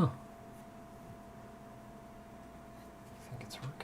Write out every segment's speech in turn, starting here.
Huh. I think it's working.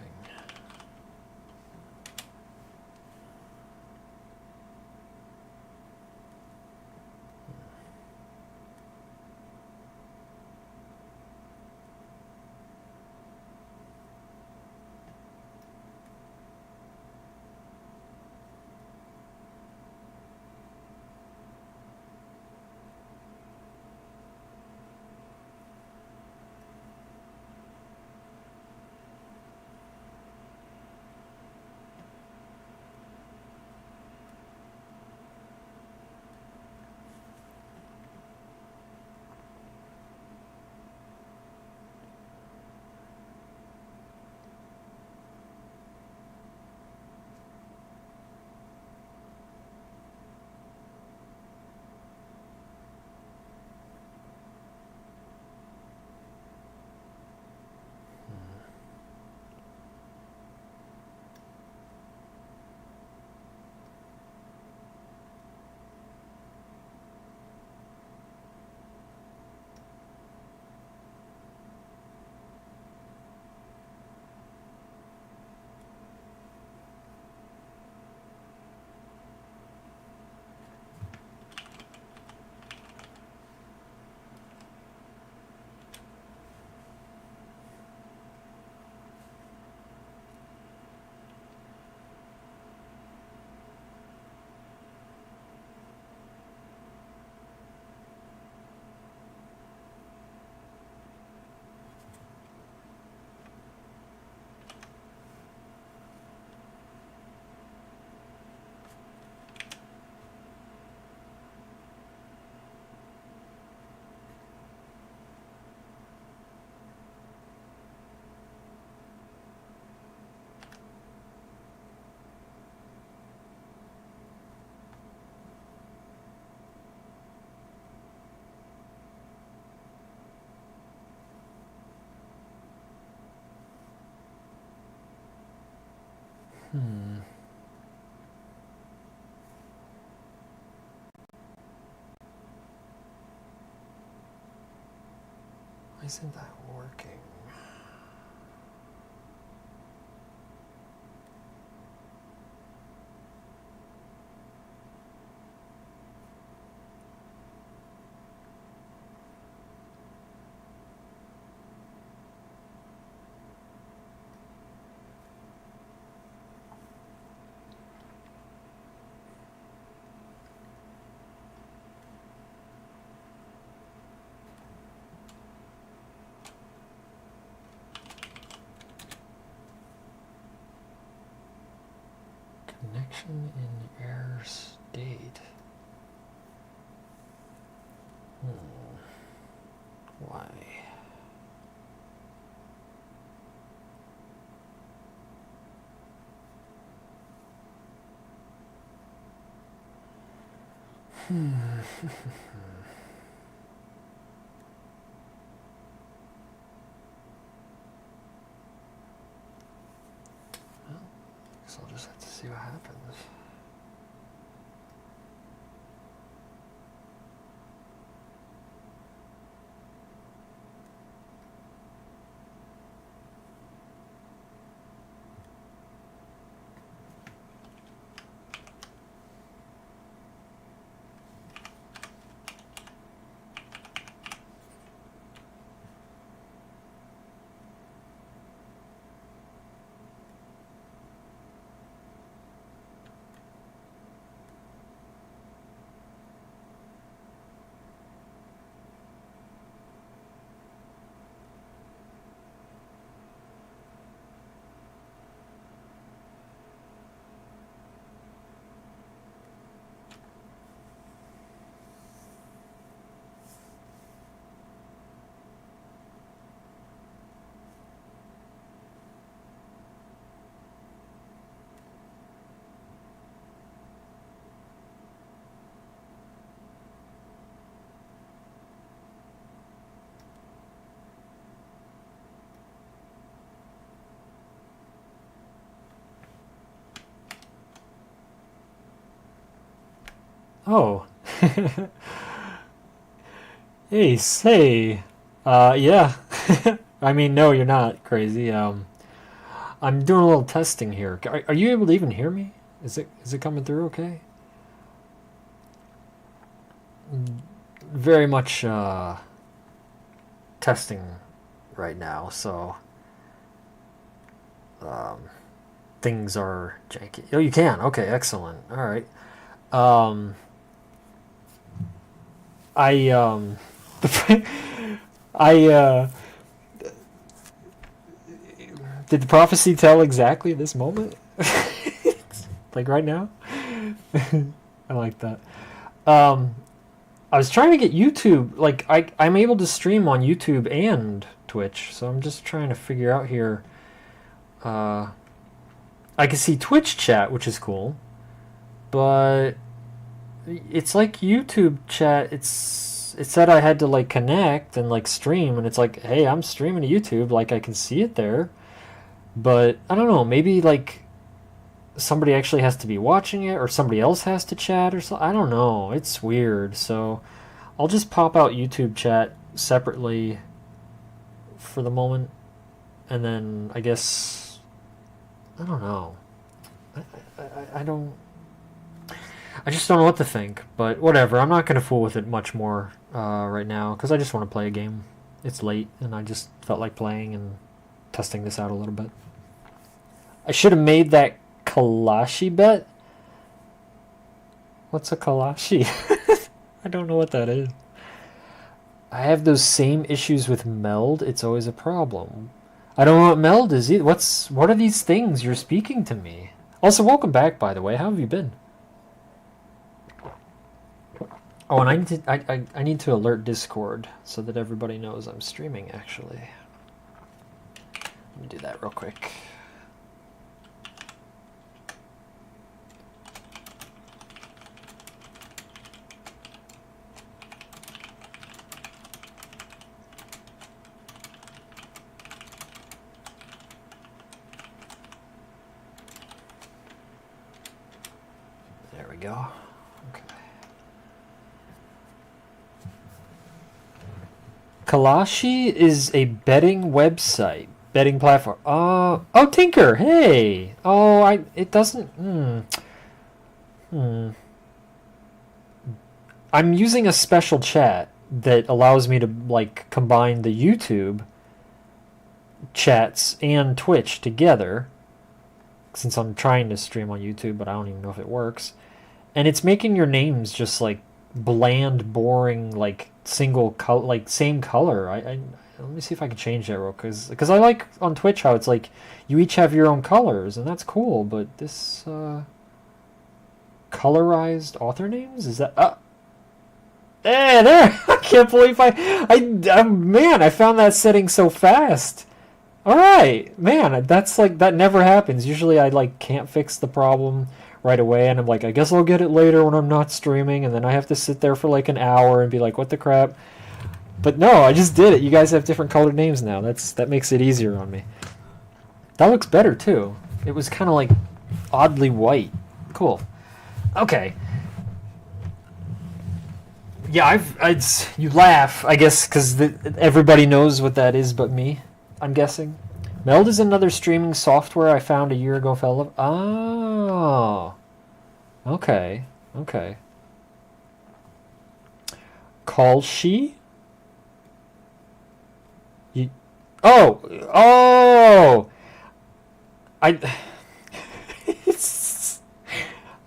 Why isn't that working? Connection in error state. Why? Well, guess I'll just have to see what happens. Oh. Hey, say, Yeah. I mean, no, you're not crazy. I'm doing a little testing here. Are you able to even hear me? Is it coming through okay? Very much testing right now, so um, things are janky. Oh, you can. Okay, excellent. All right. Um, I I did the prophecy tell exactly this moment? Like right now? I like that. Um, I was trying to get YouTube. Like I'm able to stream on YouTube and Twitch, so I'm just trying to figure out here. Uh, I can see Twitch chat, which is cool, but it's like YouTube chat. It said I had to like connect and like stream, and it's like, hey, I'm streaming to YouTube. Like I can see it there, but I don't know. Maybe like somebody actually has to be watching it, or somebody else has to chat, or so. I don't know. It's weird. So I'll just pop out YouTube chat separately for the moment, and then I guess I don't know. I don't. I just don't know what to think. But whatever. I'm not gonna fool with it much more right now because I just want to play a game. It's late, and I just felt like playing and testing this out a little bit. I should have made that Kalashi bet. What's a Kalashi? I don't know what that is. I have those same issues with Meld. It's always a problem. I don't know what Meld is either. What are these things you're speaking to me? Also, welcome back, by the way. How have you been? Oh, and I need to alert Discord so that everybody knows I'm streaming, actually. Let me do that real quick. There we go. Okay. Kalashi is a betting website, betting platform. Oh, Tinker. Hey. Oh, it doesn't. I'm using a special chat that allows me to like combine the YouTube chats and Twitch together. Since I'm trying to stream on YouTube, but I don't even know if it works. And it's making your names just like bland, boring, like single color, like same color. I let me see if I can change that real because I like on Twitch how it's like you each have your own colors and that's cool. But this colorized author names, is that hey there? I can't believe man, I found that setting so fast. All right, man, that's like that never happens. Usually I like can't fix the problem right away, and I'm like, I guess I'll get it later when I'm not streaming, and then I have to sit there for like an hour and be like, what the crap? But no, I just did it. You guys have different colored names now. That makes it easier on me. That looks better too. It was kind of like oddly white. Cool. Okay. Yeah, you laugh, I guess, because everybody knows what that is but me. I'm guessing. Meld is another streaming software I found a year ago. Fell. Oh. Okay. Okay. Kalshi? You. Oh. Oh. I.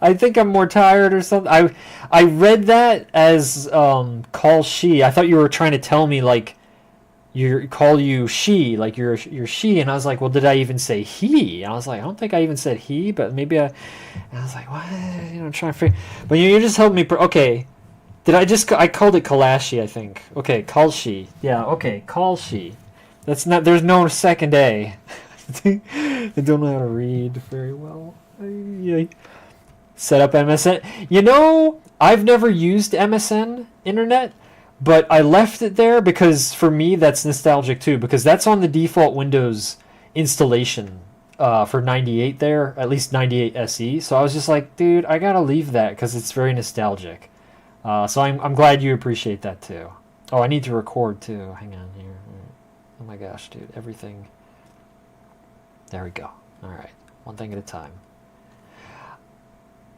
I think I'm more tired or something. I read that as Kalshi. I thought you were trying to tell me like. Call you she, like you're she, and I was like, well, did I even say he? And I was like, I don't think I even said he, but maybe and I was like, what? I'm trying to figure. But you just helped me. Okay, I called it Kalashi, I think. Okay, Kalshi. Yeah. Okay, Kalshi. That's not. There's no second A. I don't know how to read very well. Set up MSN. I've never used MSN Internet. But I left it there because for me that's nostalgic too, because that's on the default Windows installation for 98 there, at least 98 SE. So I was just like, dude, I gotta leave that because it's very nostalgic. So I'm glad you appreciate that too. Oh, I need to record too. Hang on here. Oh my gosh, dude. Everything. There we go. All right. One thing at a time.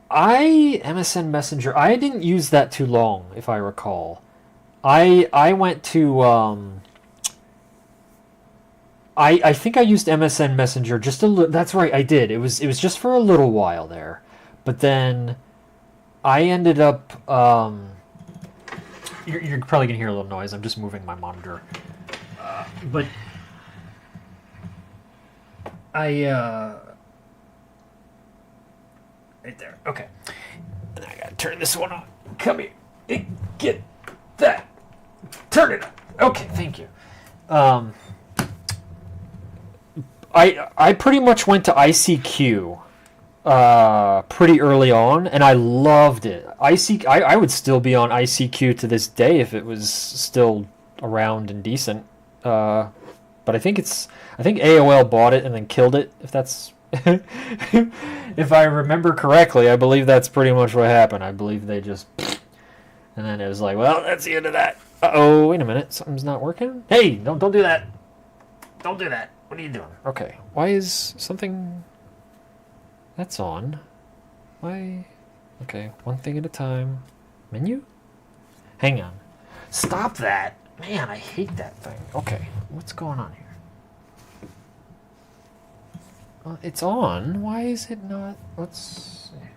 MSN Messenger, I didn't use that too long, if I recall. I went to I think I used MSN Messenger just a little. That's right, I did. It was just for a little while there, but then I ended up. You're probably gonna hear a little noise. I'm just moving my monitor, but right there. Okay, and I gotta turn this one on. Come here, get that. Turn it on. Okay, thank you. I pretty much went to ICQ pretty early on, and I loved it. I would still be on ICQ to this day if it was still around and decent. But I think AOL bought it and then killed it. If that's if I remember correctly, I believe that's pretty much what happened. I believe they just and then it was like, well, that's the end of that. Uh-oh, wait a minute, something's not working. Hey, don't do that. Don't do that. What are you doing? Okay, why is something that's on? Why? Okay, one thing at a time. Menu? Hang on. Stop that. Man, I hate that thing. Okay, what's going on here? It's on. Why is it not? Let's see here.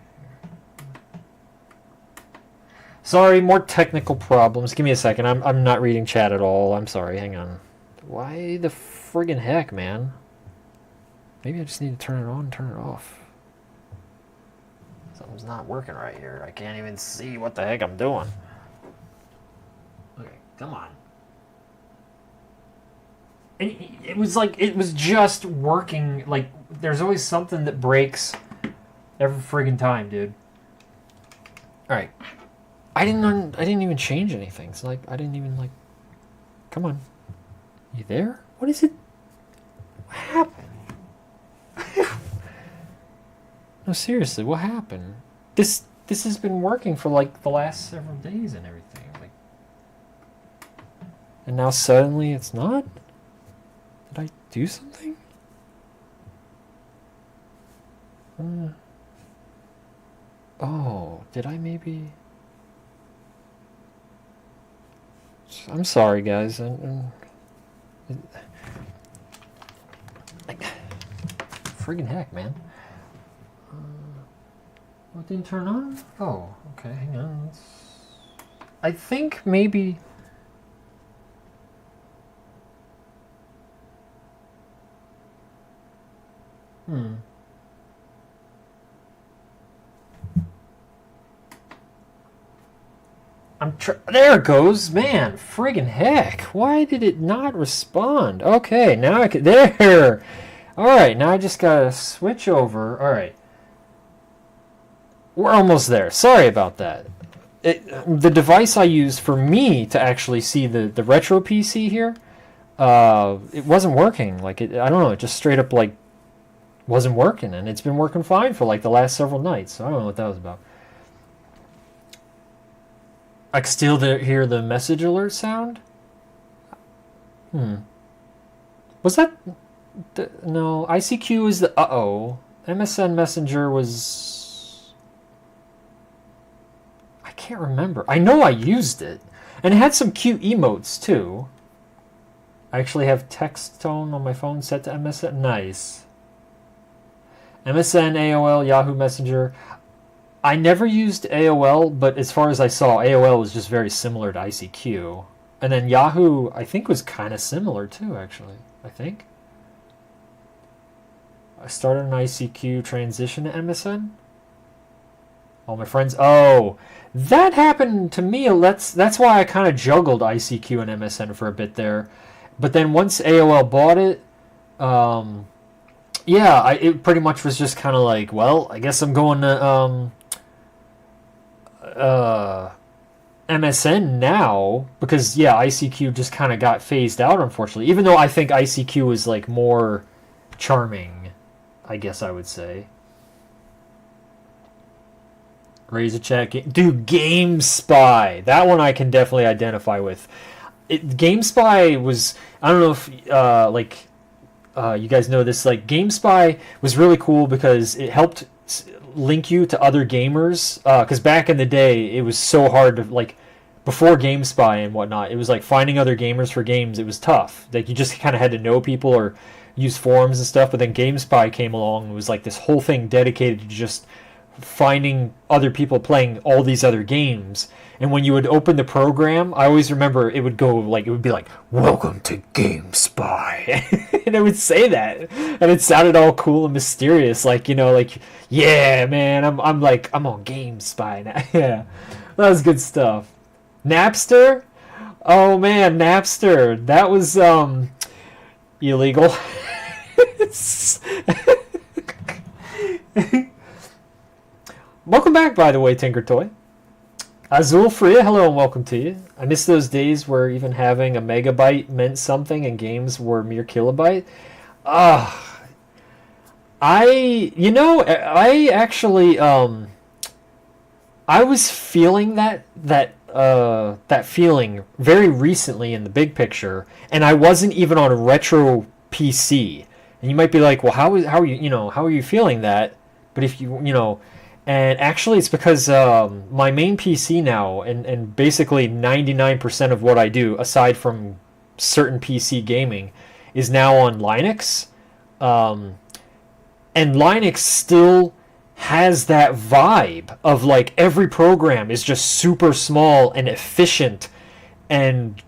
Sorry, more technical problems. Give me a second. I'm not reading chat at all. I'm sorry. Hang on. Why the friggin' heck, man? Maybe I just need to turn it on and turn it off. Something's not working right here. I can't even see what the heck I'm doing. Okay, come on. It was like, it was just working. Like, there's always something that breaks every friggin' time, dude. Alright. I didn't even change anything. So, like, I didn't even, like... Come on. You there? What is it? What happened? No, seriously, what happened? This has been working for, like, the last several days and everything. Like, and now suddenly it's not? Did I do something? Oh, did I maybe... I'm sorry, guys. Like, friggin' heck, man. What didn't turn on? Oh, okay, hang on. I think maybe... There it goes, man. Friggin' heck! Why did it not respond? Okay, now I can. There. All right, now I just gotta switch over. All right, we're almost there. Sorry about that. The device I used for me to actually see the retro PC here, it wasn't working. Like I don't know. It just straight up like wasn't working, and it's been working fine for like the last several nights. So I don't know what that was about. I can still hear the message alert sound? Was that... No, ICQ is the... Uh-oh. MSN Messenger was... I can't remember. I know I used it. And it had some cute emotes, too. I actually have text tone on my phone set to MSN. Nice. MSN, AOL, Yahoo Messenger... I never used AOL, but as far as I saw, AOL was just very similar to ICQ. And then Yahoo, I think, was kind of similar too, actually. I think. I started an ICQ, transition to MSN. All my friends... Oh, that happened to me. That's why I kind of juggled ICQ and MSN for a bit there. But then once AOL bought it... yeah, it pretty much was just kind of like, well, I guess I'm going to... MSN now, because yeah, ICQ just kind of got phased out, unfortunately, even though I think ICQ is like more charming, I guess I would say. Raise a check. Dude, GameSpy, that one I can definitely identify with. GameSpy was, I don't know if you guys know this, like GameSpy was really cool because it helped link you to other gamers. Because back in the day, it was so hard to like before GameSpy and whatnot. It was like finding other gamers for games. It was tough. Like you just kind of had to know people or use forums and stuff. But then GameSpy came along and it was like this whole thing dedicated to just finding other people playing all these other games. And when you would open the program, I always remember it would go like, it would be like, "Welcome to GameSpy," and it would say that, and it sounded all cool and mysterious, like like, "Yeah, man, I'm on GameSpy now." Yeah, that was good stuff. Napster, oh man, Napster, that was illegal. Welcome back, by the way, Tinker Toy. Azul Freya, hello and welcome to you. I miss those days where even having a megabyte meant something and games were mere kilobyte. Ah, I actually, I was feeling that feeling very recently in the big picture, and I wasn't even on a retro PC. And you might be like, well, how are how are you feeling that? But if and actually, it's because my main PC now, and basically 99% of what I do, aside from certain PC gaming, is now on Linux. And Linux still has that vibe of like every program is just super small and efficient and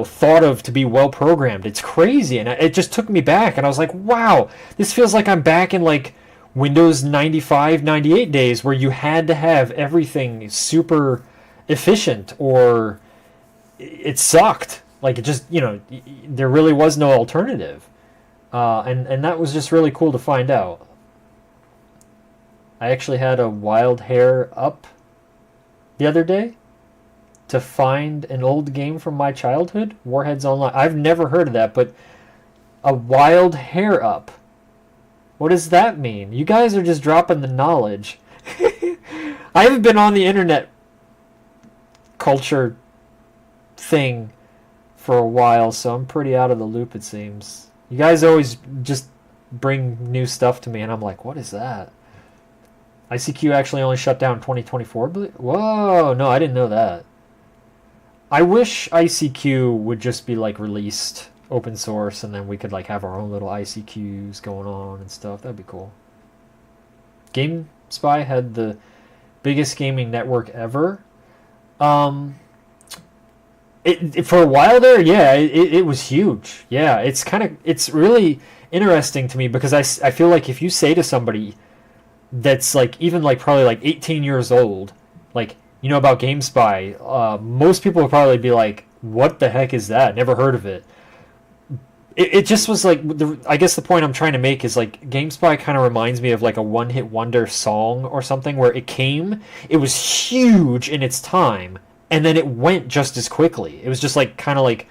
thought of to be well programmed. It's crazy, and it just took me back, and I was like, wow, this feels like I'm back in like Windows 95, 98 days where you had to have everything super efficient or it sucked. Like it just, there really was no alternative. And that was just really cool to find out. I actually had a wild hair up the other day to find an old game from my childhood, Warheads Online. I've never heard of that, but a wild hair up. What does that mean? You guys are just dropping the knowledge. I haven't been on the internet culture thing for a while, so I'm pretty out of the loop, it seems. You guys always just bring new stuff to me, and I'm like, what is that? ICQ actually only shut down in 2024? Whoa, no, I didn't know that. I wish ICQ would just be like released open source, and then we could like have our own little ICQs going on and stuff. That'd be cool. GameSpy had the biggest gaming network ever. For a while there, yeah, it was huge. Yeah, it's really interesting to me because I feel like if you say to somebody that's like even like probably like 18 years old, like about GameSpy, most people would probably be like, "What the heck is that? Never heard of it." It just was like, I guess the point I'm trying to make is like GameSpy kind of reminds me of like a one-hit wonder song or something where it was huge in its time, and then it went just as quickly. It was just like kind of like,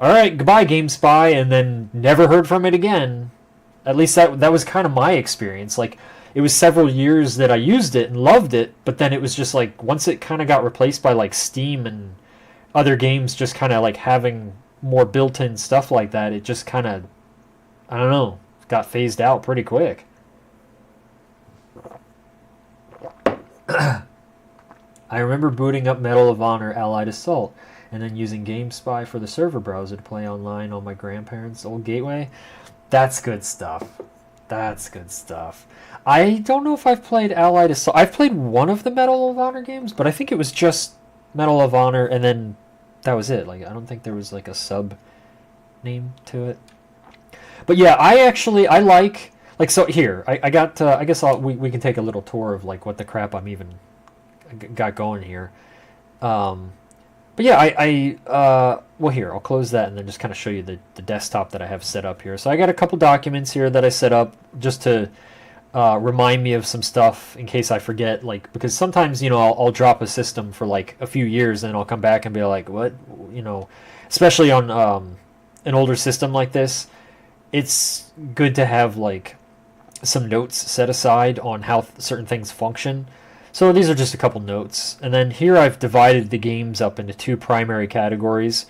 all right, goodbye GameSpy, and then never heard from it again. At least that was kind of my experience. Like it was several years that I used it and loved it, but then it was just like once it kind of got replaced by like Steam and other games just kind of like having more built-in stuff like that, it just kind of, I don't know, got phased out pretty quick. I remember booting up Medal of Honor Allied Assault and then using GameSpy for the server browser to play online on my grandparents' old gateway. That's good stuff. That's good stuff. I don't know if I've played Allied Assault. I've played one of the Medal of Honor games, but I think it was just Medal of Honor and then that was it. Like I don't think there was like a sub name to it. But yeah, I like so here. I got I guess we can take a little tour of like what the crap I'm even got going here. But yeah, well here, I'll close that and then just kind of show you the desktop that I have set up here. So I got a couple documents here that I set up just to remind me of some stuff in case I forget, like because sometimes I'll drop a system for like a few years and then I'll come back and be like, what, especially on an older system like this, it's good to have like some notes set aside on how certain things function. So these are just a couple notes, and then here I've divided the games up into two primary categories.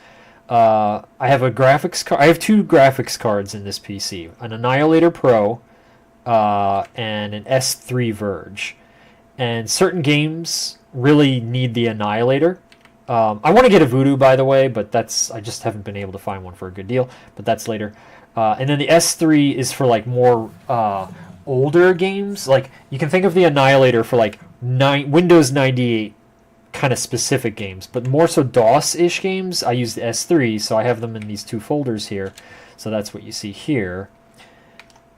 I have a graphics card. I have two graphics cards in this PC: an Annihilator Pro, and an S3 Verge. And certain games really need the Annihilator. I want to get a Voodoo, by the way, but I just haven't been able to find one for a good deal. But that's later. And then the S3 is for like more older games. Like you can think of the Annihilator for like Windows 98 kind of specific games, but more so DOS-ish games. I use the S3, so I have them in these two folders here. So that's what you see here.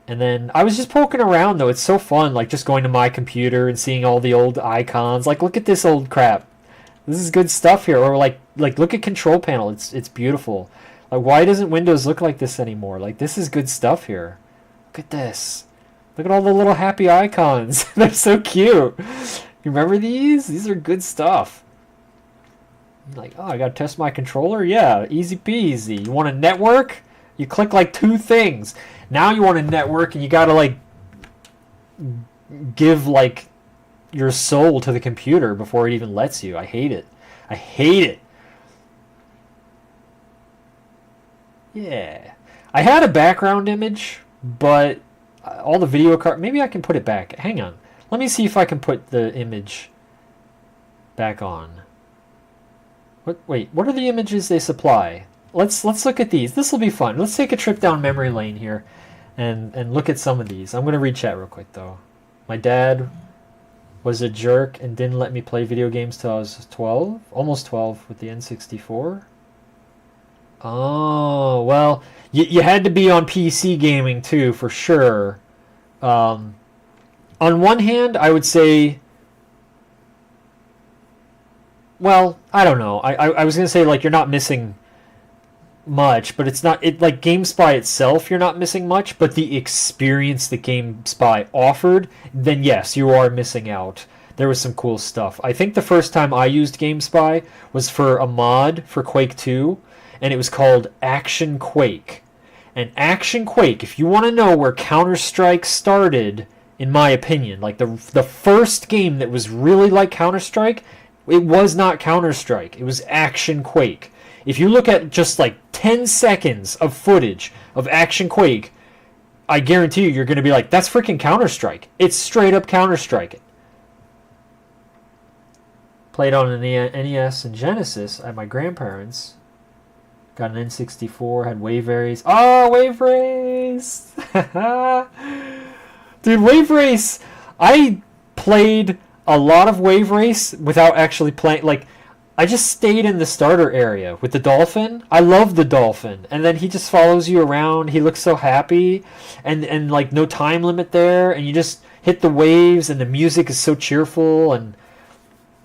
And then I was just poking around, though. It's so fun, like just going to my computer and seeing all the old icons. Like, look at this old crap. This is good stuff here. Or like look at Control Panel. It's beautiful. Like, why doesn't Windows look like this anymore? Like, this is good stuff here. Look at this. Look at all the little happy icons. They're so cute. You remember these? These are good stuff. Like, oh, I gotta test my controller? Yeah, easy peasy. You want a network? You click like two things. Now you want a network and you gotta like give like your soul to the computer before it even lets you. I hate it. I hate it. Yeah. I had a background image, but all the video card... Maybe I can put it back. Hang on. Let me see if I can put the image back on. Wait, what are the images they supply? Let's look at these. This will be fun. Let's take a trip down memory lane here and look at some of these. I'm going to read chat real quick, though. My dad was a jerk and didn't let me play video games till I was 12. Almost 12 with the N64. Oh, well, you had to be on PC gaming, too, for sure. On one hand, I would say... Well, I don't know. I was going to say, like, you're not missing much, but it's not... Like, GameSpy itself, you're not missing much, but the experience that GameSpy offered, then yes, you are missing out. There was some cool stuff. I think the first time I used GameSpy was for a mod for Quake 2, and it was called Action Quake. And Action Quake, if you want to know where Counter-Strike started, in my opinion, like the first game that was really like Counter-Strike, it was not Counter-Strike. It was Action Quake. If you look at just like 10 seconds of footage of Action Quake, I guarantee you're going to be like, that's freaking Counter-Strike. It's straight up Counter-Strike. Played on an NES and Genesis at my grandparents'. Got an N64, had Wave Race. Oh, Wave Race! Dude, Wave Race! I played a lot of Wave Race without actually playing. Like, I just stayed in the starter area with the dolphin. I love the dolphin. And then he just follows you around. He looks so happy. And like, no time limit there. And you just hit the waves, and the music is so cheerful. And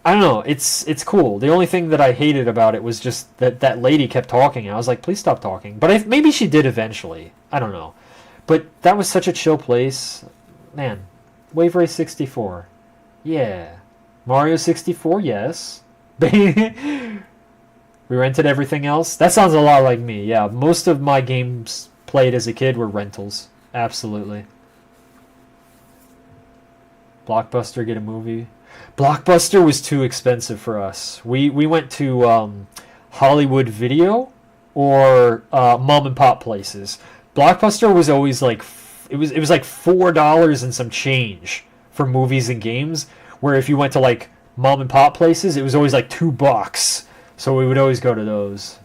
I don't know, it's cool. The only thing that I hated about it was just that lady kept talking. And I was like, please stop talking. But maybe she did eventually. I don't know. But that was such a chill place. Man, Wave Race 64. Yeah. Mario 64, yes. We rented everything else. That sounds a lot like me. Yeah, most of my games played as a kid were rentals. Absolutely. Blockbuster, get a movie. Blockbuster was too expensive for us. We went to Hollywood Video or mom and pop places. Blockbuster was always like it was like $4 and some change for movies and games. Where if you went to like mom and pop places, it was always like $2. So we would always go to those.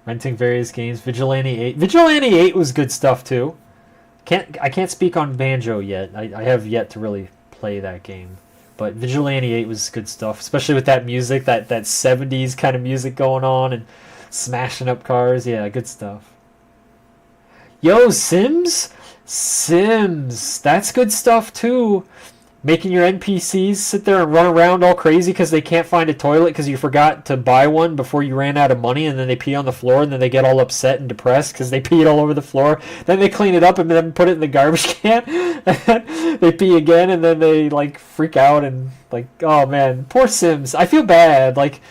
Renting various games. Vigilante 8. Vigilante 8 was good stuff too. I can't speak on Banjo yet. I have yet to really play that game. But Vigilante 8 was good stuff, especially with that music, that 70s kind of music going on and smashing up cars. Yeah, good stuff. Yo, Sims? Sims. That's good stuff too. Making your NPCs sit there and run around all crazy because they can't find a toilet because you forgot to buy one before you ran out of money, and then they pee on the floor, and then they get all upset and depressed because they peed all over the floor. Then they clean it up and then put it in the garbage can. And then they pee again, and then they like freak out and like, oh man, poor Sims. I feel bad. Like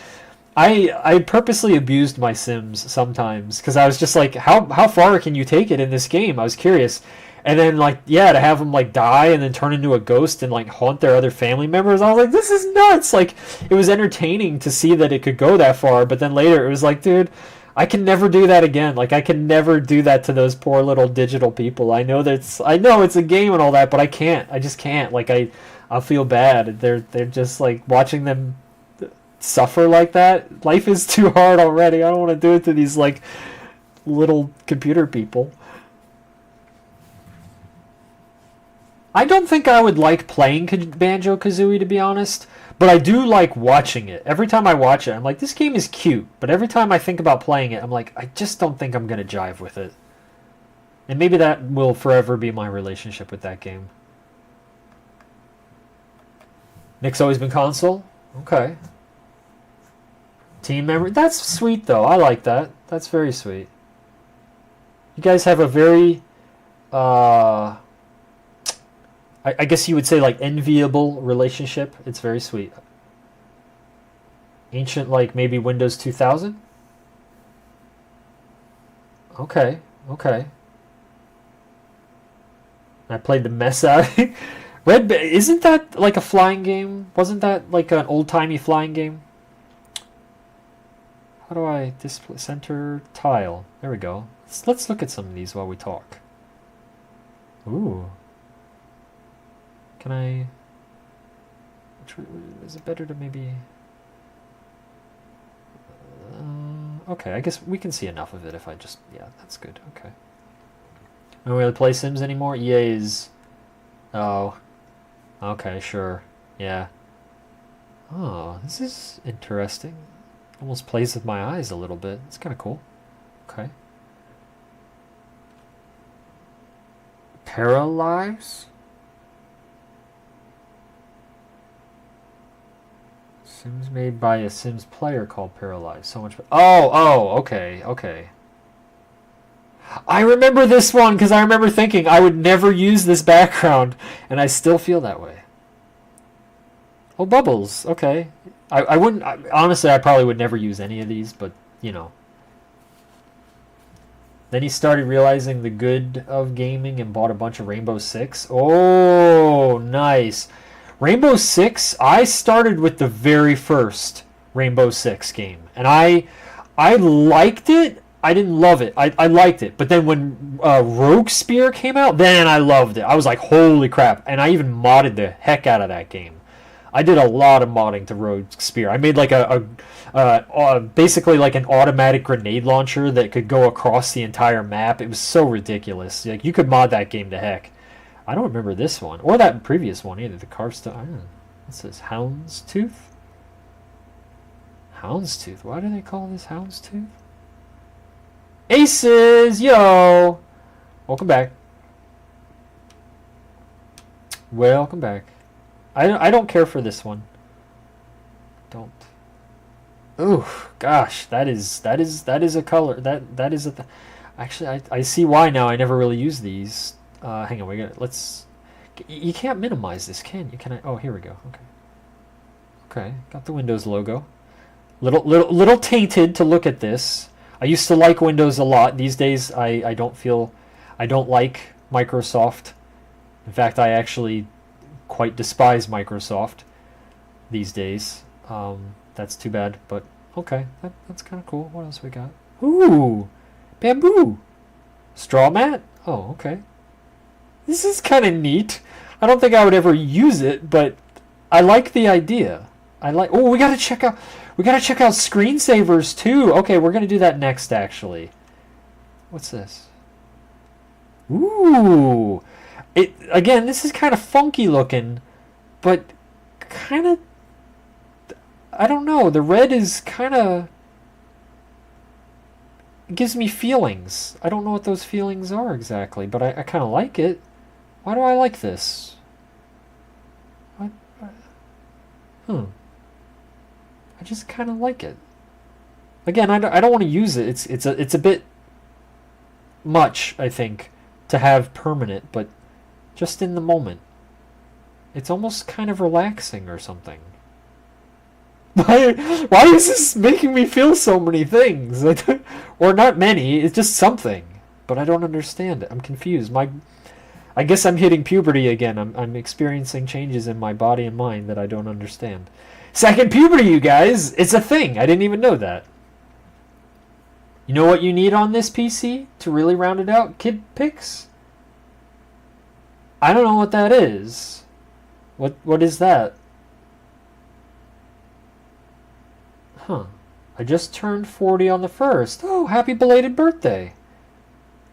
I purposely abused my Sims sometimes because I was just like, how far can you take it in this game? I was curious. And then, like, yeah, to have them, like, die and then turn into a ghost and, like, haunt their other family members. I was like, this is nuts. Like, it was entertaining to see that it could go that far. But then later, it was like, dude, I can never do that again. Like, I can never do that to those poor little digital people. I know it's a game and all that, but I can't. I just can't. Like, I'll feel bad. They're just, like, watching them suffer like that. Life is too hard already. I don't want to do it to these, like, little computer people. I don't think I would like playing Banjo-Kazooie, to be honest, but I do like watching it. Every time I watch it, I'm like, this game is cute, but every time I think about playing it, I'm like, I just don't think I'm going to jive with it. And maybe that will forever be my relationship with that game. Nick's always been console? Okay. Team member? That's sweet, though. I like that. That's very sweet. You guys have a very... I guess you would say, like, enviable relationship. It's very sweet. Ancient, like, maybe Windows 2000? Okay, okay. I played the mess out. Isn't that, like, a flying game? Wasn't that, like, an old-timey flying game? How do I display center tile? There we go. Let's look at some of these while we talk. Ooh. Can I... Is it better to maybe... okay, I guess we can see enough of it if I just... Yeah, that's good. Okay. Don't really play Sims anymore? EA is... Oh. Okay, sure. Yeah. Oh, this is interesting. Almost plays with my eyes a little bit. It's kind of cool. Okay. Paralives? Sims made by a Sims player called Paralives. So much... okay, okay. I remember this one because I remember thinking I would never use this background, and I still feel that way. Oh, Bubbles. Okay. I wouldn't... honestly, I probably would never use any of these, but, you know. Then he started realizing the good of gaming and bought a bunch of Rainbow Six. Oh, nice. Rainbow Six, I started with the very first Rainbow Six game. And I liked it. I didn't love it. I liked it. But then when Rogue Spear came out, then I loved it. I was like, holy crap. And I even modded the heck out of that game. I did a lot of modding to Rogue Spear. I made like basically like an automatic grenade launcher that could go across the entire map. It was so ridiculous. Like, you could mod that game to heck. I don't remember this one or that previous one either. The Carstone. What's this? Houndstooth? Houndstooth. Why do they call this Houndstooth? Aces, yo! Welcome back. Welcome back. I don't care for this one. Don't. Ooh, gosh, that is a color. That is a. Actually, I see why now. I never really use these. Hang on, let's. You can't minimize this, can you? Can I? Oh, here we go. Okay. Okay, got the Windows logo. Little tainted to look at this. I used to like Windows a lot. These days, I don't like Microsoft. In fact, I actually quite despise Microsoft these days. That's too bad, but okay, that's kind of cool. What else we got? Ooh, bamboo, straw mat. Oh, okay. This is kind of neat. I don't think I would ever use it, but I like the idea. Oh, we gotta check out screensavers too. Okay, we're gonna do that next. Actually, what's this? Ooh. Again, this is kind of funky looking, but kind of, I don't know, the red is kind of, gives me feelings. I don't know what those feelings are exactly, but I kind of like it. Why do I like this? I just kind of like it. Again, I don't want to use it. It's a bit much, I think, to have permanent, but just in the moment. It's almost kind of relaxing or something. Why is this making me feel so many things? Or not many, it's just something. But I don't understand it. I'm confused. I guess I'm hitting puberty again. I'm experiencing changes in my body and mind that I don't understand. Second puberty, you guys! It's a thing. I didn't even know that. You know what you need on this PC to really round it out? Kid pics? I don't know what that is. What is that? Huh. I just turned 40 on the 1st. Oh, happy belated birthday.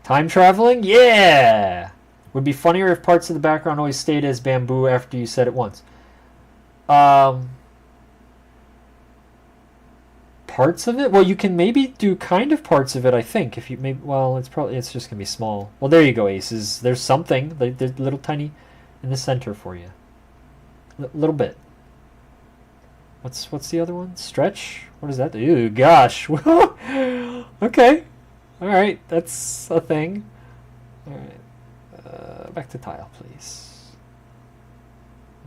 Time traveling? Yeah! Would be funnier if parts of the background always stayed as bamboo after you said it once. Parts of it? Well, you can maybe do kind of parts of it, I think. If you maybe, well, it's just gonna be small. Well, there you go, Aces. There's something. There's little tiny in the center for you. Little bit. What's the other one? Stretch? What does that do? Ew, gosh. Okay. All right, that's a thing. All right. Back to tile, please.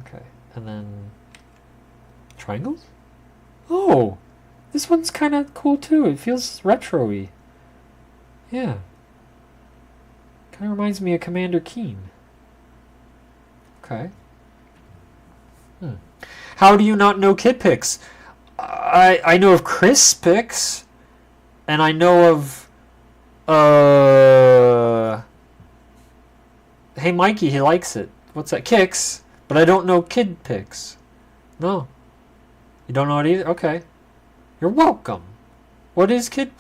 Okay, and then triangles. Oh. This one's kind of cool too. It feels retro-y. Yeah. Kind of reminds me of Commander Keen. Okay. How do you not know Kid Pics? I know of Chris Pics, and I know of Hey Mikey, he likes it. What's that? Kicks, but I don't know Kid Pics. No. You don't know it either? Okay. You're welcome. What is Kid?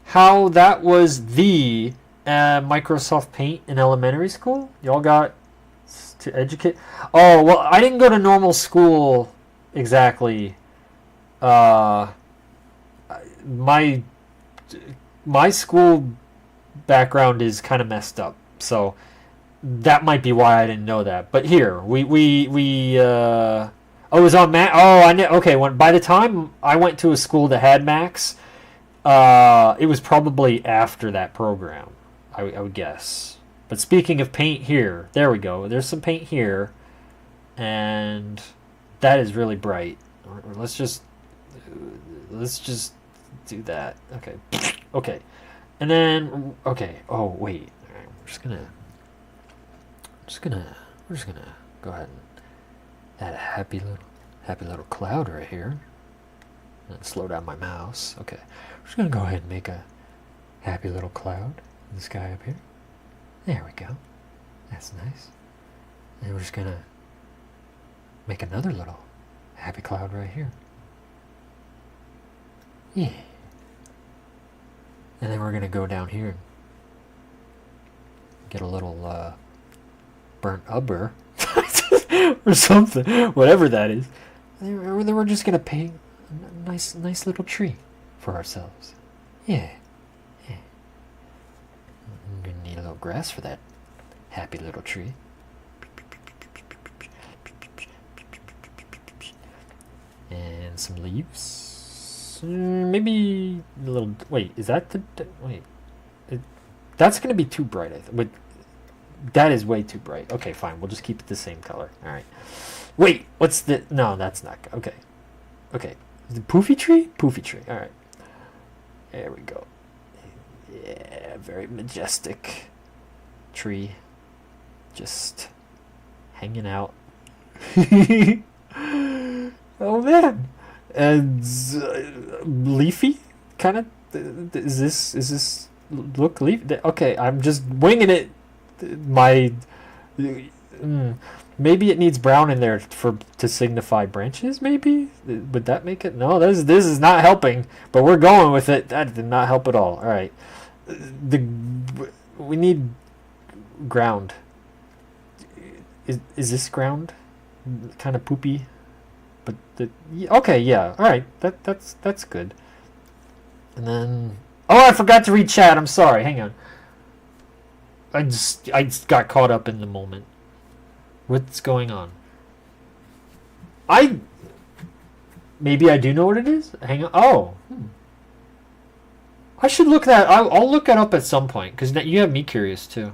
How that was the Microsoft Paint in elementary school? Y'all got to educate. Oh well, I didn't go to normal school exactly. My school background is kind of messed up, so that might be why I didn't know that. But here we Oh, it was on Mac. Oh, I know. Okay, by the time I went to a school that had Macs, it was probably after that program, I would guess. But speaking of paint here, there we go. There's some paint here, and that is really bright. Let's just do that. Okay, okay, and then okay. Oh wait, right, we're just gonna go ahead and add a happy little cloud right here. And slow down my mouse. Okay. We're just gonna go ahead and make a happy little cloud in the sky up here. There we go. That's nice. And we're just gonna make another little happy cloud right here. Yeah. And then we're gonna go down here and get a little burnt umber or something, whatever that is. And then we're just gonna paint a nice little tree for ourselves. Yeah. I'm gonna need a little grass for that happy little tree. And some leaves. Maybe a little. Wait, is that the? Wait, that's gonna be too bright. I think. That is way too bright. Okay, fine. We'll just keep it the same color. All right. Wait, what's the? No, that's not. Okay. Okay. The poofy tree? Poofy tree. All right. There we go. Yeah, very majestic tree. Just hanging out. Oh man. And leafy kind of. Is this look leafy? Okay, I'm just winging it. Maybe it needs brown in there to signify branches. Maybe would that make it? No, this is not helping. But we're going with it. That did not help at all. All right, we need ground. Is this ground kind of poopy? But okay, yeah, all right. That's good. And then I forgot to read chat. I'm sorry. Hang on. I just got caught up in the moment. What's going on? Maybe I do know what it is. Hang on. Oh, I should look that. I'll look that up at some point because you have me curious too.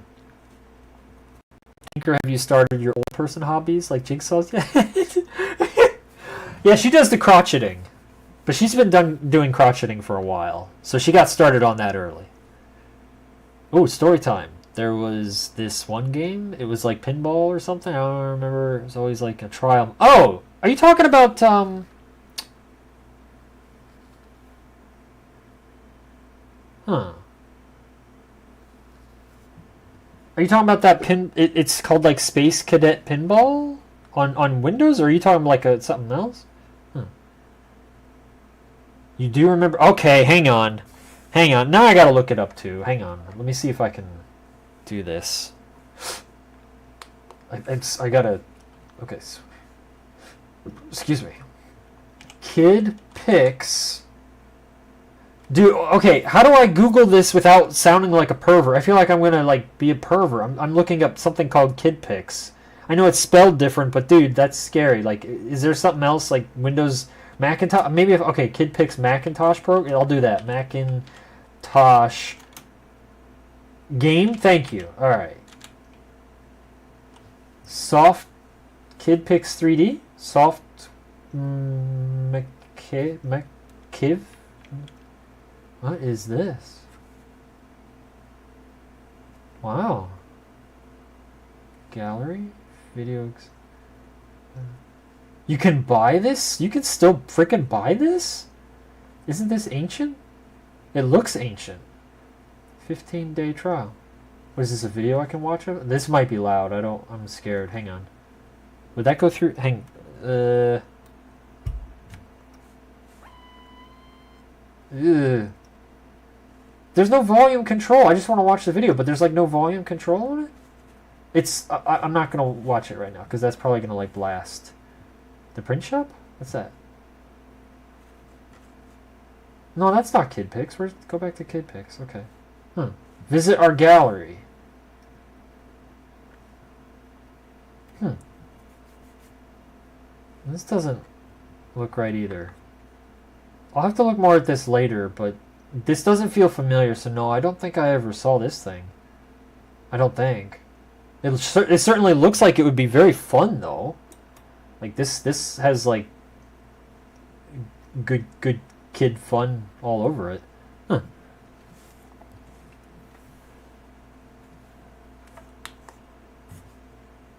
Tinker, have you started your old person hobbies like Jigsaw's yet? Yeah, she does the crocheting, but she's been doing crocheting for a while, so she got started on that early. Oh, story time. there was this one game. It was like pinball or something. I don't remember. It was always like a trial. Oh, are you talking about Huh? Are you talking about that pin? It's called like Space Cadet Pinball on Windows, or are you talking like something else? Huh. You do remember? Okay, hang on. Now I gotta look it up too. Hang on. Let me see if I can do this. I gotta. Okay. Excuse me. Kid Pix. Dude, okay, how do I Google this without sounding like a pervert? I feel like I'm gonna like be a pervert. I'm looking up something called Kid Pix. I know it's spelled different, but dude, that's scary. Like, is there something else like Windows Macintosh? Maybe if okay, Kid Pix Macintosh Pro. I'll do that. Macintosh game. Thank you. All right. Soft Kid Pix 3D. Soft Makiv. What is this? Wow. Gallery? Video. You can buy this? You can still freaking buy this? Isn't this ancient? It looks ancient. 15-day trial. What is this, a video I can watch of? This might be loud. I'm scared. Hang on. Would that go through? Ugh. There's no volume control. I just want to watch the video, but there's like no volume control on it. I'm not gonna watch it right now because that's probably gonna like blast. The print shop? What's that? No, that's not Kid Pix. Go back to Kid Pix. Okay. Visit our gallery. This doesn't look right either. I'll have to look more at this later, but this doesn't feel familiar, so no, I don't think I ever saw this thing. I don't think. It certainly looks like it would be very fun, though. Like, this has, like, good kid fun all over it. Huh.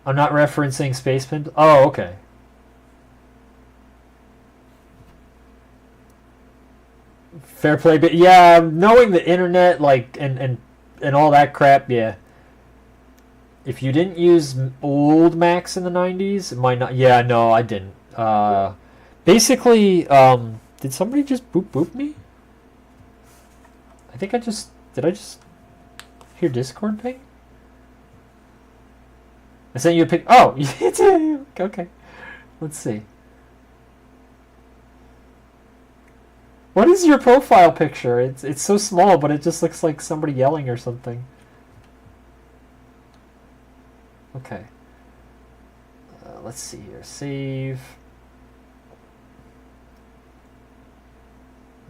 I'm not referencing Space Pin. Oh, okay. Fair play, but yeah, knowing the internet, like, and all that crap, yeah. If you didn't use old Macs in the 90s, it might not. Yeah, no, I didn't. Basically, did somebody just boop me? I think did I just hear Discord ping? I sent you a pic. Oh, okay. Let's see. What is your profile picture? It's so small, but it just looks like somebody yelling or something. Okay. Let's see here. Save.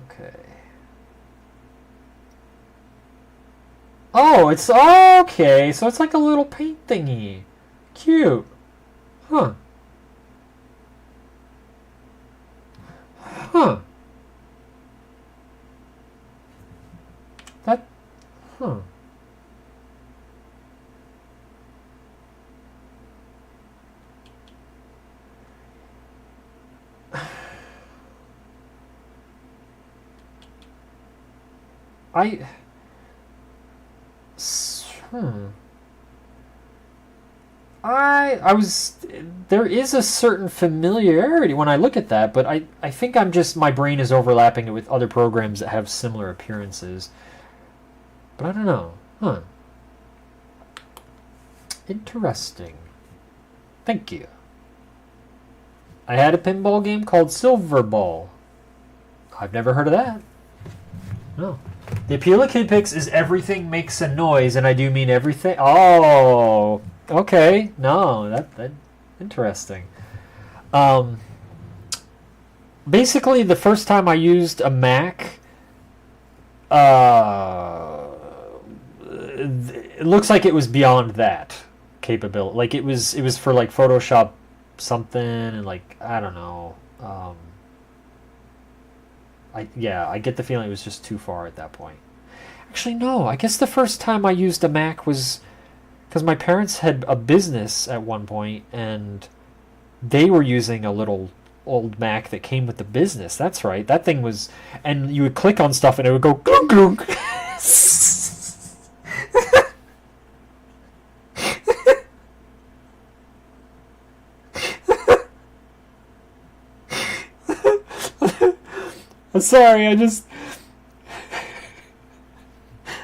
Okay. Oh, it's okay. So it's like a little paint thingy. Cute. Huh. Huh. Huh. I was there is a certain familiarity when I look at that, but I think my brain is overlapping it with other programs that have similar appearances. But I don't know. Huh. Interesting. Thank you. I had a pinball game called Silver Ball. I've never heard of that. No. The appeal of Kid Pix is everything makes a noise, and I do mean everything. Oh, okay. No, that interesting. Basically, the first time I used a Mac, it looks like it was beyond that capability. Like it was for like Photoshop something, and like I don't know. I get the feeling it was just too far at that point. Actually, no. I guess the first time I used a Mac was because my parents had a business at one point, and they were using a little old Mac that came with the business. That's right. That thing was, and you would click on stuff and it would go glunk glunk. I'm sorry.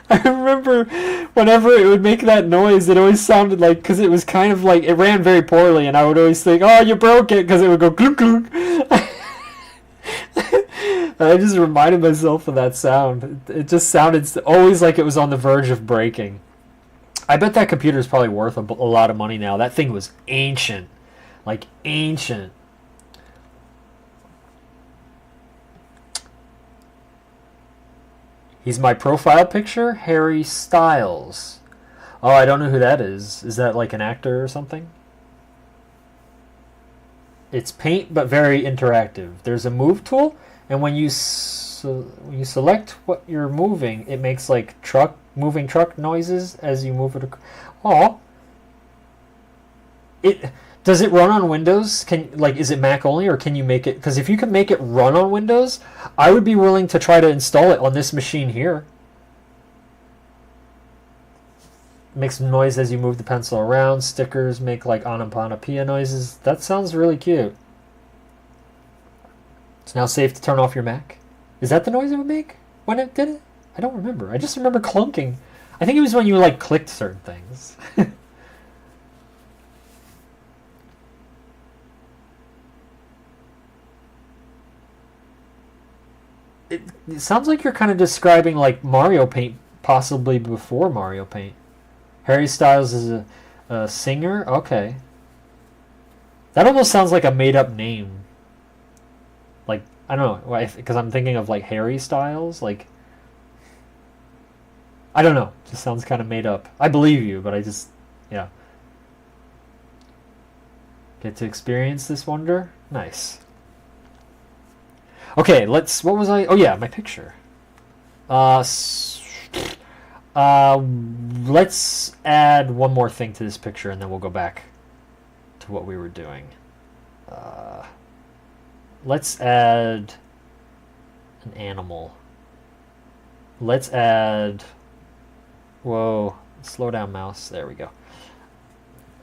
I remember whenever it would make that noise, it always sounded like, because it was kind of like, it ran very poorly, and I would always think, oh, you broke it, because it would go glunk glunk. I just reminded myself of that sound. It just sounded always like it was on the verge of breaking. I bet that computer is probably worth a lot of money now. That thing was ancient. Like, ancient. He's my profile picture, Harry Styles. Oh, I don't know who that is. Is that like an actor or something? It's paint, but very interactive. There's a move tool, and when you select what you're moving, it makes like moving truck noises as you move it. Oh, it does it run on Windows? Is it Mac only, or can you make it? Because if you can make it run on Windows, I would be willing to try to install it on this machine here. Makes noise as you move the pencil around. Stickers make like onomatopoeia noises. That sounds really cute. It's now safe to turn off your Mac. Is that the noise it would make when it did it? I don't remember. I just remember clunking. I think it was when you like clicked certain things. It sounds like you're kind of describing like Mario Paint, possibly before Mario Paint. Harry Styles is a singer? Okay. That almost sounds like a made up name. Like, I don't know, because I'm thinking of like Harry Styles. Like, I don't know. Just sounds kind of made up. I believe you, but yeah. Get to experience this wonder? Nice. Okay, what was I? Oh yeah, my picture. Uh, let's add one more thing to this picture, and then we'll go back to what we were doing. Let's add an animal. Let's add... Whoa, slow down, mouse. There we go.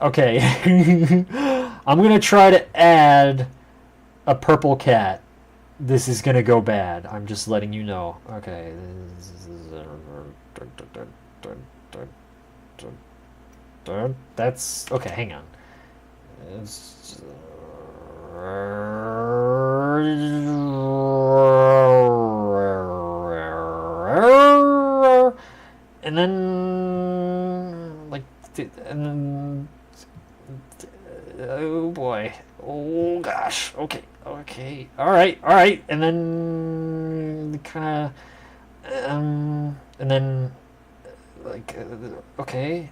Okay. I'm going to try to add a purple cat. This is going to go bad. I'm just letting you know. Okay. That's... Okay, hang on. And then... Like... And then... Oh boy. Oh gosh. Okay. Okay. Alright. And then... Kind of... And then... Like... Okay.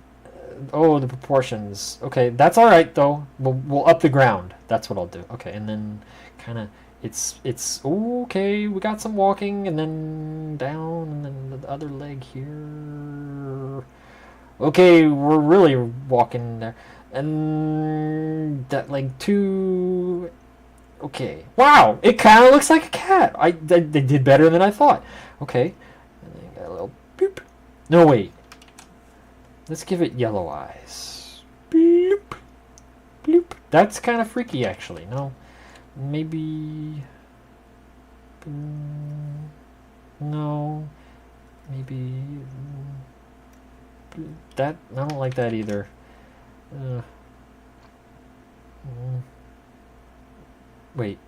Oh, the proportions. Okay, that's alright though. We'll up the ground. That's what I'll do. Okay, and then kind of... It's... Okay, we got some walking, and then down, and then the other leg here... Okay, we're really walking there. And that leg too. Okay. Wow, it kind of looks like a cat. They did better than I thought. Okay. And then got a little boop. No, wait. Let's give it yellow eyes. Bloop. Bloop. That's kind of freaky, actually. No. Maybe... No. Maybe... That... I don't like that either. Wait.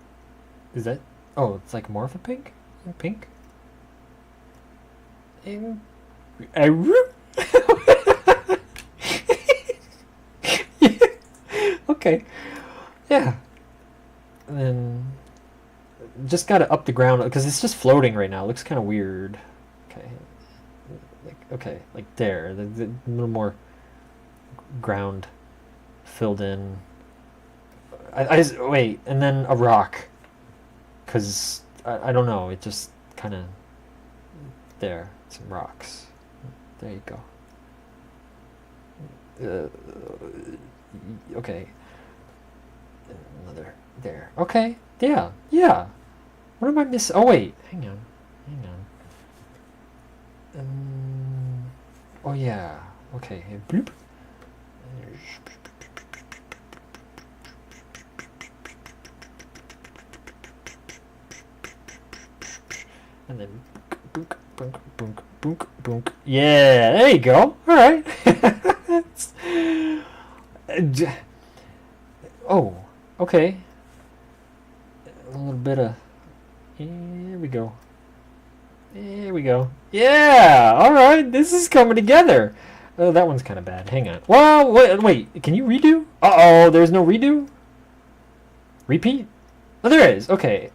Is that... Oh, it's like more of a pink? Pink? Okay. Yeah. And then... Just gotta up the ground, because it's just floating right now. It looks kind of weird. Okay. Okay, like there. A little more ground filled in. Wait, and then a rock. Because, I don't know, it just kind of... There, some rocks. There you go. Okay. Another there. Okay. Yeah. Yeah. What am I missing? Oh wait. Hang on. Hang on. Oh yeah. Okay. Bloop. And then boonk, boonk, boonk, boonk, boonk. Yeah, there you go. All right. Oh, okay. A little bit of. Here we go. There we go. Yeah. All right. This is coming together. Oh, that one's kind of bad. Hang on. Well, wait. Can you redo? Uh-oh. There's no redo. Repeat. Oh, there is. Okay.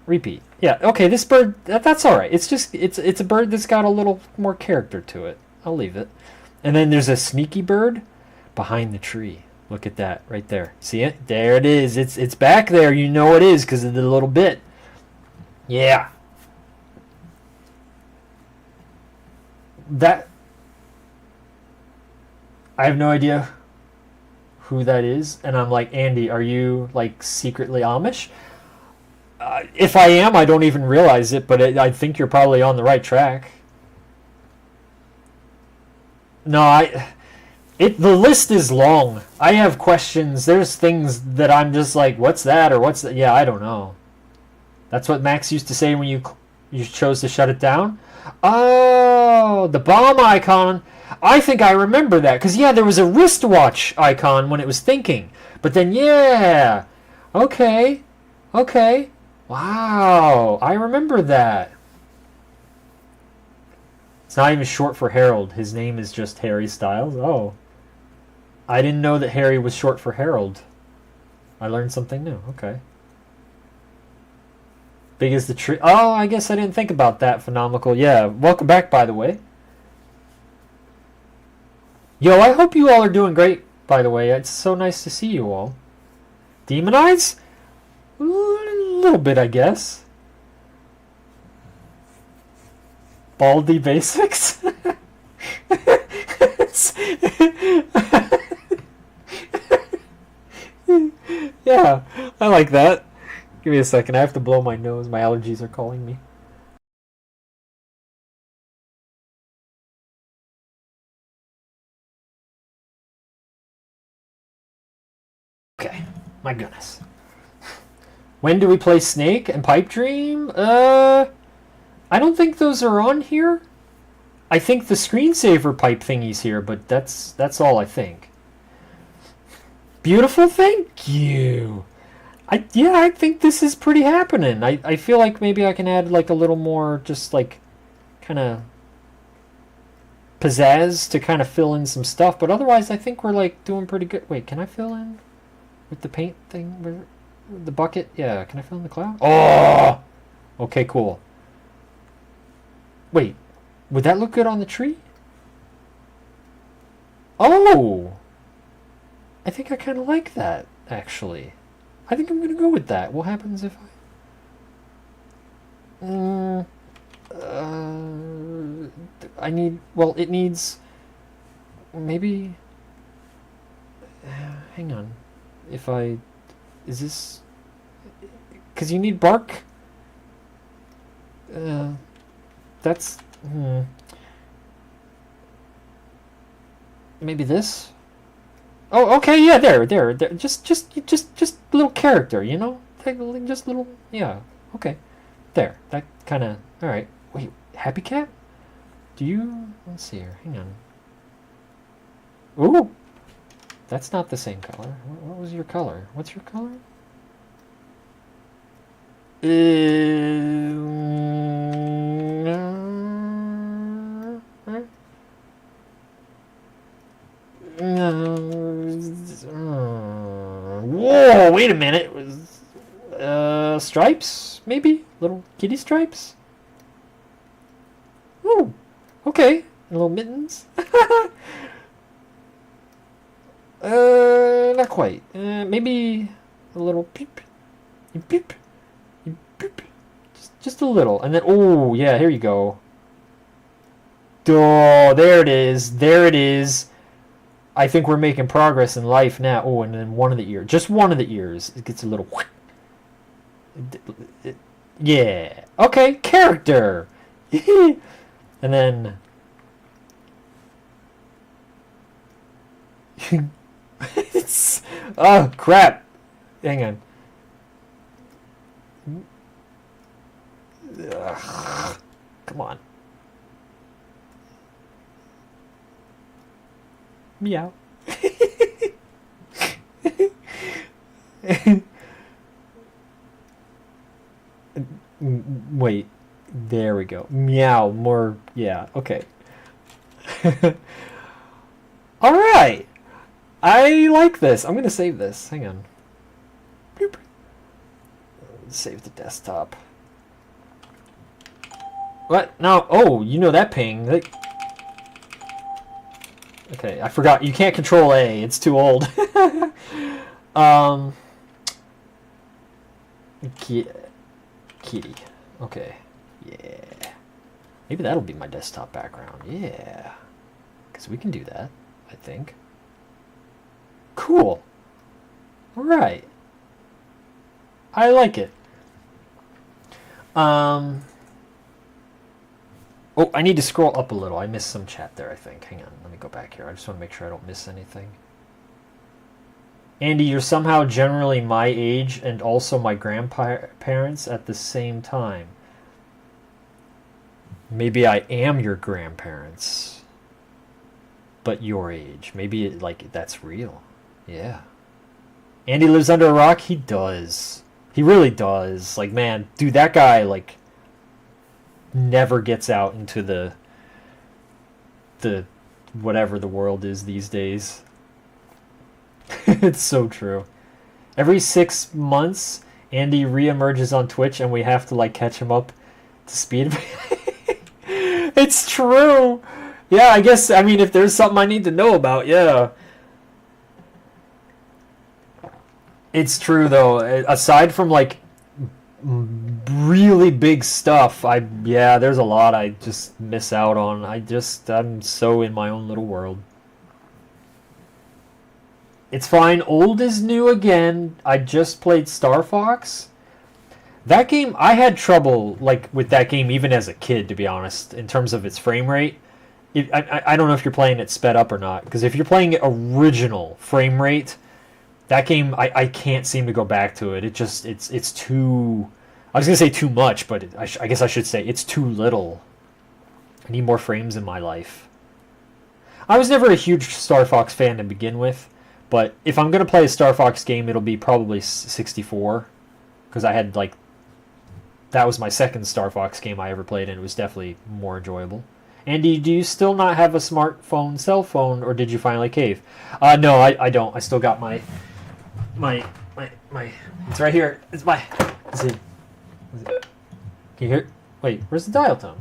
Repeat. Yeah. Okay. This bird. That's all right. It's just it's a bird that's got a little more character to it. I'll leave it. And then there's a sneaky bird behind the tree. Look at that right there. See it? There it is. It's back there. You know it is because of the little bit. Yeah. That. I have no idea who that is, and I'm like, Andy, are you like secretly Amish? If I am, I don't even realize it, but I think you're probably on the right track. No, the list is long. I have questions. There's things that I'm just like, what's that or what's that? Yeah, I don't know. That's what Max used to say when you chose to shut it down. Oh, the bomb icon. I think I remember that because yeah, there was a wristwatch icon when it was thinking, but then yeah, okay, okay, wow, I remember that. It's not even short for Harold. His name is just Harry Styles. Oh, I didn't know that Harry was short for Harold. I learned something new. Okay. Big as the tree. Oh, I guess I didn't think about that. Phenomenal. Yeah, welcome back, by the way. Yo, I hope you all are doing great, by the way. It's so nice to see you all. Demon Eyes? A little bit, I guess. Baldy Basics? Yeah, I like that. Give me a second. I have to blow my nose. My allergies are calling me. Okay. My goodness. When do we play Snake and Pipe Dream? I don't think those are on here. I think the screensaver pipe thingy's here, but that's all I think. Beautiful, thank you. I think this is pretty happening. I feel like maybe I can add like a little more just like kind of pizzazz to kind of fill in some stuff, but otherwise I think we're like doing pretty good. Wait, can I fill in with the paint thing? The bucket? Yeah, can I fill in the cloud? Oh! Okay, cool. Wait, would that look good on the tree? Oh! I think I kind of like that, actually. I think I'm going to go with that. What happens if I... I need... Well, it needs... Maybe... hang on. If I... Is this... Because you need bark? That's... Maybe this? Oh, okay, yeah, there. Just little character, you know? Just little... Yeah, okay. There. That kind of... Alright. Wait, Happy Cat? Do you... Let's see here. Hang on. Ooh! That's not the same color. What was your color? What's your color? Whoa, wait a minute. Stripes? Maybe? Little kitty stripes? Ooh, okay. Little mittens? Not quite. Maybe a little peep. Peep. Peep. Just a little. And then, oh, yeah, here you go. Oh, there it is. There it is. I think we're making progress in life now. Oh, and then one of the ears. Just one of the ears. It gets a little... Yeah. Okay, character. And then... Oh, crap. Hang on. Ugh. Come on. Meow. Wait. There we go. Meow. More. Yeah. Okay. All right. I like this. I'm gonna save this. Hang on. Boop. Save the desktop. What? No. Oh, you know that ping. Like... Okay, I forgot. You can't control A. It's too old. Kitty. Okay. Yeah. Maybe that'll be my desktop background. Yeah. Because we can do that, I think. Cool. Alright. I like it. Oh, I need to scroll up a little. I missed some chat there, I think. Hang on, let me go back here. I just want to make sure I don't miss anything. Andy, you're somehow generally my age and also my grandparents at the same time. Maybe I am your grandparents, but your age. Maybe, like, that's real. Yeah. Andy lives under a rock? He does. He really does. Like, man, dude, that guy, like... never gets out into the whatever the world is these days. It's so true. Every 6 months, Andy reemerges on Twitch, and we have to like catch him up to speed. It's true. Yeah, I guess. I mean, if there's something I need to know about, yeah. It's true though. Aside from like really big stuff, there's a lot I just miss out on. I'm so in my own little world. It's fine. Old is new again. I just played Star Fox. That game, I had trouble like with that game even as a kid, to be honest, in terms of its frame rate. I don't know if you're playing it sped up or not, because if you're playing it original frame rate, that game I can't seem to go back to it. It's too... I was gonna say too much, but I guess I should say it's too little. I need more frames in my life. I was never a huge Star Fox fan to begin with, but if I'm gonna play a Star Fox game, it'll be probably 64, because I had like... that was my second Star Fox game I ever played, and it was definitely more enjoyable. Andy, do you still not have a smartphone, cell phone, or did you finally cave? No, I don't. I still got my... It's right here. It's my... Is it... Can you hear it? Wait, where's the dial tone?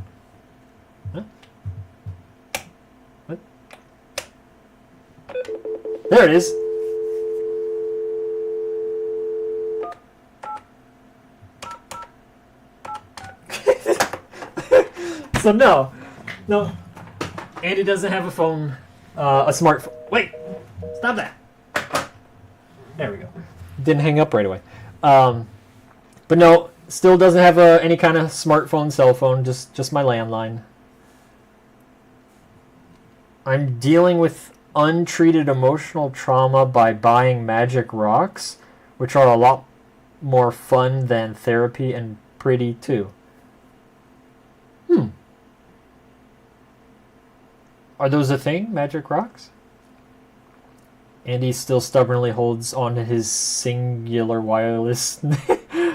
Huh? What? There it is. So no, Andy doesn't have a phone, a smartphone. Wait, stop that. There we go. Didn't hang up right away. But no, still doesn't have any kind of smartphone, cell phone, just my landline. I'm dealing with untreated emotional trauma by buying magic rocks, which are a lot more fun than therapy and pretty too. Are those a thing, magic rocks? Andy still stubbornly holds on to his singular wireless.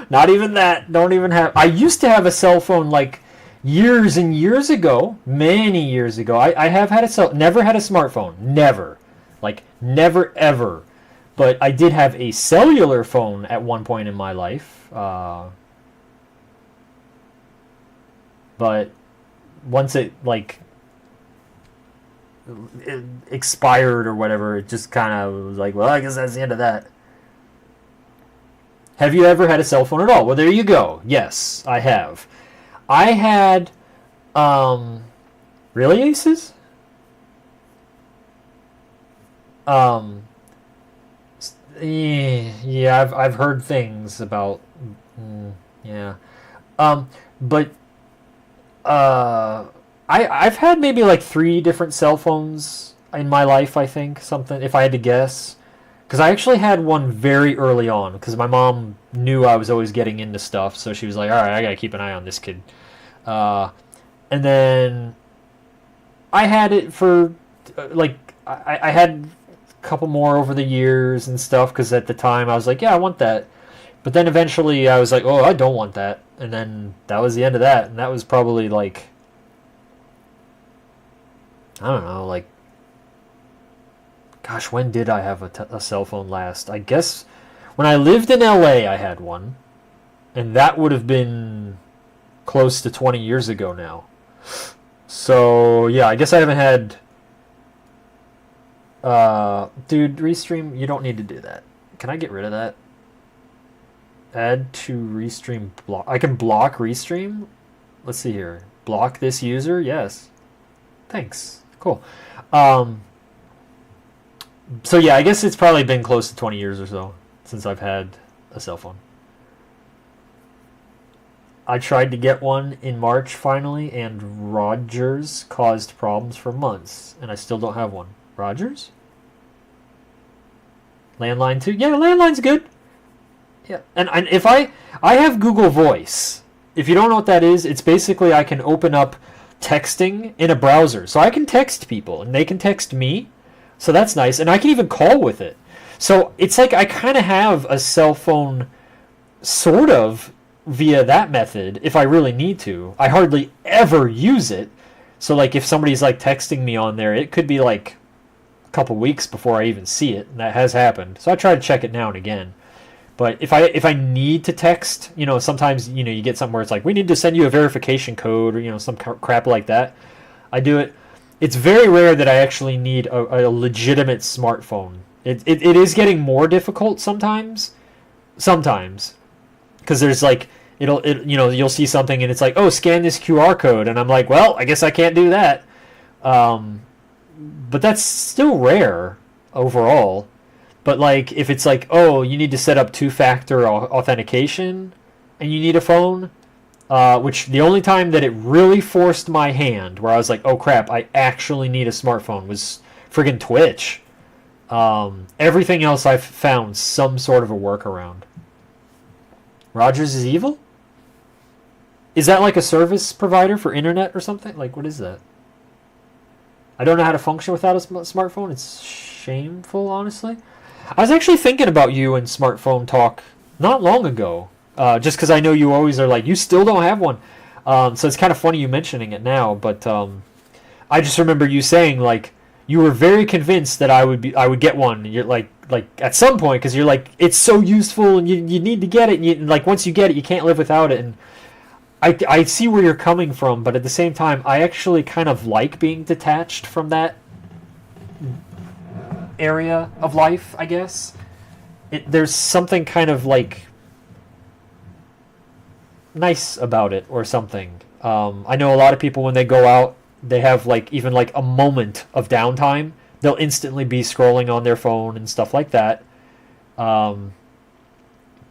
Not even that. Don't even have... I used to have a cell phone like years and years ago. Many years ago. I have had a never had a smartphone. Never. Like, never ever. But I did have a cellular phone at one point in my life. But once it, like... it expired or whatever, it just kind of was like, well, I guess that's the end of that. Have you ever had a cell phone at all? Well, there you go. Yes, I have. I had Really, Aces? Um, yeah, I've heard things about. Yeah. Um, but uh, I've had maybe like three different cell phones in my life. I think something if I had to guess, because I actually had one very early on because my mom knew I was always getting into stuff, so she was like, "All right, I gotta keep an eye on this kid." Uh, and then I had it for like I had a couple more over the years and stuff because at the time I was like, "Yeah, I want that." But then eventually I was like, "Oh, I don't want that," and then that was the end of that, and that was probably like I don't know, like gosh, when did I have a cell phone last? I guess when I lived in LA, I had one, and that would have been close to 20 years ago now. So yeah, I guess I haven't had. Dude, Restream, you don't need to do that. Can I get rid of that? Add to Restream block. I can block Restream. Let's see here. Block this user. Yes. Thanks. Cool. Um, so yeah, I guess it's probably been close to 20 years or so since I've had a cell phone. I tried to get one in March finally, and Rogers caused problems for months, and I still don't have one. Rogers? Landline too? Yeah, landline's good. Yeah, and if I have Google Voice. If you don't know what that is, it's basically I can open up texting in a browser, so I can text people and they can text me. So that's nice, and I can even call with it. So it's like I kind of have a cell phone, sort of, via that method if I really need to. I hardly ever use it. So like if somebody's like texting me on there, it could be like a couple weeks before I even see it, and that has happened. So I try to check it now and again. But if I need to text, sometimes you get something where it's like we need to send you a verification code or some crap like that. I do it. It's very rare that I actually need a legitimate smartphone. It is getting more difficult sometimes because there's like you'll see something and it's like, oh, scan this QR code, and I'm like, well, I guess I can't do that. But that's still rare overall. But like if it's like, oh, you need to set up two-factor authentication and you need a phone, which the only time that it really forced my hand where I was like, oh crap, I actually need a smartphone was friggin' Twitch. Everything else I've found some sort of a workaround. Rogers is evil? Is that like a service provider for internet or something? Like, what is that? I don't know how to function without a smartphone. It's shameful, honestly. I was actually thinking about you and smartphone talk not long ago. Just because I know you always are like, you still don't have one. So it's kind of funny you mentioning it now. But I just remember you saying like you were very convinced that I would get one. You're like at some point because you're like it's so useful and you need to get it. And like once you get it, you can't live without it. And I see where you're coming from, but at the same time, I actually kind of like being detached from that area of life, I guess. There's something kind of like nice about it or something. I know a lot of people when they go out, they have like even like a moment of downtime. They'll instantly be scrolling on their phone and stuff like that. But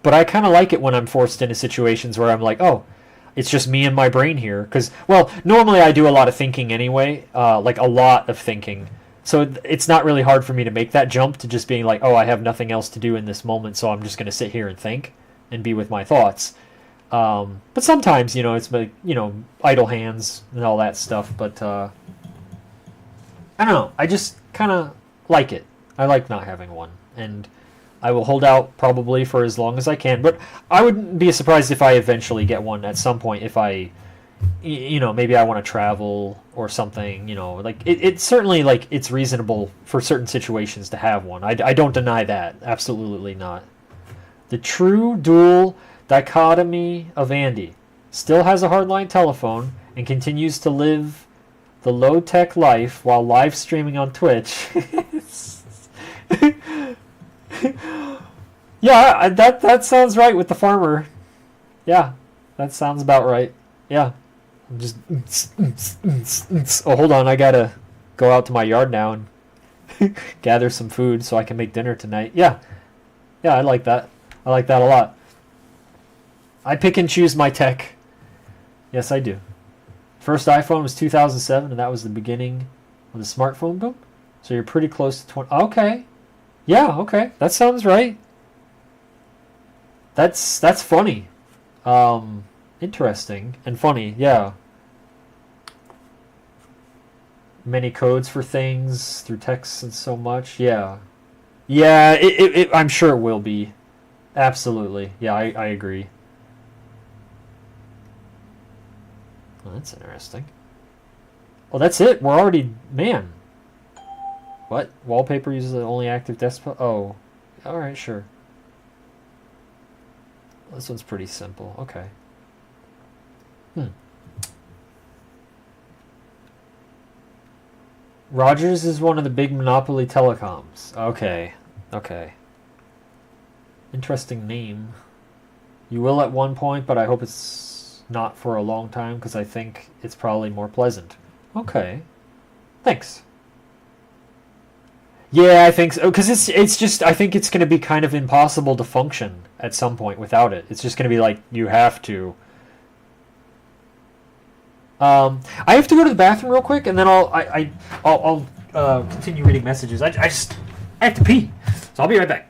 I kind of like it when I'm forced into situations where I'm like, oh, it's just me and my brain here. Because, well, normally I do a lot of thinking anyway, like a lot of thinking. So it's not really hard for me to make that jump to just being like, oh, I have nothing else to do in this moment, so I'm just going to sit here and think and be with my thoughts. But sometimes, it's like, idle hands and all that stuff. But I don't know. I just kind of like it. I like not having one. And I will hold out probably for as long as I can. But I wouldn't be surprised if I eventually get one at some point if I, maybe I want to travel or something, like it's certainly like it's reasonable for certain situations to have one. I don't deny that. Absolutely not. The true dual dichotomy of Andy still has a hardline telephone and continues to live the low-tech life while live streaming on Twitch. Yeah, that sounds right with the farmer. Yeah, that sounds about right. Yeah, I'm just. Oh, hold on. I gotta go out to my yard now and gather some food so I can make dinner tonight. Yeah, yeah, I like that. I like that a lot. I pick and choose my tech. Yes, I do. First iPhone was 2007, and that was the beginning of the smartphone boom. So you're pretty close to 20. Okay. Yeah, okay. That sounds right. That's funny. Interesting and funny. Yeah. Many codes for things through text and so much. Yeah. Yeah, I'm sure it will be. Absolutely. Yeah, I agree. Well, that's interesting. Well, that's it. We're already... Man. What? Wallpaper uses the only active desktop? Oh. Alright, sure. This one's pretty simple. Okay. Rogers is one of the big monopoly telecoms. Okay. Okay. Interesting name. You will at one point, but I hope it's not for a long time because I think it's probably more pleasant. Okay. Thanks. Yeah, I think so. Because it's just, I think it's going to be kind of impossible to function at some point without it. It's just going to be like, you have to. I have to go to the bathroom real quick, and then I'll continue reading messages. I have to pee, so I'll be right back.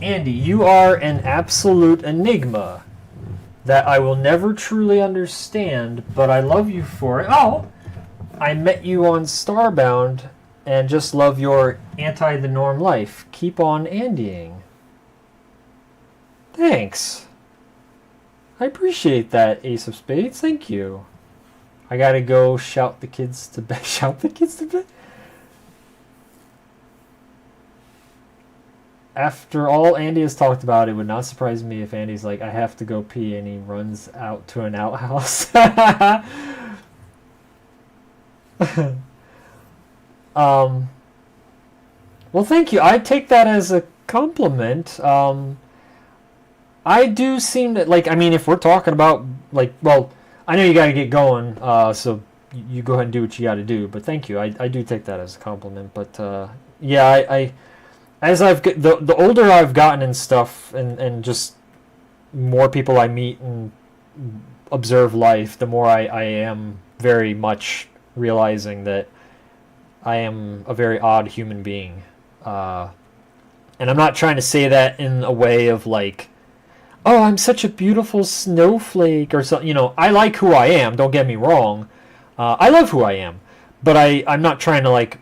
Andy, you are an absolute enigma that I will never truly understand, but I love you for it. Oh, I met you on Starbound and just love your anti-the-norm life. Keep on Andying. Thanks. I appreciate that, Ace of Spades. Thank you. I gotta go shout the kids to bed. Shout the kids to bed? After all Andy has talked about, it would not surprise me if Andy's like, I have to go pee, and he runs out to an outhouse. Well, thank you. I take that as a compliment. I do seem to, like, I mean, if we're talking about, like, well, I know you gotta get going, so you go ahead and do what you gotta do, but thank you. I do take that as a compliment, but, yeah, I as the older I've gotten and stuff, and just more people I meet and observe life, the more I am very much realizing that I am a very odd human being. And I'm not trying to say that in a way of like, oh, I'm such a beautiful snowflake or something. You know, I like who I am. Don't get me wrong. I love who I am, but I'm not trying to like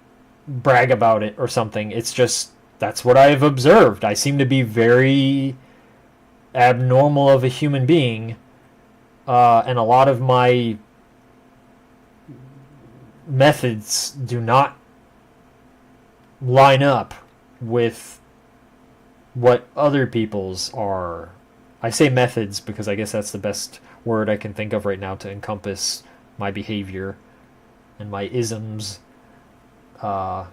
brag about it or something. It's just that's what I've observed. I seem to be very abnormal of a human being, and a lot of my methods do not line up with what other people's are. I say methods because I guess that's the best word I can think of right now to encompass my behavior and my isms. But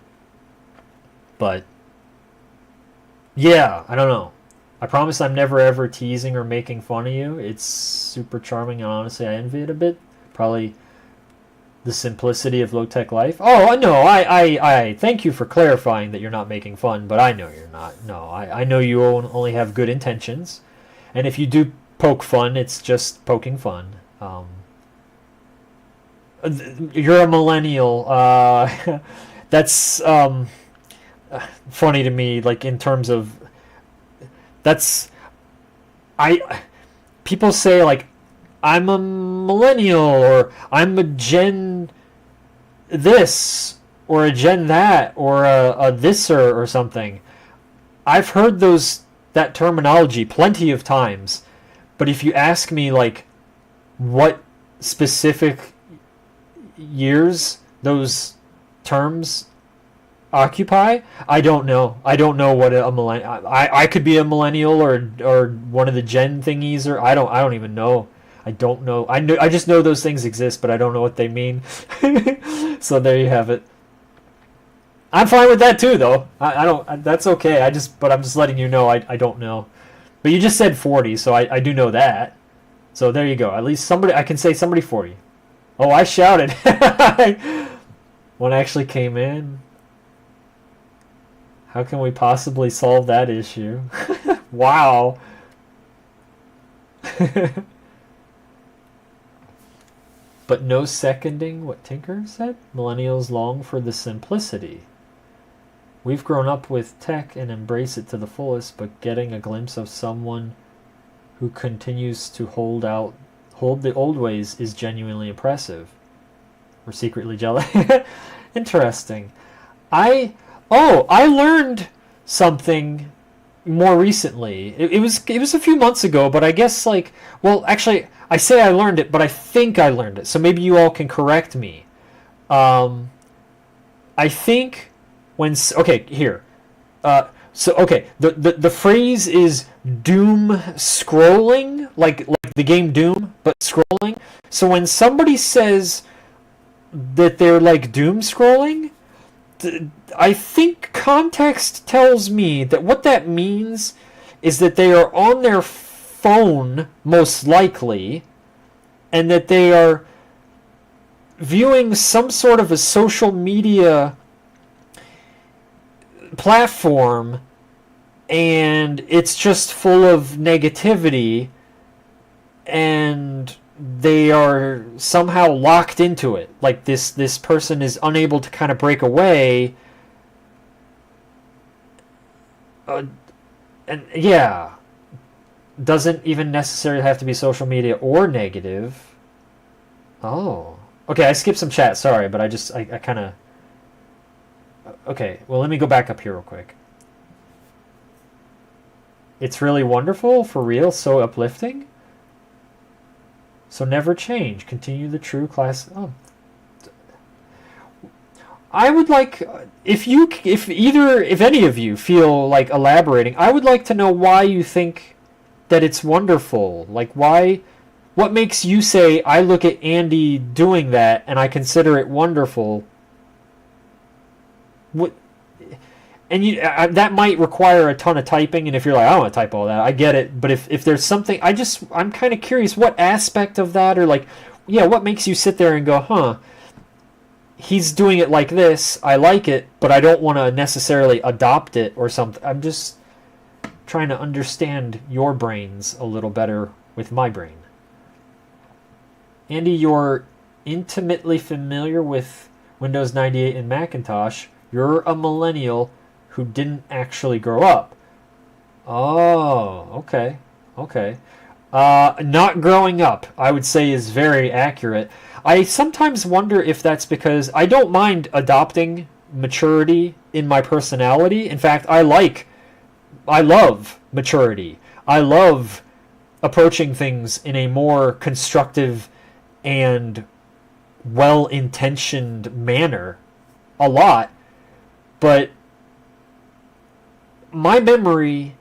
yeah, I don't know. I promise I'm never ever teasing or making fun of you. It's super charming, and honestly, I envy it a bit. Probably the simplicity of low tech life. Oh no, I thank you for clarifying that you're not making fun, but I know you're not. No, I know you only have good intentions, and if you do poke fun, it's just poking fun. You're a millennial. That's funny to me. Like in terms of that's I people say like I'm a millennial or I'm a gen this or a gen that or a thiser or something. I've heard that terminology plenty of times, but if you ask me like what specific years those terms occupy, I don't know. I don't know what a millennial. I could be a millennial or one of the gen thingies or I don't even know. I don't know. I just know those things exist, but I don't know what they mean. So there you have it. I'm fine with that too, though. I don't. That's okay. But I'm just letting you know. I don't know. But you just said 40, so I do know that. So there you go. At least somebody I can say somebody 40. Oh, I shouted. One actually came in. How can we possibly solve that issue? Wow. But no seconding what Tinker said? Millennials long for the simplicity. We've grown up with tech and embrace it to the fullest, but getting a glimpse of someone who continues to hold the old ways is genuinely impressive. We're secretly jealous. Interesting. I learned something more recently. It was a few months ago, but I guess actually I say I learned it, but I think I learned it. So maybe you all can correct me. I think here. The phrase is doom scrolling, like the game Doom, but scrolling. So when somebody says that they're like doom scrolling, I think context tells me that what that means is that they are on their phone, most likely, and that they are viewing some sort of a social media platform, and it's just full of negativity, and they are somehow locked into it. Like this person is unable to kind of break away. And yeah, doesn't even necessarily have to be social media or negative. Oh, okay. I skipped some chat. Sorry, but I kind of. Okay, well, let me go back up here real quick. It's really wonderful, for real, so uplifting. So never change. Continue the true class. Oh, I would like if any of you feel like elaborating. I would like to know why you think that it's wonderful. Like what makes you say I look at Andy doing that and I consider it wonderful? What? And that might require a ton of typing, and if you're like, I don't want to type all that, I get it. But if there's something, I'm kind of curious what aspect of that, or what makes you sit there and go, huh, he's doing it like this, I like it, but I don't want to necessarily adopt it or something. I'm just trying to understand your brains a little better with my brain. Andy, you're intimately familiar with Windows 98 and Macintosh. You're a millennial who didn't actually grow up. Oh, okay. Not growing up, I would say, is very accurate. I sometimes wonder if that's because I don't mind adopting maturity in my personality. In fact, I love maturity. I love approaching things in a more constructive and well-intentioned manner a lot. But my memory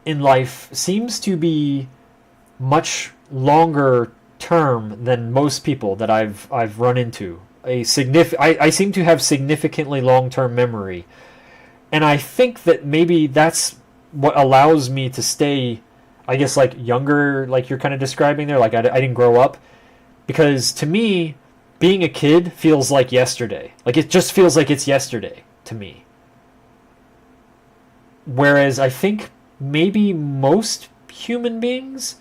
in life seems to be much longer term than most people that I've run into. I seem to have significantly long term memory, and I think that maybe that's what allows me to stay, I guess, like younger, like you're kind of describing there. Like I didn't grow up, because to me, being a kid feels like yesterday. Like it just feels like it's yesterday to me. Whereas I think maybe most human beings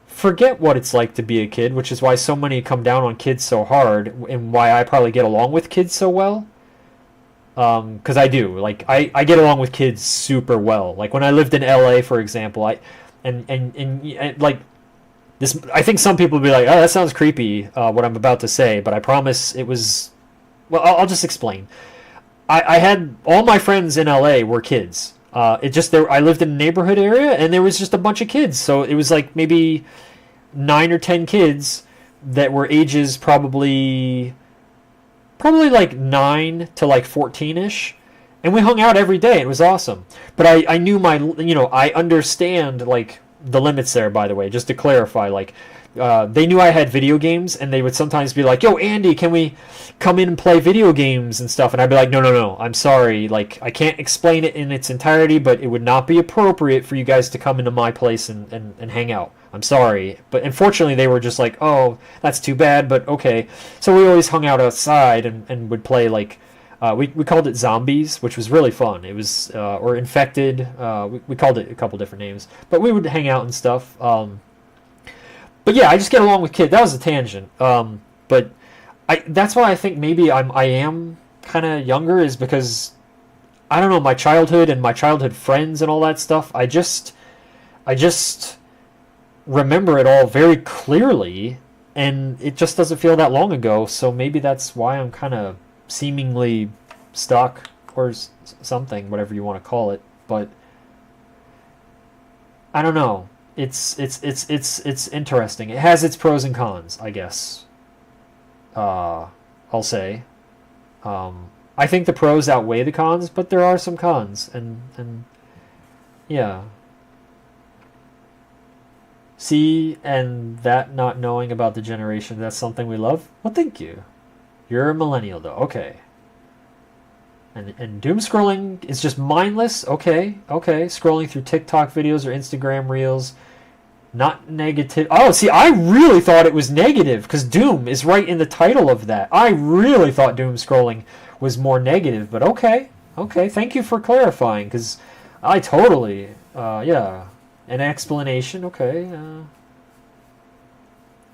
forget what it's like to be a kid, which is why so many come down on kids so hard, and why I probably get along with kids so well. Because I do, like I get along with kids super well. Like when I lived in LA, for example, and like this, I think some people would be like, oh, that sounds creepy, what I'm about to say, but I promise it was. Well, I'll just explain. I had all my friends in LA were kids. It just there. I lived in a neighborhood area, and there was just a bunch of kids. So it was like maybe 9 or 10 kids that were ages probably like 9 to like 14ish, and we hung out every day. It was awesome. But I knew I understand like the limits there. By the way, just to clarify, like they knew I had video games, and they would sometimes be like, "Yo, Andy, can we come in and play video games and stuff?" And I'd be like, "No, no, no. I'm sorry. Like, I can't explain it in its entirety, but it would not be appropriate for you guys to come into my place and hang out. I'm sorry." But unfortunately, they were just like, "Oh, that's too bad, but okay." So we always hung out outside and would play, like, we called it Zombies, which was really fun. It was, or Infected. We called it a couple different names. But we would hang out and stuff. But yeah, I just get along with kids. That was a tangent. But that's why I think maybe I am kind of younger, is because I don't know, my childhood and my childhood friends and all that stuff. I just remember it all very clearly, and it just doesn't feel that long ago. So maybe that's why I'm kind of seemingly stuck, or something, whatever you want to call it. But I don't know. It's interesting. It has its pros and cons, I guess. I'll say. I think the pros outweigh the cons, but there are some cons, and yeah. See, and that not knowing about the generation, that's something we love? Well, thank you. You're a millennial, though. Okay. And doom scrolling is just mindless? Okay. Scrolling through TikTok videos or Instagram reels. Not negative. Oh, see, I really thought it was negative, because doom is right in the title of that. I really thought doom scrolling was more negative, but okay. Thank you for clarifying, because I totally, yeah. An explanation, okay.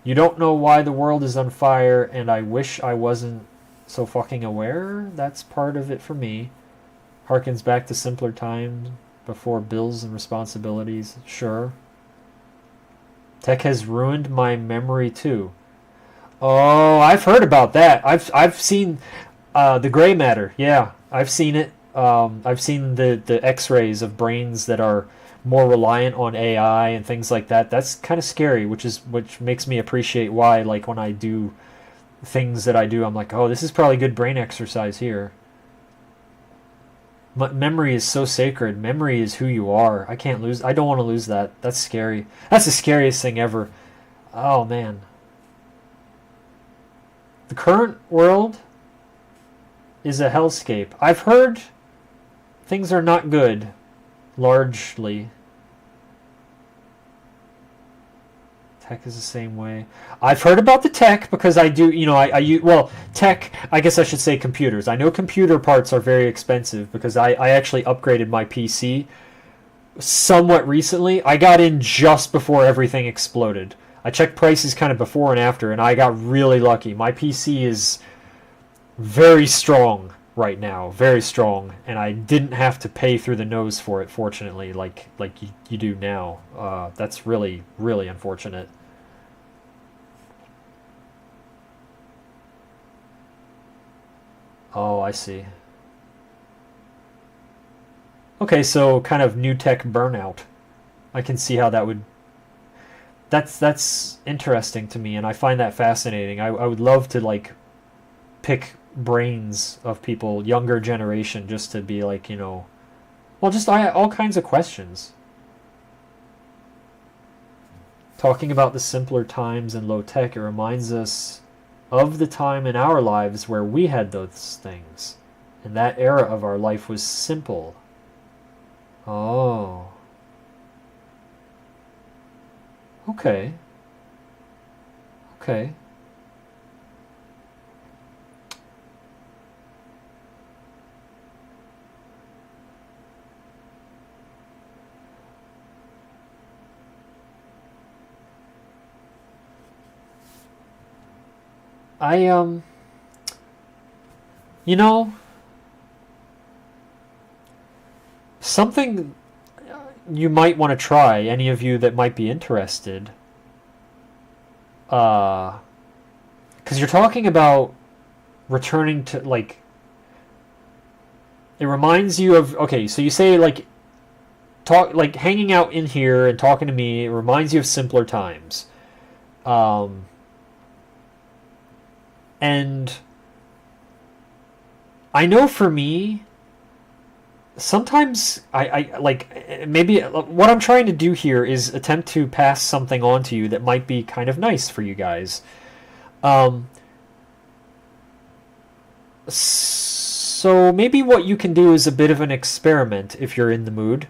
You don't know why the world is on fire, and I wish I wasn't so fucking aware. That's part of it for me. Harkens back to simpler times before bills and responsibilities. Sure. Tech has ruined my memory too. Oh, I've heard about that. I've seen the gray matter. Yeah, I've seen it. I've seen the X-rays of brains that are more reliant on AI and things like that. That's kind of scary, which makes me appreciate why, like, when I do things that I do, I'm like, oh, this is probably good brain exercise here. Memory is so sacred. Memory is who you are. I can't lose. I don't want to lose that. That's scary. That's the scariest thing ever. Oh, man. The current world is a hellscape. I've heard things are not good, largely. Tech is the same way. I've heard about the tech, because I do, I use, well, tech, I guess I should say computers. I know computer parts are very expensive, because I actually upgraded my PC somewhat recently. I got in just before everything exploded. I checked prices kind of before and after, and I got really lucky. My PC is very strong right now, very strong, and I didn't have to pay through the nose for it, fortunately, like you do now. That's really, really unfortunate. Oh, I see. Okay, so kind of new tech burnout. I can see how that would. That's interesting to me, and I find that fascinating. I would love to, like, pick brains of people, younger generation, just to be like, Well, just all kinds of questions. Talking about the simpler times and low tech, it reminds us of the time in our lives where we had those things. And that era of our life was simple. Oh. Okay. Okay. I you know, something you might want to try, any of you that might be interested, uh because you're talking about returning to, like, it reminds you of, okay, so you say, like, talk, like, hanging out in here and talking to me, it reminds you of simpler times. um and I know for me, sometimes I like, maybe what I'm trying to do here is attempt to pass something on to you that might be kind of nice for you guys. Um, so maybe what you can do is a bit of an experiment if you're in the mood.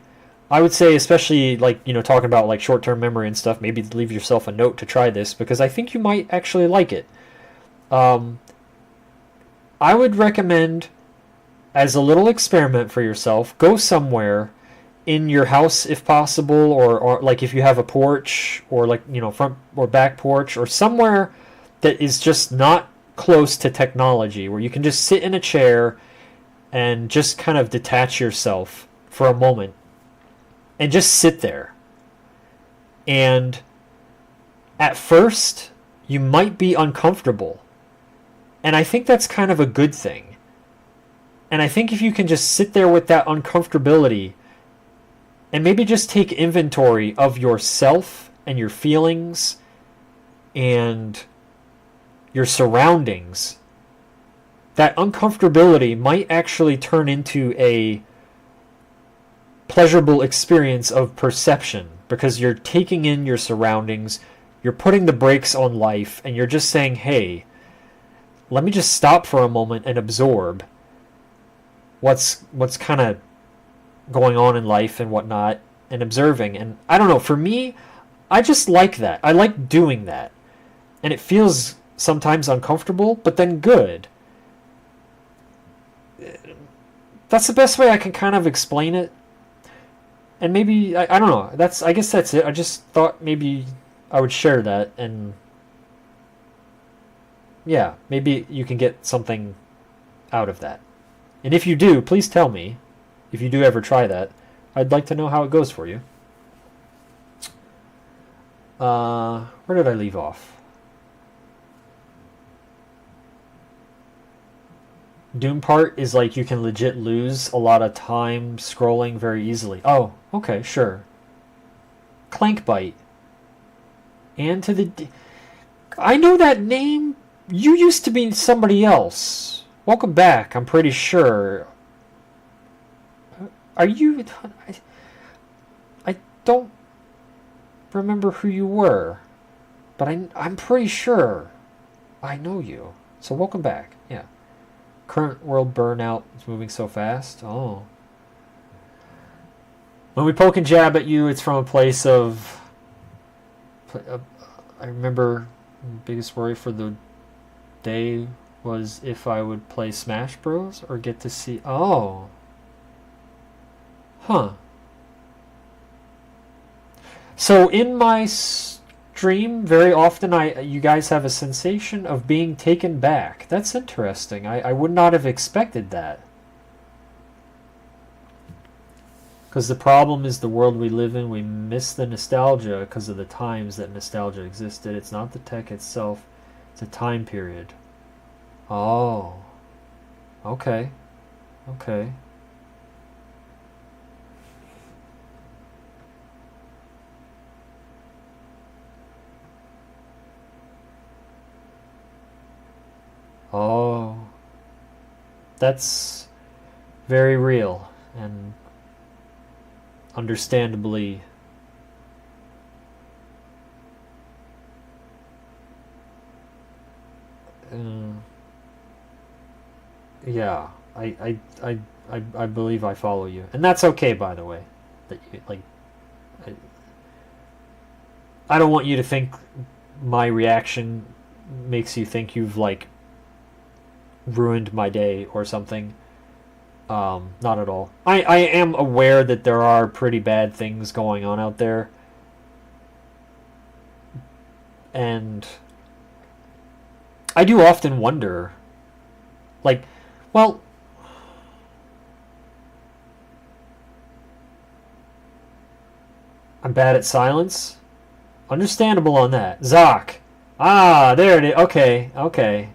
I would say, especially, like, talking about like short-term memory and stuff, maybe leave yourself a note to try this because I think you might actually like it. Um, I would recommend, as a little experiment for yourself, go somewhere in your house if possible, or like if you have a porch, or like, front or back porch, or somewhere that is just not close to technology, where you can just sit in a chair and just kind of detach yourself for a moment and just sit there. And at first, you might be uncomfortable. And I think that's kind of a good thing. And I think if you can just sit there with that uncomfortability and maybe just take inventory of yourself and your feelings and your surroundings, that uncomfortability might actually turn into a pleasurable experience of perception, because you're taking in your surroundings, you're putting the brakes on life, and you're just saying, hey, let me just stop for a moment and absorb what's kind of going on in life and whatnot, and observing. And I don't know, for me, I just like that. I like doing that. And it feels sometimes uncomfortable, but then good. That's the best way I can kind of explain it. And maybe, I don't know, I guess that's it. I just thought maybe I would share that, and yeah, maybe you can get something out of that. And if you do, please tell me. If you do ever try that, I'd like to know how it goes for you. Where did I leave off? Doom part is like you can legit lose a lot of time scrolling very easily. Oh, okay, sure. Clank Bite. And to the... I know that name. You used to be somebody else. Welcome back, I'm pretty sure. Are you... I don't remember who you were, but I'm pretty sure I know you. So welcome back. Yeah. Current world burnout is moving so fast. Oh. When we poke and jab at you, it's from a place of... I remember the biggest worry for the day was if I would play Smash Bros. Or get to see... Oh. Huh. So in my stream, very often you guys have a sensation of being taken back. That's interesting. I would not have expected that. Because the problem is the world we live in, we miss the nostalgia because of the times that nostalgia existed. It's not the tech itself, it's a time period. Oh. Okay. Okay. Oh. That's very real. And understandably uh, yeah, I believe I follow you, and that's okay, by the way. That you, like, I, I don't want you to think my reaction makes you think you've like ruined my day or something. Not at all. I am aware that there are pretty bad things going on out there, and I do often wonder, like, well, I'm bad at silence. Understandable on that. Zoc. Ah, there it is. Okay, okay.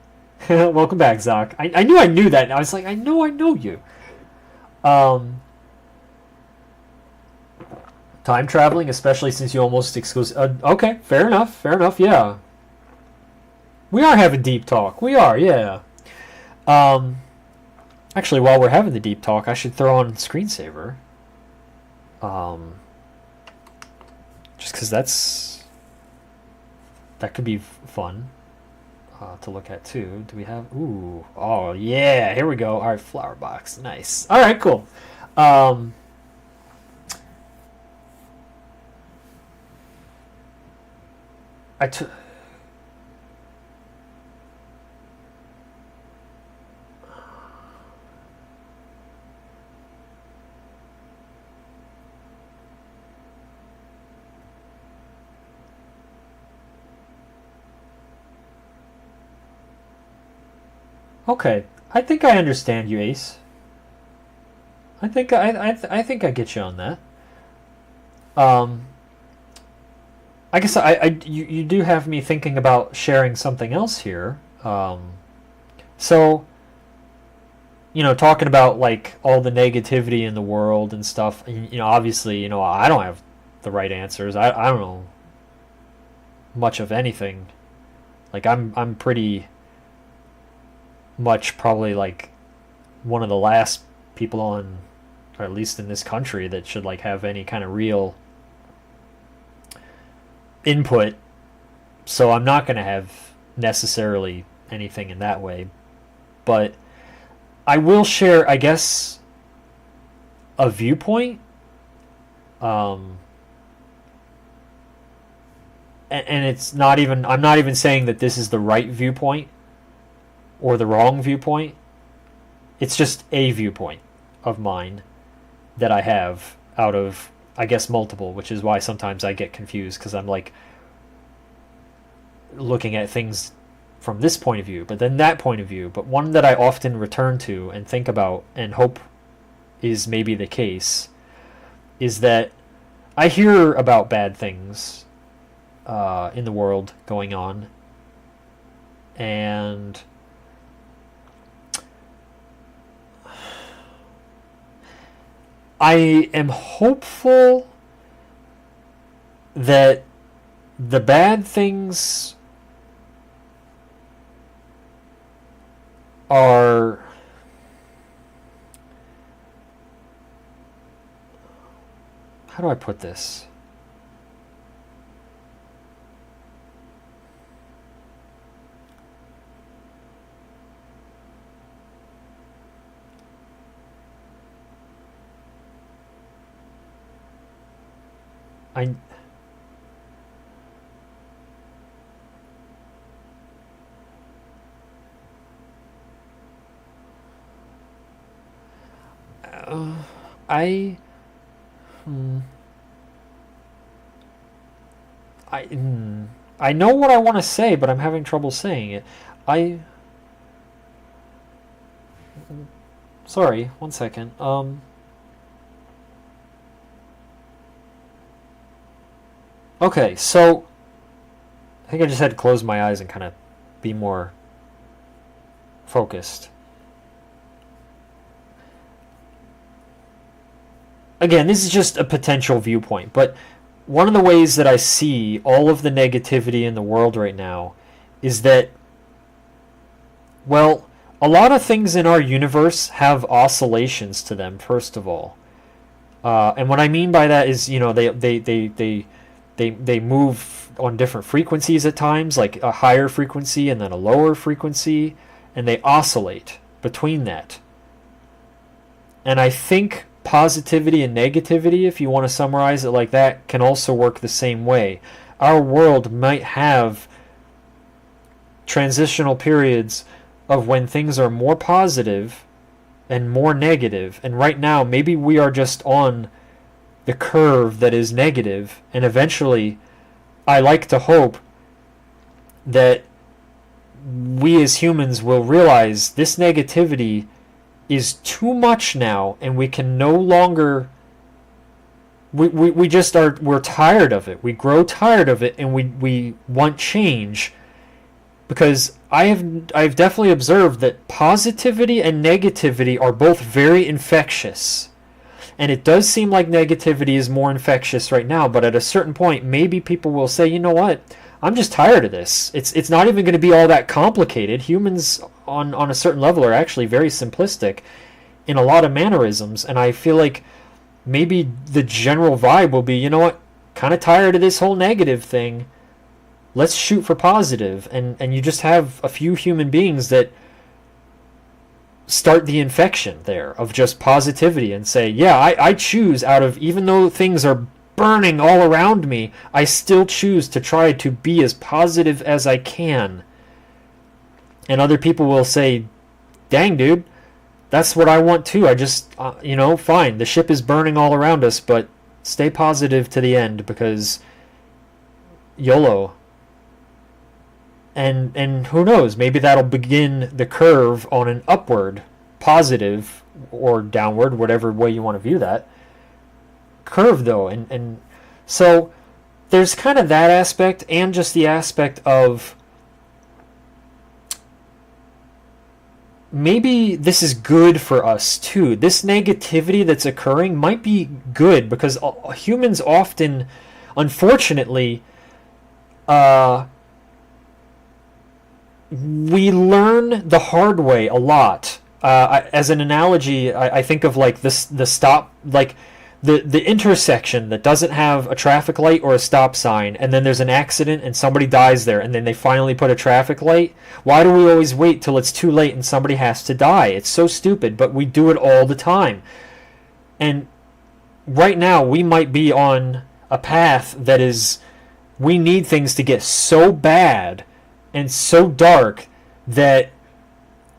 Welcome back, Zoc. I knew I knew that. I was like, I know you. Um, Time traveling, especially since you almost exclusive. Okay, fair enough. Fair enough. Yeah, we are having deep talk. We are. Yeah. Um, Actually, while we're having the deep talk, I should throw on screensaver. Um, just because that could be fun to look at too. Do we have? Ooh, oh yeah, here we go. All right, flower box, nice. All right, cool. Um, I took. Okay, I think I understand you, Ace. I think I get you on that. Um, I guess you do have me thinking about sharing something else here. So talking about like all the negativity in the world and stuff. Obviously, I don't have the right answers. I don't know much of anything. Like I'm pretty much probably like one of the last people on, or at least in this country, that should like have any kind of real input. So I'm not going to have necessarily anything in that way, but I will share, I guess, a viewpoint. Um, and it's not even, I'm not even saying that this is the right viewpoint or the wrong viewpoint. It's just a viewpoint of mine that I have out of, I guess, multiple, which is why sometimes I get confused because I'm like looking at things from this point of view, but then that point of view. But one that I often return to and think about and hope is maybe the case is that I hear about bad things in the world going on, and I am hopeful that the bad things are how do I put this? I uh, I hmm, I know what I want to say, but I'm having trouble saying it. I Sorry, one second. Okay, so I think I just had to close my eyes and kind of be more focused. Again, this is just a potential viewpoint, but one of the ways that I see all of the negativity in the world right now is that, well, a lot of things in our universe have oscillations to them, first of all. And what I mean by that is, they move on different frequencies at times, like a higher frequency and then a lower frequency, and they oscillate between that. And I think positivity and negativity, if you want to summarize it like that, can also work the same way. Our world might have transitional periods of when things are more positive and more negative, and right now maybe we are just on the curve that is negative, and eventually I like to hope that we as humans will realize this negativity is too much now, and we can no longer we just are we're tired of it. We grow tired of it, and we want change, because I've definitely observed that positivity and negativity are both very infectious. And it does seem like negativity is more infectious right now, but at a certain point, maybe people will say, you know what? I'm just tired of this. It's not even going to be all that complicated. Humans on a certain level are actually very simplistic in a lot of mannerisms, and I feel like maybe the general vibe will be, you know what? Kind of tired of this whole negative thing. Let's shoot for positive, and you just have a few human beings that start the infection there of just positivity and say, yeah, I choose out of, even though things are burning all around me, I still choose to try to be as positive as I can. And other people will say, dang, dude, that's what I want too. I just, fine, the ship is burning all around us, but stay positive to the end, because YOLO. And who knows, maybe that'll begin the curve on an upward, positive, or downward, whatever way you want to view that curve, though. And so there's kind of that aspect, and just the aspect of maybe this is good for us too. This negativity that's occurring might be good, because humans often, unfortunately, we learn the hard way a lot. As an analogy, I think of like the stop, like the intersection that doesn't have a traffic light or a stop sign, and then there's an accident and somebody dies there, and then they finally put a traffic light. Why do we always wait till it's too late and somebody has to die? It's so stupid, but we do it all the time. And right now we might be on a path that is, we need things to get so bad and so dark that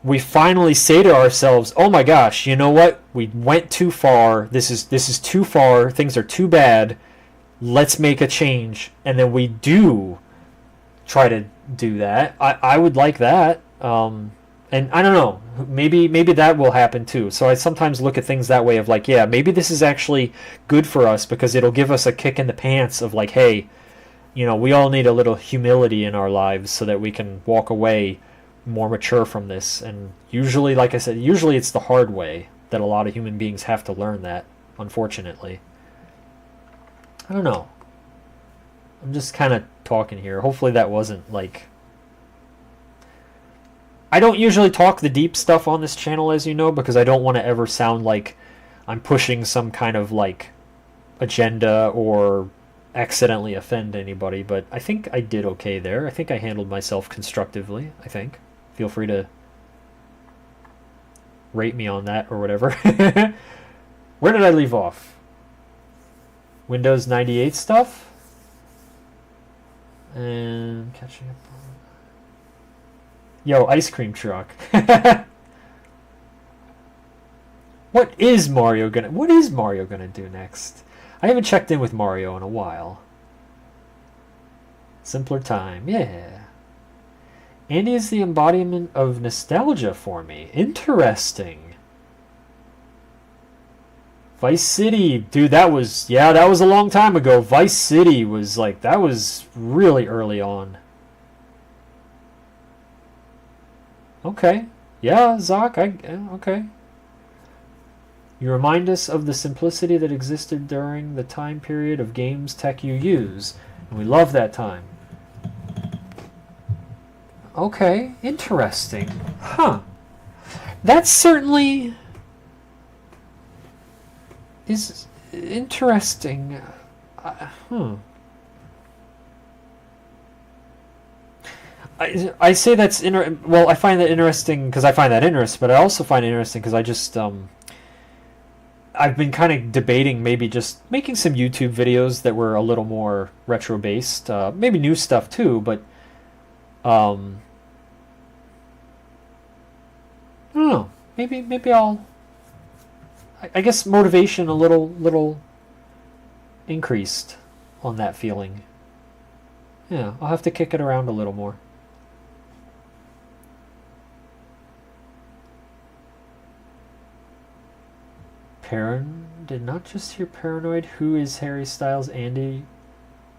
we finally say to ourselves, oh my gosh, you know what? We went too far. This is too far. Things are too bad. Let's make a change. And then we do try to do that. I would like that. And I don't know. Maybe that will happen too. So I sometimes look at things that way of like, yeah, maybe this is actually good for us, because it'll give us a kick in the pants of like, hey, we all need a little humility in our lives so that we can walk away more mature from this. And usually, like I said, it's the hard way that a lot of human beings have to learn that, unfortunately. I don't know. I'm just kind of talking here. Hopefully that wasn't like... I don't usually talk the deep stuff on this channel, as you know, because I don't want to ever sound like I'm pushing some kind of like agenda or accidentally offend anybody, but I think I did okay there. I think I handled myself constructively, I think. Feel free to rate me on that or whatever. Where did I leave off? Windows 98 stuff? And catching up on... Yo, ice cream truck. What is Mario gonna do next? I haven't checked in with Mario in a while. Simpler time, yeah. Andy is the embodiment of nostalgia for me. Interesting. Vice City, dude, that was a long time ago. Vice City was like, that was really early on. Okay. Yeah, Zoc, okay. You remind us of the simplicity that existed during the time period of games tech you use, and we love that time. Okay, interesting. Huh. That certainly is Interesting. I say that's well, I find that interesting because I find that interesting, but I also find it interesting because I just I've been kind of debating maybe just making some YouTube videos that were a little more retro based, maybe new stuff too, but um, I don't know. Maybe I'll. I guess motivation a little increased on that feeling. Yeah, I'll have to kick it around a little more. Did not just hear paranoid. Who is Harry Styles? Andy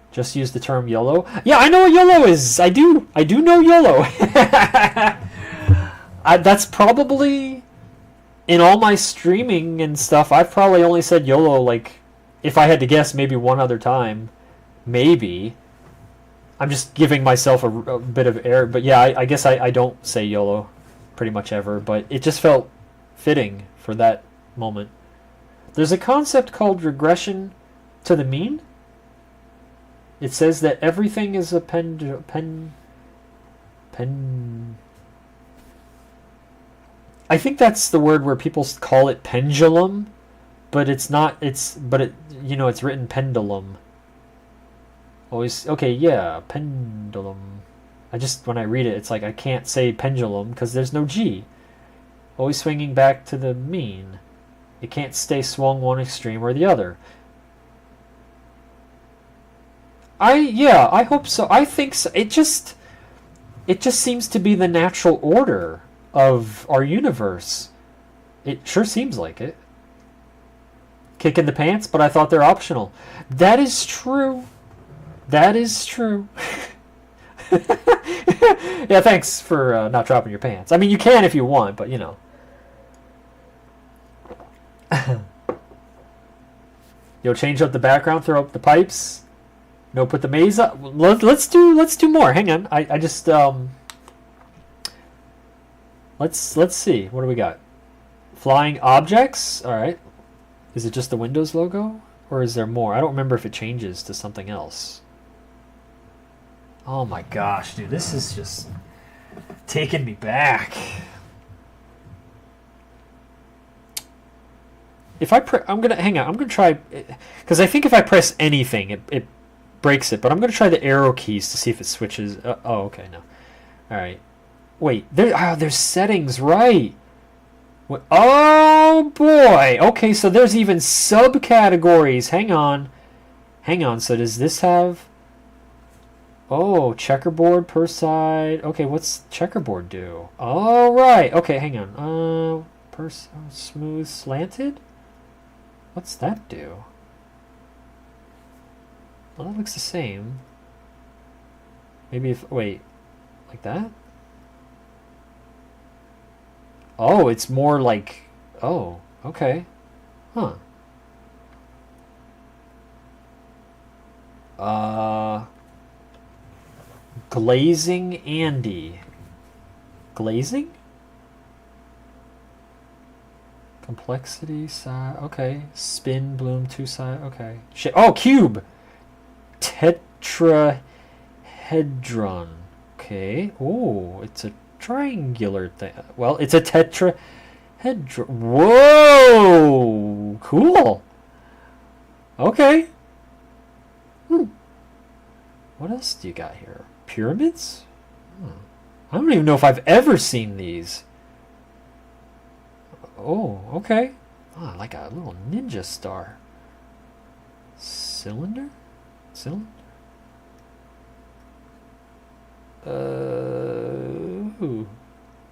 just used the term YOLO. Yeah, I know what YOLO is. I do know YOLO. That's probably in all my streaming and stuff. I've probably only said YOLO like, if I had to guess, maybe one other time, maybe. I'm just giving myself a bit of air, but yeah, I guess I don't say YOLO pretty much ever, but it just felt fitting for that moment. There's a concept called regression to the mean. It says that everything is a I think that's the word where people call it pendulum, but it's not. It's written pendulum. Always okay, yeah, pendulum. When I read it, it's like I can't say pendulum because there's no G. Always swinging back to the mean. It can't stay swung one extreme or the other. I hope so. I think so. It just seems to be the natural order of our universe. It sure seems like it. Kick in the pants, but I thought they're optional. That is true. That is true. Yeah, thanks for not dropping your pants. I mean, you can if you want, but you know. Yo, change up the background, throw up the pipes. No, put the maze up. Let's do more. Hang on. I just let's see. What do we got? Flying objects. All right. Is it just the Windows logo, or is there more? I don't remember if it changes to something else. Oh my gosh, dude, this is just taking me back. If I'm gonna hang on. I'm gonna try because I think if I press anything, it breaks it. But I'm gonna try the arrow keys to see if it switches. Oh, okay, no. All right. Wait, there's settings, right? What? Oh boy. Okay, so there's even subcategories. Hang on. So does this have? Oh, checkerboard per side. Okay, what's checkerboard do? All right. Okay, hang on. Smooth slanted. What's that do? Well, that looks the same. Maybe if... Wait. Like that? Oh, it's more like... Oh, okay. Huh. Glazing Andy. Glazing? Complexity side. Okay. Spin, bloom, two side. Okay. Oh, cube. Tetrahedron. Okay. Oh, it's a triangular thing. Well, it's a tetrahedron. Whoa! Cool. Okay. What else do you got here? Pyramids? I don't even know if I've ever seen these. Oh, okay. Oh, like a little ninja star. Cylinder? Ooh.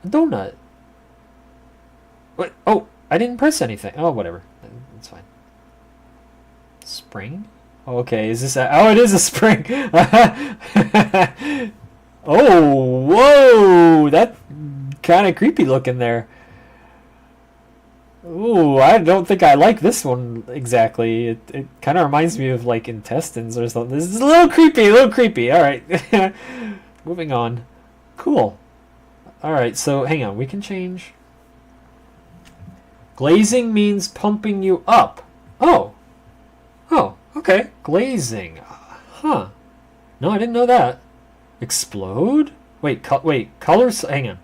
A donut. What? Oh, I didn't press anything. Oh, whatever. It's fine. Spring? Okay, is this oh, it is a spring. Oh, whoa! That kind of creepy looking there. Ooh, I don't think I like this one exactly. It kind of reminds me of like intestines or something. This is a little creepy. All right. Moving on. Cool. All right, so hang on. We can change. Glazing means pumping you up. Oh. Oh, okay. Glazing. Huh. No, I didn't know that. Explode? Wait, colors. Hang on.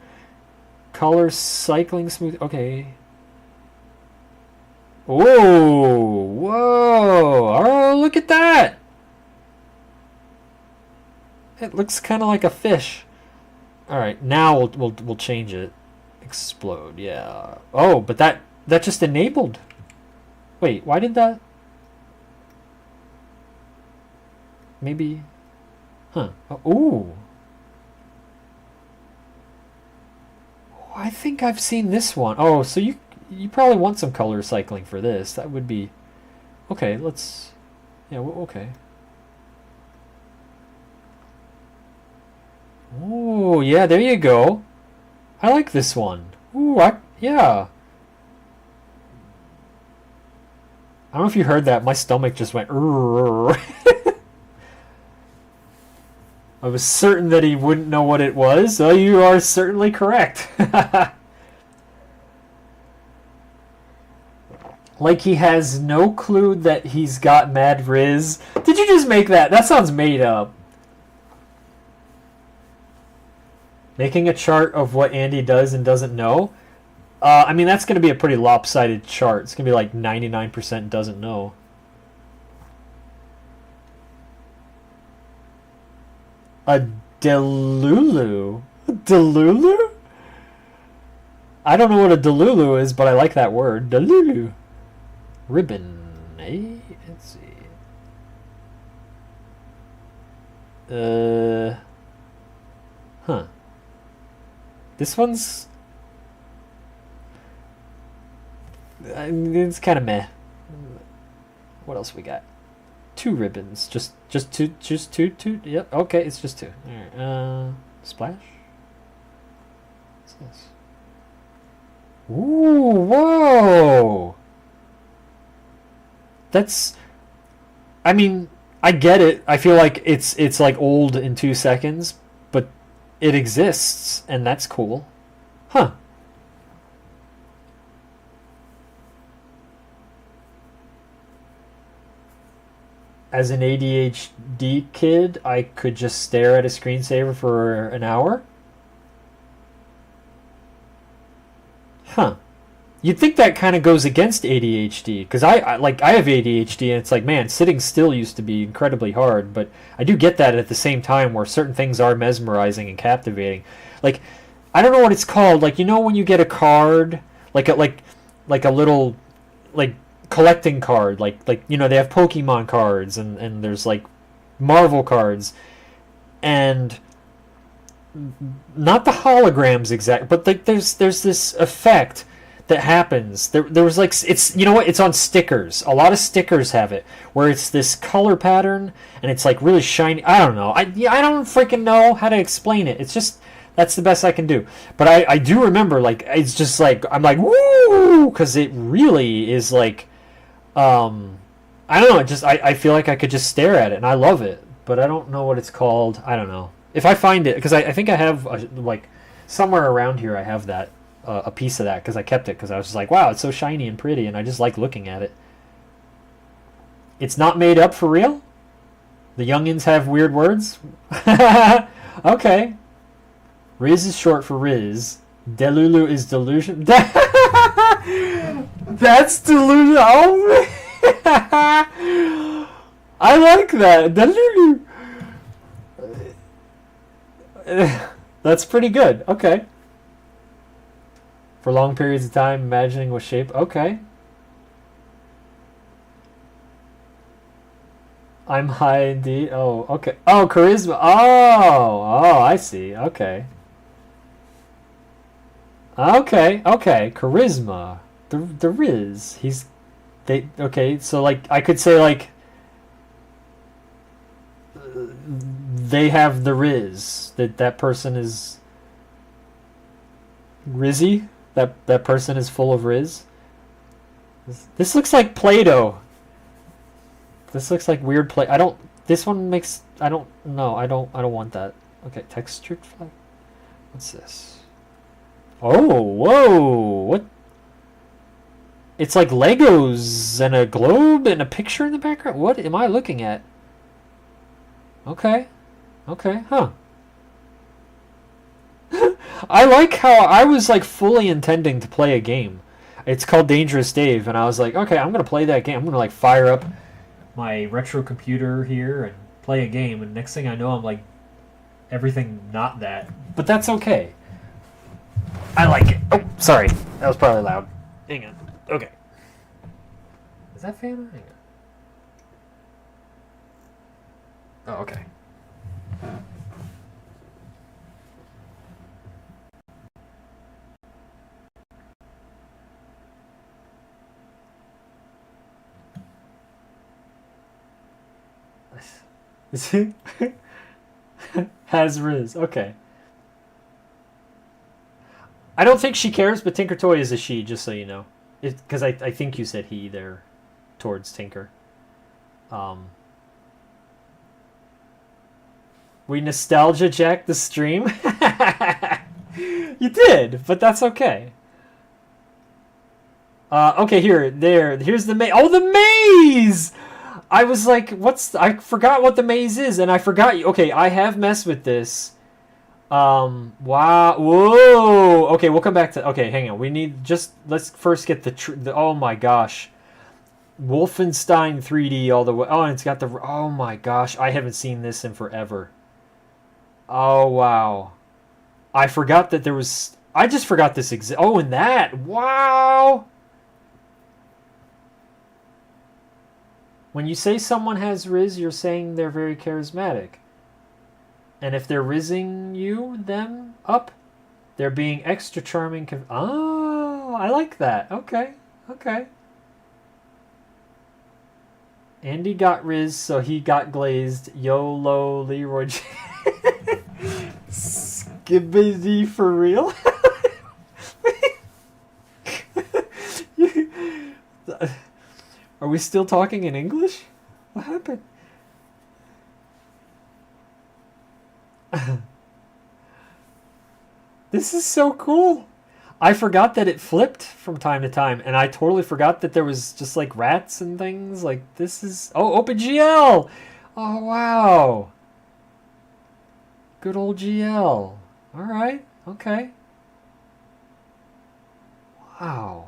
Color cycling smooth. Okay. Whoa! Whoa! Oh, look at that! It looks kind of like a fish. All right, now we'll change it. Explode. Yeah. Oh, but that just enabled. Wait, why did that? Maybe. Huh. Ooh. I think I've seen this one. Oh, so you probably want some color cycling for this. That would be okay. Let's. Yeah. Okay. Oh, yeah. There you go. I like this one. Ooh, yeah. I don't know if you heard that. My stomach just went. I was certain that he wouldn't know what it was. Oh, you are certainly correct. Like he has no clue that he's got Mad Riz. Did you just make that? That sounds made up. Making a chart of what Andy does and doesn't know. I mean, that's going to be a pretty lopsided chart. It's going to be like 99% doesn't know. A Delulu? Delulu? I don't know what a Delulu is, but I like that word. Delulu. Ribbon. Eh? Let's see. Huh. This one's... it's kind of meh. What else we got? 2 ribbons. Just two. Yep. Okay, it's just 2. All right. Splash. What's this? Ooh, whoa. That's. I mean, I get it. I feel like it's like old in 2 seconds, but it exists, and that's cool. Huh. As an ADHD kid, I could just stare at a screensaver for an hour. Huh. You'd think that kind of goes against ADHD, because I have ADHD, and it's like, man, sitting still used to be incredibly hard, but I do get that at the same time where certain things are mesmerizing and captivating. Like, I don't know what it's called. Like, you know when you get a card, like a little like collecting card, like you know, they have Pokemon cards, and there's like Marvel cards, and not the holograms exact, but like there's this effect that happens. There was like, it's, you know what, it's on stickers. A lot of stickers have it where it's this color pattern and it's like really shiny. I don't know. I don't freaking know how to explain it. It's just, that's the best I can do. But I do remember, like, it's just like, I'm like, woo, because it really is like, I don't know. It just, I feel like I could just stare at it and I love it, but I don't know what it's called. I don't know if I find it, because I think I have like somewhere around here I have that. A piece of that, because I kept it because I was just like, wow, it's so shiny and pretty, and I just like looking at it. It's not made up for real? The youngins have weird words? Okay. Riz is short for Riz. Delulu is delusion. That's delusion. Oh, I like that. Delulu. That's pretty good. Okay. For long periods of time, imagining with shape. Okay. I'm high indeed. Oh, okay. Oh, charisma. Oh, I see. Okay. Okay. Charisma. The Riz. Okay, so like I could say like they have the Riz. That person is Rizzy. That person is full of Riz. This looks like Play-Doh. This looks like weird play. This one makes. I don't know. I don't want that. Okay, textured flag. What's this? Oh, whoa! What? It's like Legos and a globe and a picture in the background. What am I looking at? Okay. Okay. Huh. I like how I was like fully intending to play a game. It's called Dangerous Dave, and I was like, okay, I'm gonna play that game. I'm gonna like fire up my retro computer here and play a game. And next thing I know, I'm like everything not that. But that's okay. I like it. Oh, sorry, that was probably loud. Hang on. Okay. Is that fan on? Hang on. Oh, okay. Has Riz. Okay. I don't think she cares, but Tinker Toy is a she, just so you know. Because I think you said he there towards Tinker. Um, we nostalgia jacked the stream? You did, but that's okay. Okay, here's the maze. Oh, the maze! I was like, I forgot what the maze is, and I forgot. Okay, I have messed with this. Wow. Whoa. Okay, we'll come back to. Okay, hang on. Let's first get the. Oh my gosh. Wolfenstein 3D all the way. Oh, and it's got the. Oh my gosh, I haven't seen this in forever. Oh wow. I forgot that there was. I just forgot this Oh, and that. Wow. When you say someone has Riz, you're saying they're very charismatic. And if they're rizzing them up, they're being extra charming. Oh, I like that. Okay, okay. Andy got Riz, so he got glazed. YOLO Leroy. Skibbity for real? Are we still talking in English? What happened? This is so cool. I forgot that it flipped from time to time, and I totally forgot that there was just like rats and things. Like this is OpenGL. Oh wow. Good old GL. All right. Okay. Wow.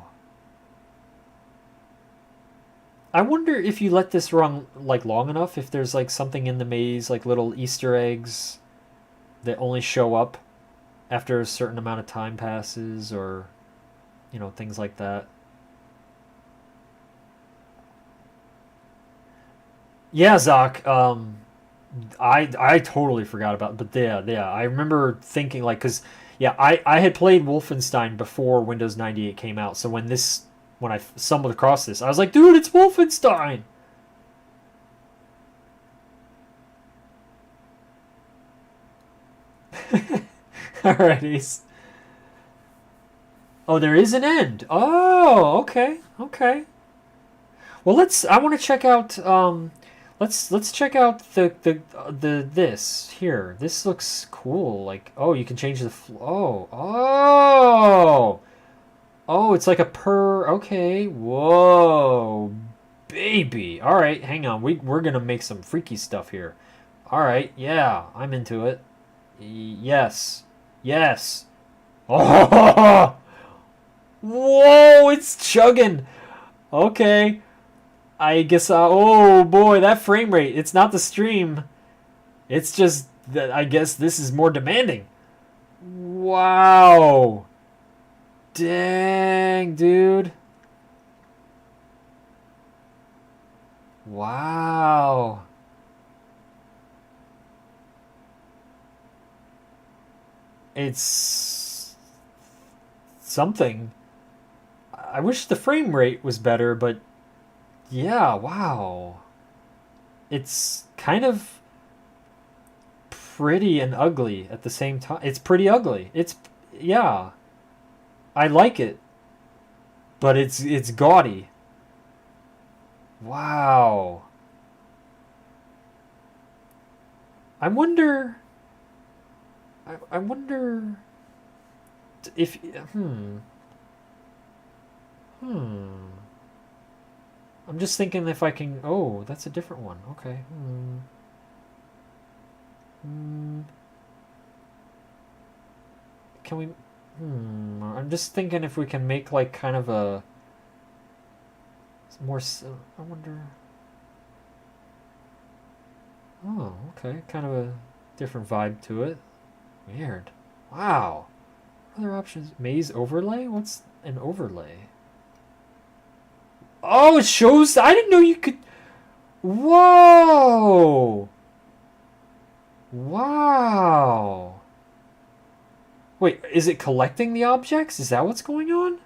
I wonder if you let this run like long enough, if there's like something in the maze, like little Easter eggs that only show up after a certain amount of time passes, or things like that. Yeah, Zach. I totally forgot about, but yeah. I remember thinking like, cause yeah, I had played Wolfenstein before Windows 98 came out, so when I stumbled across this, I was like, dude, it's Wolfenstein. Alrighty. Oh, there is an end. Oh, okay, okay. Well, I want to check out. Let's check out the this here. This looks cool. Like, oh, you can change the. Oh, it's like a per. Okay. Whoa, baby. All right, hang on. We're gonna make some freaky stuff here. All right. Yeah, I'm into it. Yes. Yes. Oh. Whoa, it's chugging. Okay. I guess. Oh boy, that frame rate. It's not the stream. It's just that I guess this is more demanding. Wow. Dang, dude. Wow. It's something. I wish the frame rate was better, but yeah, wow. It's kind of pretty and ugly at the same time. It's pretty ugly. Yeah. I like it, but it's gaudy. Wow. I wonder I wonder if hmm. I'm just thinking if I can... Oh, that's a different one. Okay. Can we... I'm just thinking if we can make like kind of a... More... I wonder... Oh, okay. Kind of a different vibe to it. Weird. Wow. Other options. Maze overlay? What's an overlay? Oh, it shows... I didn't know you could... Whoa! Wow. Wait, is it collecting the objects? Is that what's going on?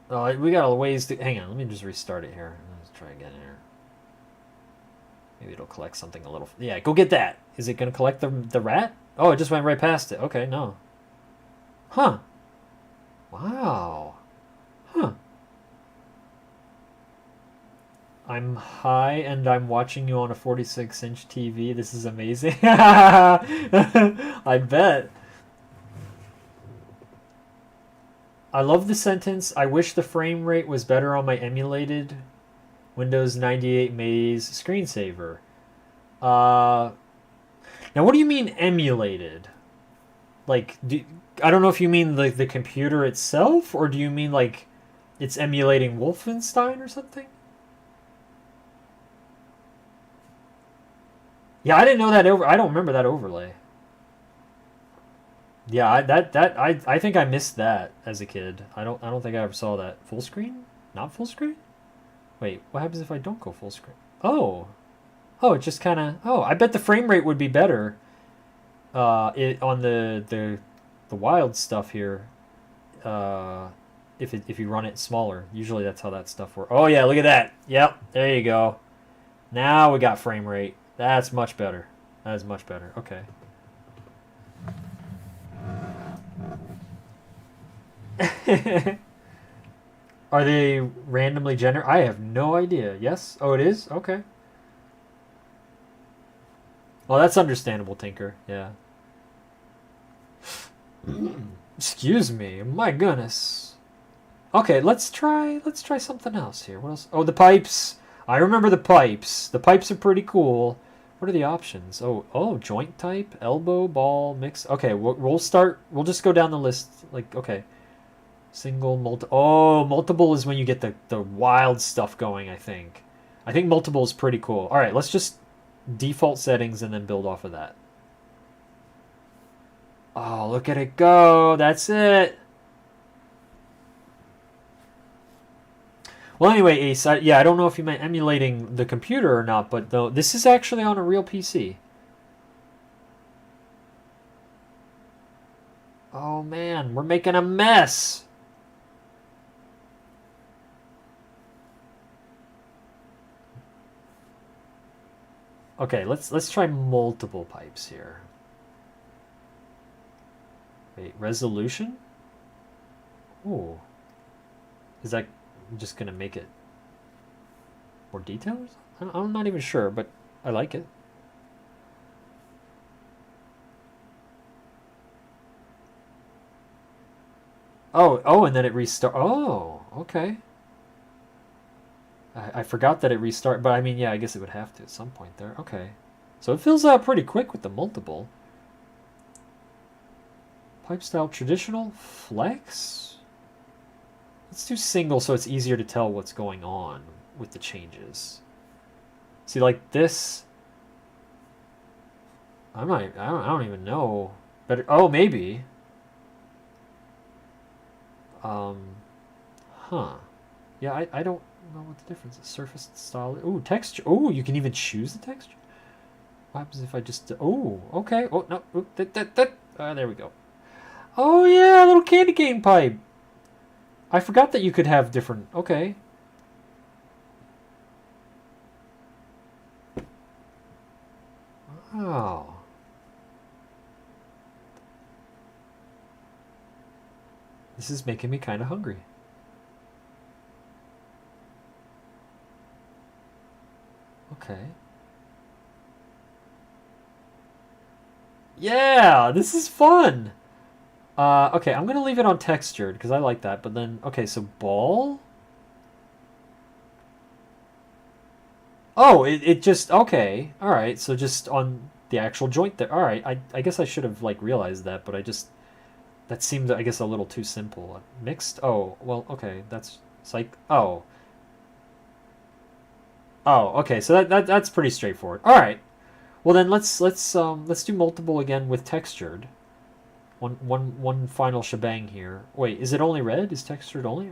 Oh, we got a ways to... Hang on, let me just restart it here. Let's try again here. Maybe it'll collect something a little... Yeah, go get that. Is it going to collect the rat? Oh, it just went right past it. Okay, no. Huh. Wow. Huh. I'm high and I'm watching you on a 46-inch TV. This is amazing. I bet. I love the sentence. I wish the frame rate was better on my emulated Windows 98 Maze screensaver. Now, what do you mean emulated? Like, I don't know if you mean the computer itself, or do you mean like it's emulating Wolfenstein or something? Yeah, I didn't know that I don't remember that overlay. Yeah, I think I missed that as a kid. I don't think I ever saw that. Full screen? Not full screen? Wait, what happens if I don't go full screen? Oh. Oh, it just kind of... Oh, I bet the frame rate would be better on the wild stuff here if you run it smaller. Usually that's how that stuff works. Oh yeah, look at that. Yep, there you go. Now we got frame rate. That's much better. That is much better. Okay. Are they randomly generated? I have no idea. Yes? Oh, it is? Okay. Well, that's understandable, Tinker. Yeah. Excuse me. My goodness. Okay, let's try something else here. What else? Oh, the pipes. I remember the pipes. The pipes are pretty cool. What are the options? Oh, joint type, elbow, ball, mix. Okay, we'll start. We'll just go down the list. Like, okay. Single, oh, multiple is when you get the wild stuff going, I think. I think multiple is pretty cool. All right, let's just default settings and then build off of that. Oh, look at it go. That's it. Well, anyway, Ace, yeah, I don't know if you meant emulating the computer or not, but though this is actually on a real PC. Oh, man, we're making a mess. Okay, let's try multiple pipes here. Wait, resolution? Ooh. Is that just gonna make it more detailed? I'm not even sure, but I like it. Oh, and then it restart. Oh, okay. I forgot that it restart, but I mean, yeah, I guess it would have to at some point there. Okay. So it fills out pretty quick with the multiple. Pipe style traditional, flex? Let's do single so it's easier to tell what's going on with the changes. See, like this, I don't even know. Better, oh, maybe. Huh. Yeah, I don't know what the difference is. Surface style. Ooh, texture. Ooh, you can even choose the texture. What happens if I just... Oh, okay. Oh, no. Ooh, there we go. Oh, yeah, a little candy cane pipe. I forgot that you could have different... Okay. Wow. This is making me kind of hungry. Okay. Yeah, this is fun. Okay, I'm gonna leave it on textured because I like that. But then, okay, so ball. Oh, it just okay. All right, so just on the actual joint there. All right, I guess I should have like realized that, but I just that seemed I guess a little too simple. Mixed. Oh, well, okay, that's it's like oh. Oh, okay, so that's pretty straightforward. All right. Well then let's do multiple again with textured. One final shebang here. Wait, is it only red? Is textured only?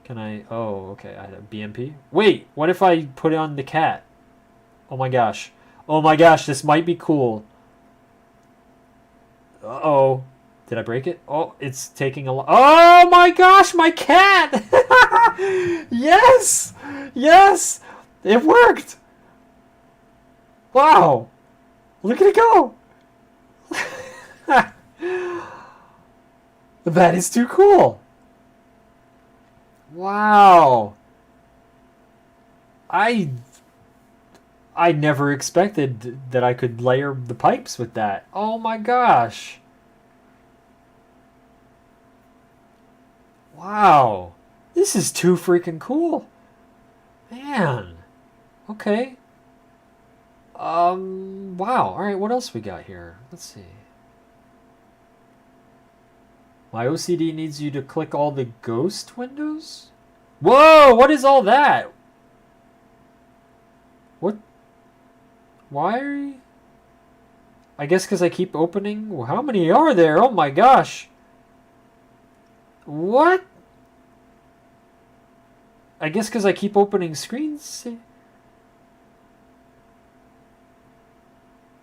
Can I? Oh, okay. I have BMP. Wait, what if I put it on the cat? Oh my gosh. Oh my gosh, this might be cool. Uh-oh. Did I break it? Oh, it's taking a lot. Oh my gosh, my cat! Yes! Yes! It worked! Wow! Look at it go! That is too cool! Wow! I I never expected that I could layer the pipes with that. Oh my gosh! Wow! This is too freaking cool! Man! Okay. Wow. Alright, what else we got here? Let's see. My OCD needs you to click all the ghost windows? Whoa! What is all that? What? Why are you... I guess because I keep opening... Well, how many are there? Oh my gosh! What? I guess because I keep opening screens...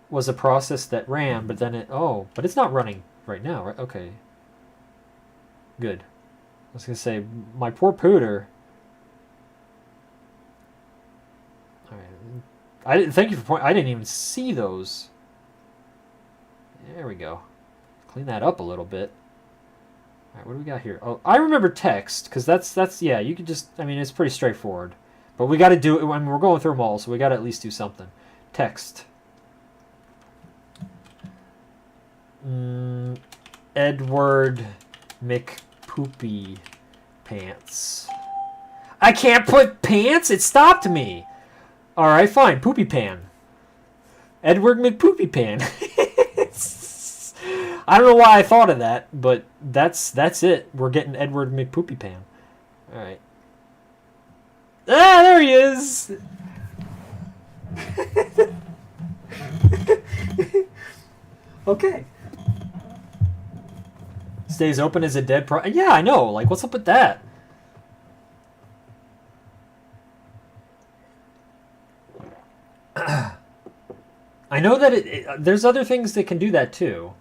Was a process that ran, but then it... Oh, but it's not running right now, right? Okay. Good. I was going to say, my poor pooter... Alright. I didn't... Thank you for pointing... I didn't even see those. There we go. Clean that up a little bit. Alright, what do we got here? Oh, I remember text, because that's... Yeah, you can just... I mean, it's pretty straightforward. But we got to do it... I mean, we're going through them all, so we got to at least do something. Text. Edward McPoopy Pants. I can't put pants? It stopped me. Alright, fine. Poopy Pan. Edward McPoopy Pan. I don't know why I thought of that, but that's it. We're getting Edward McPoopy Pan. Alright. Ah, there he is! Okay. Stays open as a dead pro... Yeah, I know. Like, what's up with that? I know that there's other things that can do that, too.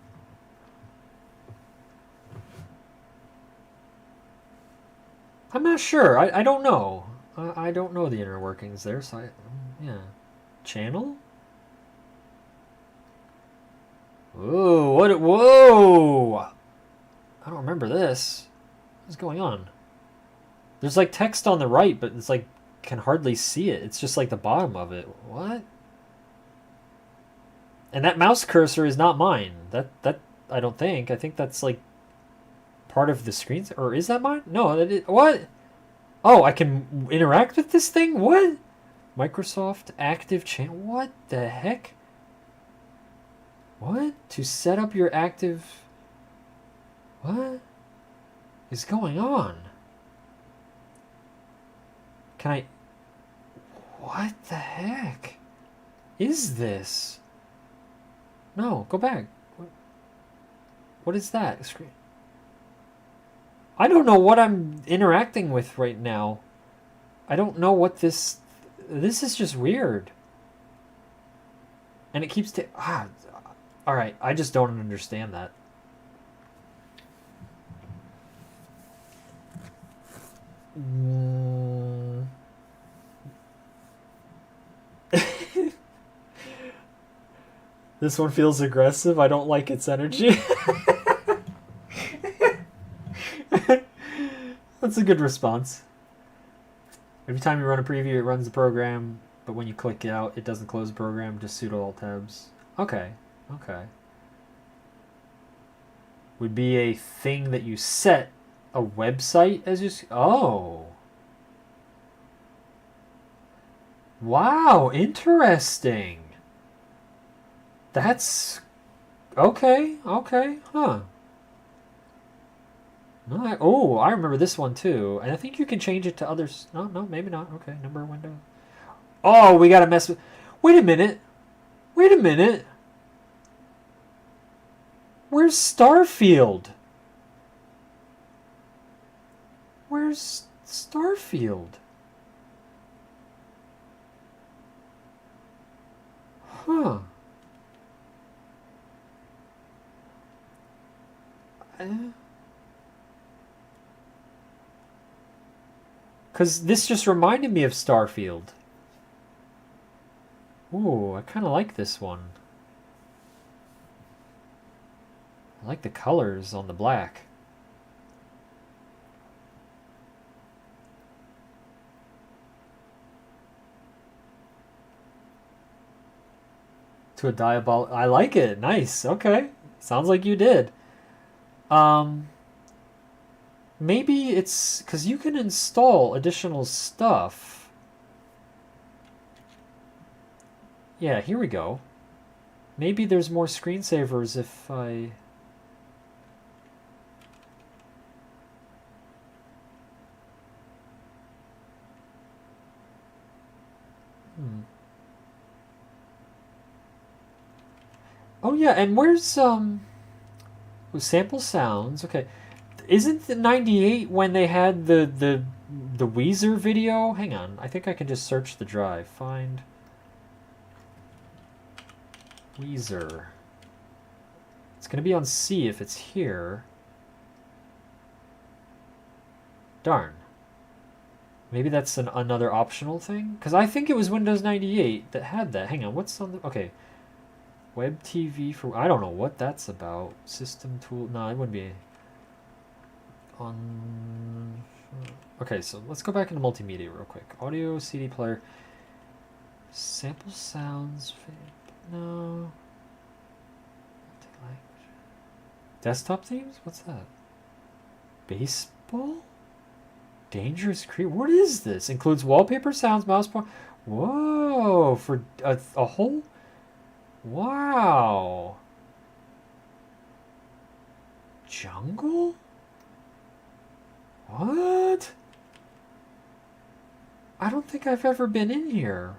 I'm not sure. I don't know. I don't know the inner workings there, so yeah. Channel? Whoa, what? Whoa! I don't remember this. What's going on? There's like text on the right, but it's like can hardly see it. It's just like the bottom of it. What? And that mouse cursor is not mine. That I don't think. I think that's like part of the screen. Or is that mine? No, that is, what? Oh, I can interact with this thing? What? Microsoft Active Channel. What the heck? What? To set up your active... What is going on? Can I... What the heck is this? No, go back. What is that? Screen. I don't know what I'm interacting with right now. I don't know what this... This is just weird. And it keeps... Alright, I just don't understand that. This one feels aggressive. I don't like its energy. That's a good response. Every time you run a preview, it runs the program, but when you click out, it doesn't close the program, just sudo alt tabs. Okay, okay. would be a thing that you set a website as your... Oh. Wow, interesting. That's... Okay, okay, huh. Oh, I remember this one too. And I think you can change it to others. No, no, maybe not. Okay, number window. Oh, we gotta mess with... Wait a minute. Wait a minute. Where's Starfield? Where's Starfield? Huh. Because this just reminded me of Starfield. Ooh, I kind of like this one. I like the colors on the black. To a diabolical... I like it. Nice. Okay. Sounds like you did. Maybe it's... Because you can install additional stuff. Yeah, here we go. Maybe there's more screensavers if I... Oh yeah, and where's sample sounds? Okay, isn't the '98 when they had the Weezer video? Hang on, I think I can just search the drive. Find Weezer. It's gonna be on C if it's here. Darn. Maybe that's another optional thing? Because I think it was Windows 98 that had that. Hang on, what's on the... Okay. Web TV for... I don't know what that's about. System tool... No, it wouldn't be... On... Okay, so let's go back into multimedia real quick. Audio, CD player. Sample sounds... No. Desktop themes? What's that? Baseball? Dangerous creature. What is this? Includes wallpaper, sounds, mouse pointer. Whoa! For a whole... Wow. Jungle? What? I don't think I've ever been in here.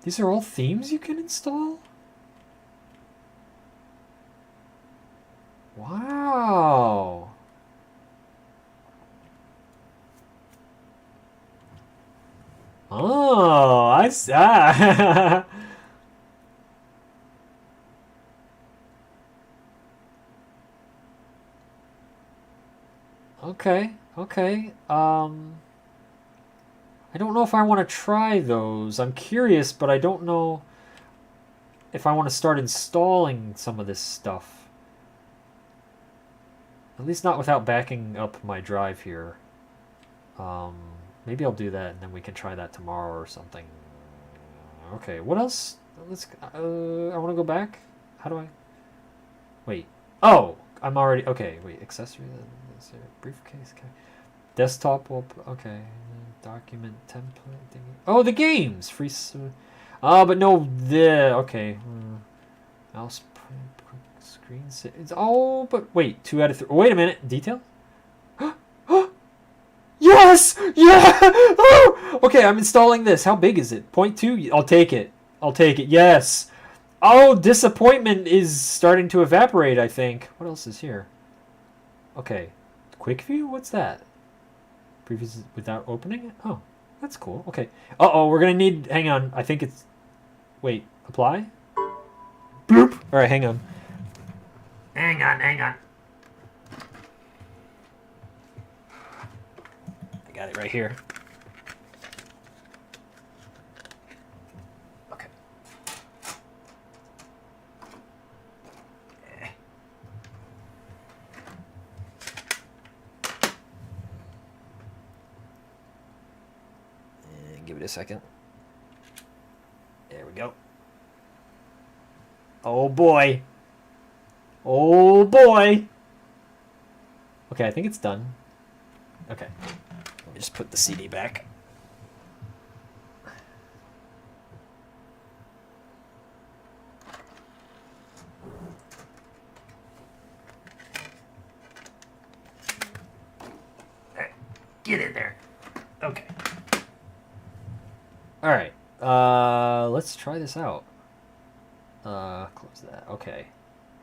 These are all themes you can install? Wow. Oh, I see. Okay, okay. I don't know if I want to try those. I'm curious, but I don't know if I want to start installing some of this stuff. At least not without backing up my drive here. Maybe I'll do that, and then we can try that tomorrow or something. Okay, what else? Let's. I want to go back. How do I? Wait. Oh, I'm already. Okay, wait. Accessory. Briefcase. Okay. Desktop. Okay. Document template. Oh, the games. Free. Oh, but no. Okay. Mouse. Screen. It's. Oh, but wait. 2 out of 3. Wait a minute. Detail. Yes! Yeah! Oh! Okay, I'm installing this. How big is it? 0.2? I'll take it. I'll take it. Yes! Oh, disappointment is starting to evaporate, I think. What else is here? Okay. Quick view? What's that? Previous without opening it? Oh, that's cool. Okay. Uh-oh, we're going to need... Hang on. I think it's... Wait. Apply? Bloop! Alright, hang on. Hang on. Got it right here. Okay. And give it a second. There we go. Oh boy. Oh boy. Okay, I think it's done. Okay. Let me just put the CD back. Get in there. Okay. Alright. Let's try this out. Close that. Okay.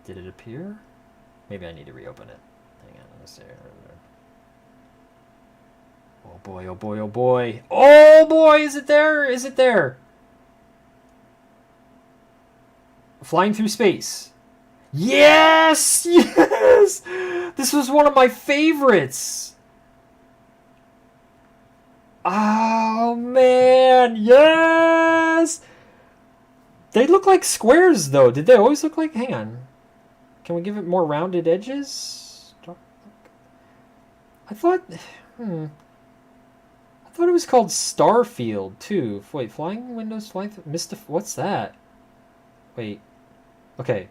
Did it appear? Maybe I need to reopen it. Hang on. Let's see. Oh boy, oh boy, oh boy. Oh boy, is it there? Is it there? Flying through space. Yes! Yes! This was one of my favorites. Oh man, yes! They look like squares though. Did they always look like? Hang on. Can we give it more rounded edges? I thought. I thought it was called Starfield too. Wait, flying windows, flying. What's that? Wait. Okay.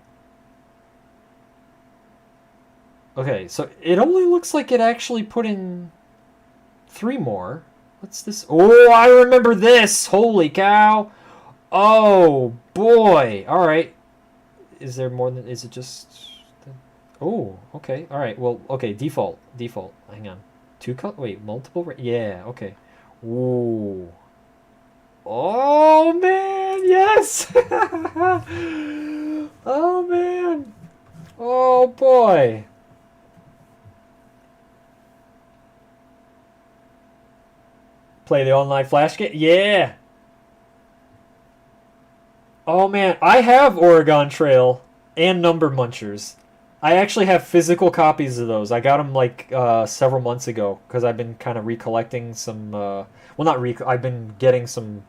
Okay, so it only looks like it actually put in 3 more. What's this? Oh, I remember this! Holy cow! Oh, boy! Alright. Is there more than... Is it just... Oh, okay. Alright, well, okay, default. Default. Hang on. 2 cut? Wait, multiple... Yeah, okay. Ooh. Oh, man! Yes! Oh, man! Oh, boy! Play the online flash game? Yeah! Oh man, I have Oregon Trail and Number Munchers. I actually have physical copies of those. I got them like several months ago because I've been kind of recollecting some. Well, not I've been getting some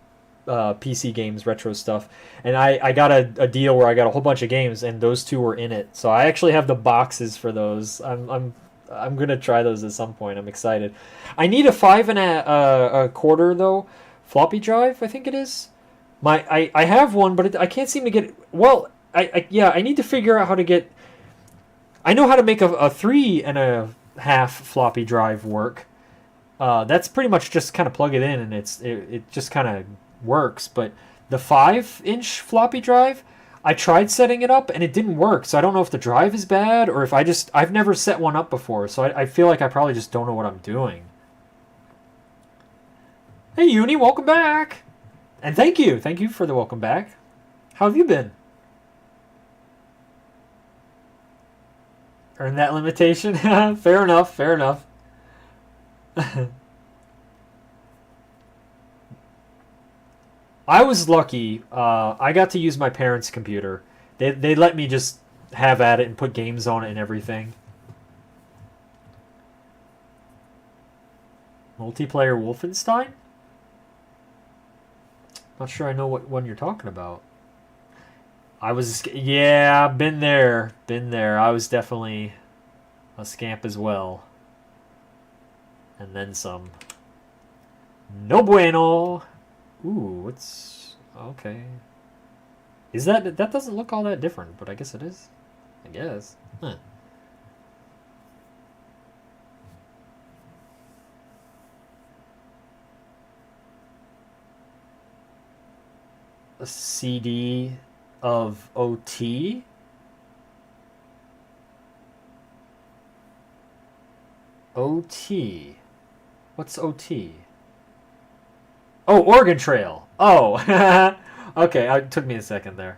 PC games, retro stuff, and I got a deal where I got a whole bunch of games, and those 2 were in it. So I actually have the boxes for those. I'm gonna try those at some point. I'm excited. I need a 5 1/4 though floppy drive. I think it is. I have one, but I can't seem to get it. Well, I need to figure out how to get. I know how to make a 3 1/2 floppy drive work. That's pretty much just kind of plug it in and it just kind of works. But the 5-inch floppy drive, I tried setting it up and it didn't work. So I don't know if the drive is bad or if I've never set one up before. So I feel like I probably just don't know what I'm doing. Hey Uni, welcome back. And thank you for the welcome back. How have you been? Earn that limitation? Fair enough, fair enough. I was lucky. I got to use my parents' computer. They let me just have at it and put games on it and everything. Multiplayer Wolfenstein? Not sure I know what one you're talking about. Yeah, been there. Been there. I was definitely a scamp as well. And then some. No bueno. Ooh, what's... Okay. Is that doesn't look all that different, but I guess it is. I guess. Huh. A CD of OT? OT. What's OT? Oh, Oregon Trail. Oh. Okay, it took me a second there.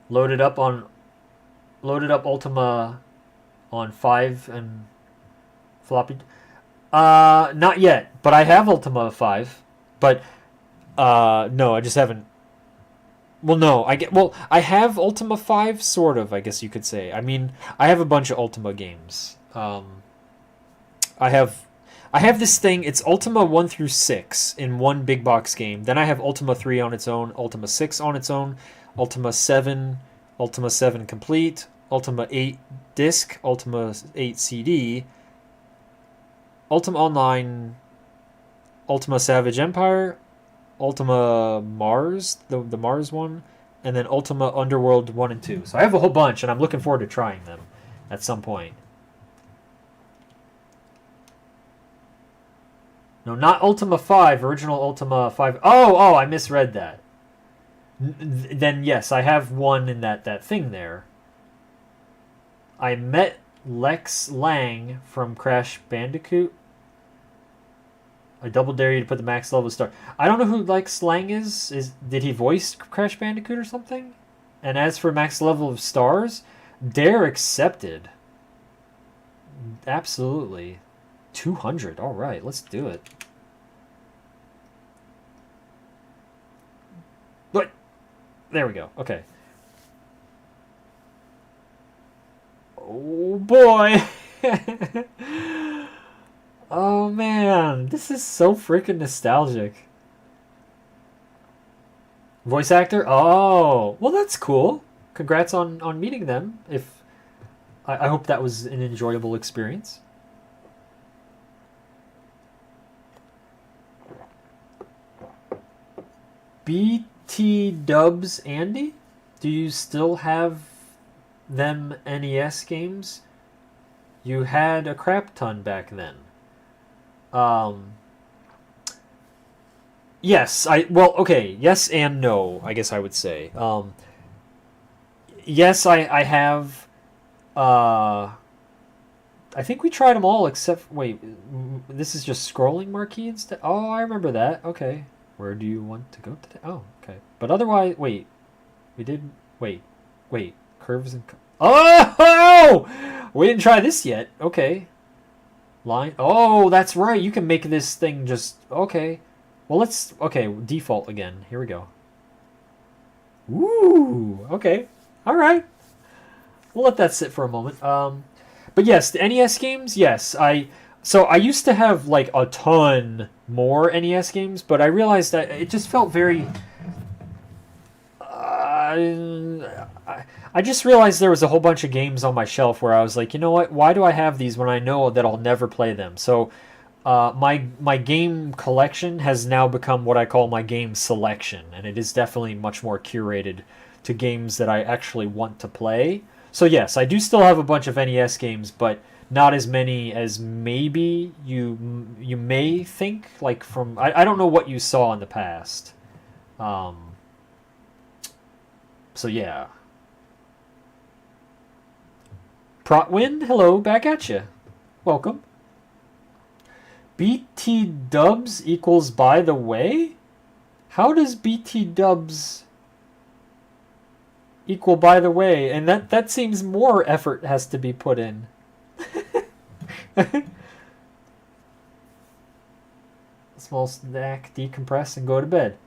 Loaded up Ultima on 5 and floppy. Not yet, but I have Ultima 5. But no, I just haven't. Well, no, I have Ultima 5 sort of, I guess you could say. I mean, I have a bunch of Ultima games. I have this thing, it's Ultima 1 through 6 in one big box game. Then I have Ultima 3 on its own, Ultima 6 on its own, Ultima 7, Ultima 7 Complete, Ultima 8 Disc, Ultima 8 CD, Ultima Online, Ultima Savage Empire, Ultima Mars, the Mars one, and then Ultima Underworld 1 and 2. So I have a whole bunch, and I'm looking forward to trying them at some point. No, not Ultima 5. Original Ultima 5. Oh, I misread that. Then yes, I have one in that thing there. I met Lex Lang from Crash Bandicoot. I double dare you to put the max level star. I don't know who Lex Lang is. Did he voice Crash Bandicoot or something? And as for max level of stars, dare accepted. Absolutely. 200. All right, let's do it. But there we go. Okay. Oh boy. Oh man, this is so freaking nostalgic. Voice actor? Oh, well that's cool. Congrats on meeting them. If I hope that was an enjoyable experience. BT Dubs Andy? Do you still have them NES games? You had a crap ton back then. Yes, okay, yes and no, I guess I would say. Yes, I have. I think we tried them all except. Wait, this is just scrolling marquee instead. Oh, I remember that. Okay, where do you want to go today? Oh, okay. But otherwise, wait, we did. Wait, curves and. Oh, we didn't try this yet. Okay. Line. Oh, that's right. You can make this thing just okay. Well, okay, default again. Here we go. Ooh, okay. All right. We'll let that sit for a moment. But yes, the NES games. Yes, I used to have like a ton more NES games, but I realized that it just felt very. I just realized there was a whole bunch of games on my shelf where I was like, you know what? Why do I have these when I know that I'll never play them? So, my game collection has now become what I call my game selection, and it is definitely much more curated to games that I actually want to play. So yes, I do still have a bunch of NES games, but not as many as maybe you may think. Like from I don't know what you saw in the past. So yeah. Protwind, hello, back at you. Welcome. BT dubs equals by the way? How does BT dubs equal by the way? And that seems more effort has to be put in. Small snack, decompress, and go to bed.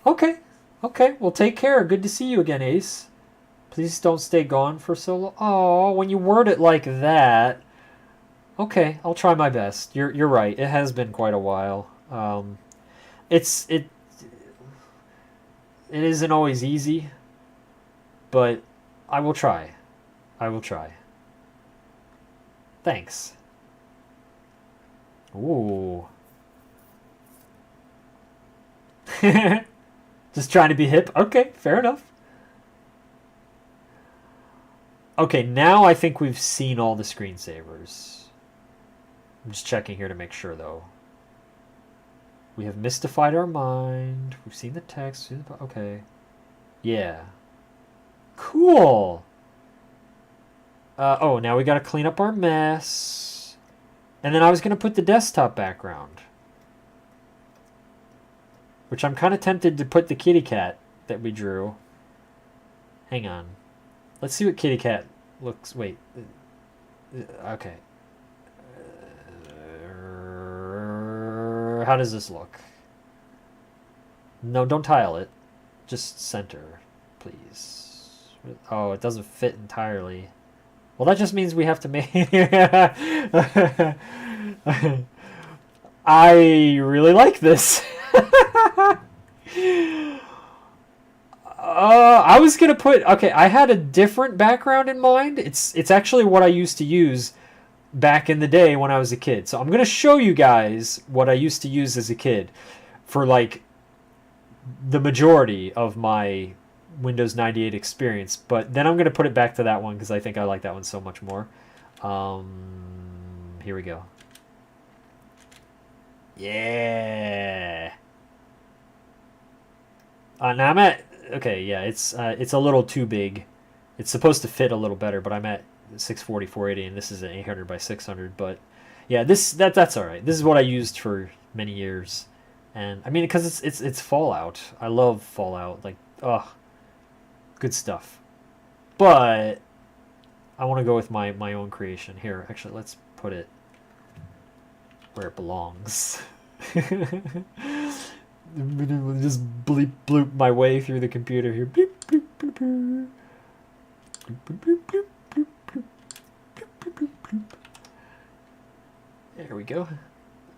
Okay. Well, take care. Good to see you again, Ace. Please don't stay gone for so long. Oh, when you word it like that. Okay, I'll try my best. You're right. It has been quite a while. It isn't always easy, but I will try. Thanks. Ooh. Just trying to be hip. Okay, fair enough. Okay, now I think we've seen all the screensavers. I'm just checking here to make sure, though. We have mystified our mind. We've seen the text. Okay. Yeah. Cool. Oh, now we gotta clean up our mess. And then I was gonna put the desktop background. Which I'm kind of tempted to put the kitty cat that we drew. Hang on. Let's see what kitty cat looks. Wait. Okay. How does this look? No, don't tile it. Just center, please. Oh, it doesn't fit entirely. Well, that just means we have to make... I really like this. I was gonna put... Okay, I had a different background in mind. It's actually what I used to use back in the day when I was a kid. So I'm gonna show you guys what I used to use as a kid for like the majority of my Windows 98 experience. But then I'm gonna put it back to that one because I think I like that one so much more. Here we go. Yeah. Now I'm at okay. Yeah, it's a little too big. It's supposed to fit a little better, but I'm at 640 480, and this is an 800 by 600. But yeah, that's all right. This is what I used for many years, and I mean because it's Fallout. I love Fallout. Like, oh, good stuff. But I want to go with my own creation here. Actually, let's put it where it belongs. Just bleep bloop my way through the computer here. Bleep, bloop, bloop, bloop. Bloop, bloop, bloop, bloop, bloop, bloop, bloop, bloop. There we go.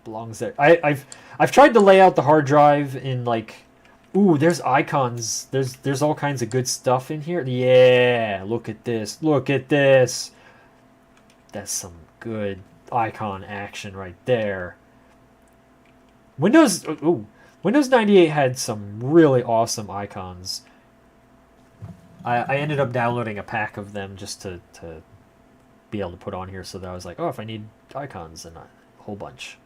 Belongs there. I've tried to lay out the hard drive in like, ooh, there's icons. There's all kinds of good stuff in here. Yeah, look at this. Look at this. That's some good icon action right there. Windows 98 had some really awesome icons. I ended up downloading a pack of them just to be able to put on here, so that I was like, oh, if I need icons, then a whole bunch.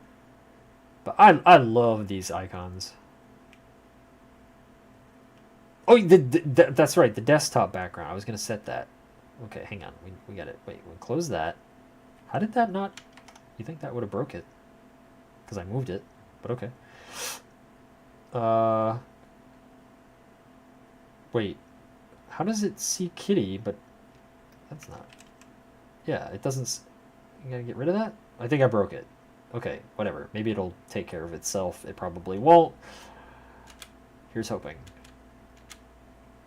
But I love these icons. Oh, that's right, the desktop background. I was going to set that. Okay, hang on. We got it. Wait, we'll close that. How did that not... You think that would have broke it? Because I moved it, but okay. Wait. How does it see Kitty, but... That's not... Yeah, it doesn't... You gotta get rid of that? I think I broke it. Okay, whatever. Maybe it'll take care of itself. It probably won't. Here's hoping.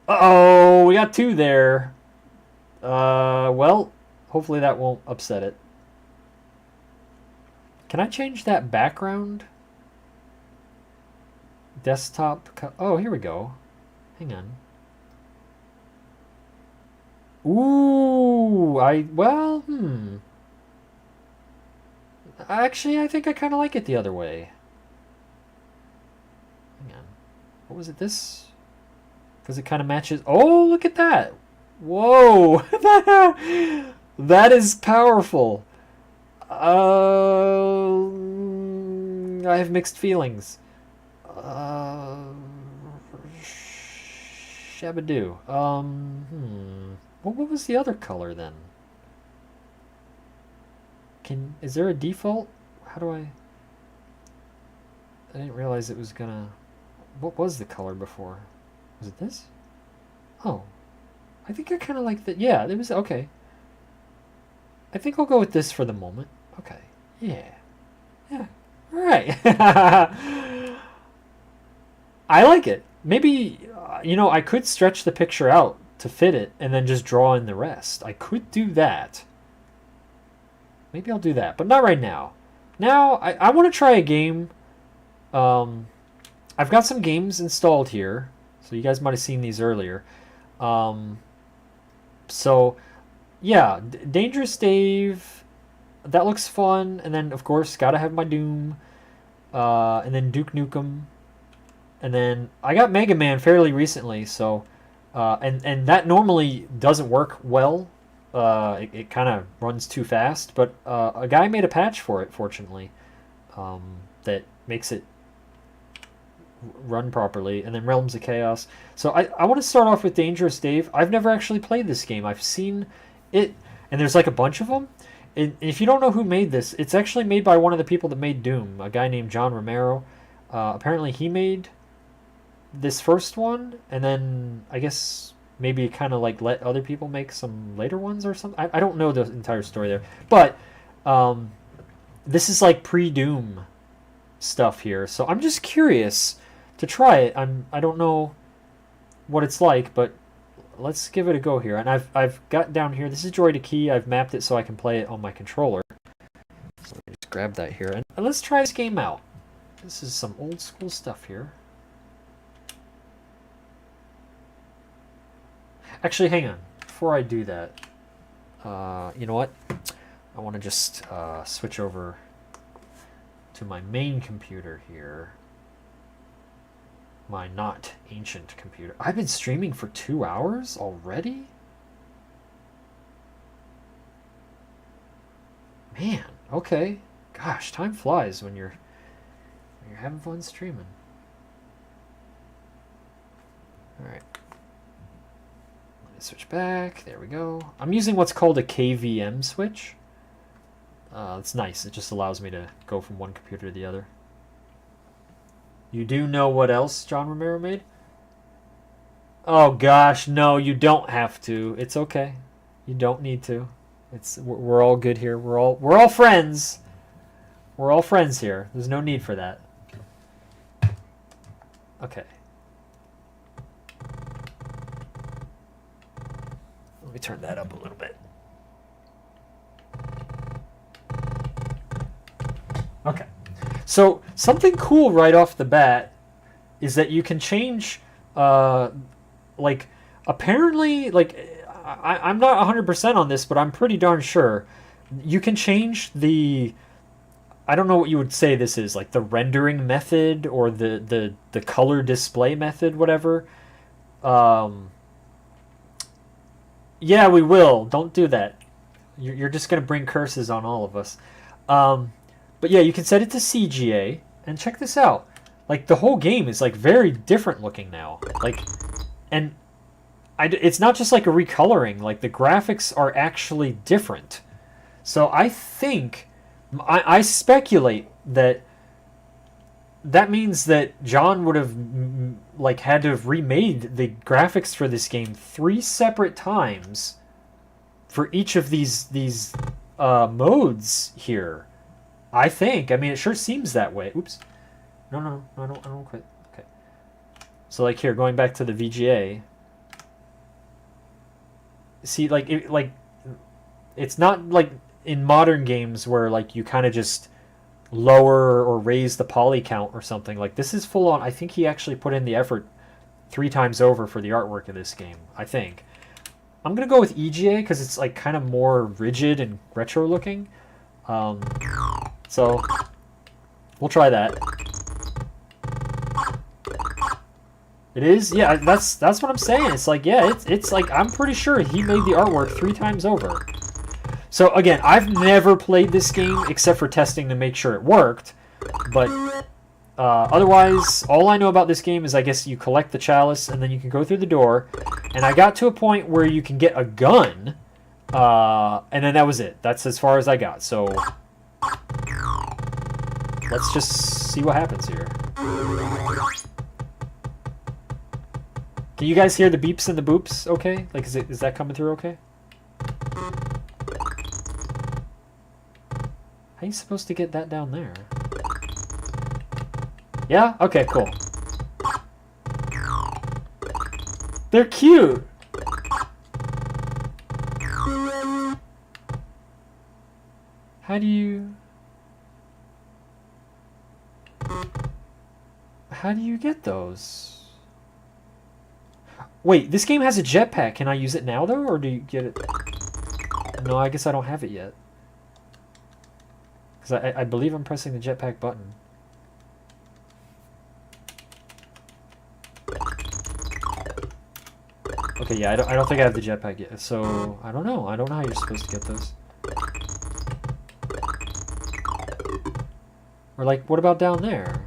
Uh-oh! We got two there. Well, hopefully that won't upset it. Can I change that background? Desktop... Oh, here we go. Hang on. Ooh, well, Actually, I think I kind of like it the other way. Hang on. What was it, this? Because it kind of matches... Oh, look at that! Whoa! That is powerful. I have mixed feelings. Shabadoo. What was the other color then? Is there a default? How do I didn't realize it was gonna... What was the color before? Was it this? Oh. I think I kind of like that. Yeah, it was okay. I think I'll go with this for the moment. Okay. Yeah. Yeah. All right. I like it. Maybe, I could stretch the picture out to fit it and then just draw in the rest. I could do that. Maybe I'll do that, but not right now. Now, I want to try a game. I've got some games installed here, so you guys might have seen these earlier. So, yeah, Dangerous Dave, that looks fun. And then, of course, gotta have my Doom. And then Duke Nukem. And then I got Mega Man fairly recently, so... and that normally doesn't work well. It kind of runs too fast, but a guy made a patch for it, fortunately, that makes it run properly. And then Realms of Chaos. So I want to start off with Dangerous Dave. I've never actually played this game. I've seen it, and there's like a bunch of them. And if you don't know who made this, it's actually made by one of the people that made Doom, a guy named John Romero. Apparently he made this first one, and then I guess maybe kind of like let other people make some later ones or something. I don't know the entire story there, but this is like pre-Doom stuff here, so I'm just curious to try it. I don't know what it's like, but let's give it a go here. And I've got down here, this is Droid Key. I've mapped it so I can play it on my controller. So let me just grab that here, and let's try this game out. This is some old school stuff here. Actually, hang on. Before I do that, you know what? I want to just switch over to my main computer here. My not ancient computer. I've been streaming for 2 hours already? Man, okay. Gosh, time flies when you're You're having fun streaming. Alright. Let me switch back. There we go. I'm using what's called a KVM switch. It's nice. It just allows me to go from one computer to the other. You do know what else John Romero made? Oh gosh, no, you don't have to. It's okay. You don't need to. We're all good here. We're all friends. We're all friends here. There's no need for that. Okay. Let me turn that up a little bit. Okay. So something cool right off the bat is that you can change, like, apparently, like, I'm not 100% on this, but I'm pretty darn sure you can change the, I don't know what you would say this is, like the rendering method or the color display method, whatever. Yeah, we will. Don't do that. You're just going to bring curses on all of us. But yeah, you can set it to CGA, and check this out. Like, the whole game is, like, very different looking now. Like, and it's not just, like, a recoloring. Like, the graphics are actually different. So I think, I speculate that means that John would have, like, had to have remade the graphics for this game 3 separate times for each of these modes here. I think. I mean, it sure seems that way. Oops. No, I don't quit. Okay. So, like, here, going back to the VGA. See, like, it's not like in modern games where, like, you kind of just lower or raise the poly count or something. Like, this is full on. I think he actually put in the effort 3 times over for the artwork of this game. I think. I'm going to go with EGA because it's, like, kind of more rigid and retro looking. So we'll try that. It is, yeah. That's what I'm saying. It's like, yeah, it's like I'm pretty sure he made the artwork 3 times over. So again, I've never played this game except for testing to make sure it worked. But otherwise, all I know about this game is I guess you collect the chalice and then you can go through the door. And I got to a point where you can get a gun, and then that was it. That's as far as I got. So let's just see what happens here. Can you guys hear the beeps and the boops okay? Like, is that coming through okay? How are you supposed to get that down there? Yeah? Okay, cool. They're cute! How do you get those? Wait, this game has a jetpack. Can I use it now, though, or do you get it? No, I guess I don't have it yet. Because I believe I'm pressing the jetpack button. Okay, yeah, I don't think I have the jetpack yet. So, I don't know. I don't know how you're supposed to get those. Or, like, what about down there?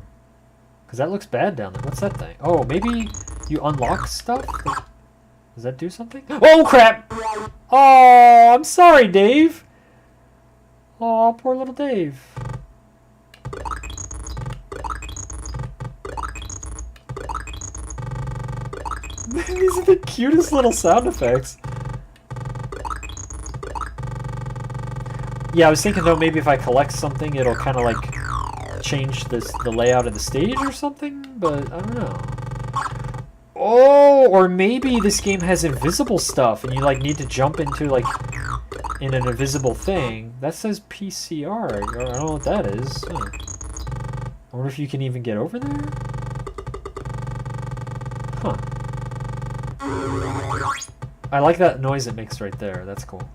Because that looks bad down there. What's that thing? Oh, maybe you unlock stuff? Does that do something? Oh, crap! Oh, I'm sorry, Dave. Oh, poor little Dave. These are the cutest little sound effects. Yeah, I was thinking, though, maybe if I collect something, it'll kind of, like, change the layout of the stage or something, but I don't know. Oh, or maybe this game has invisible stuff and you like need to jump into like in an invisible thing. That says PCR. I don't know what that is. I wonder if you can even get over there? Huh. I like that noise it makes right there. That's cool.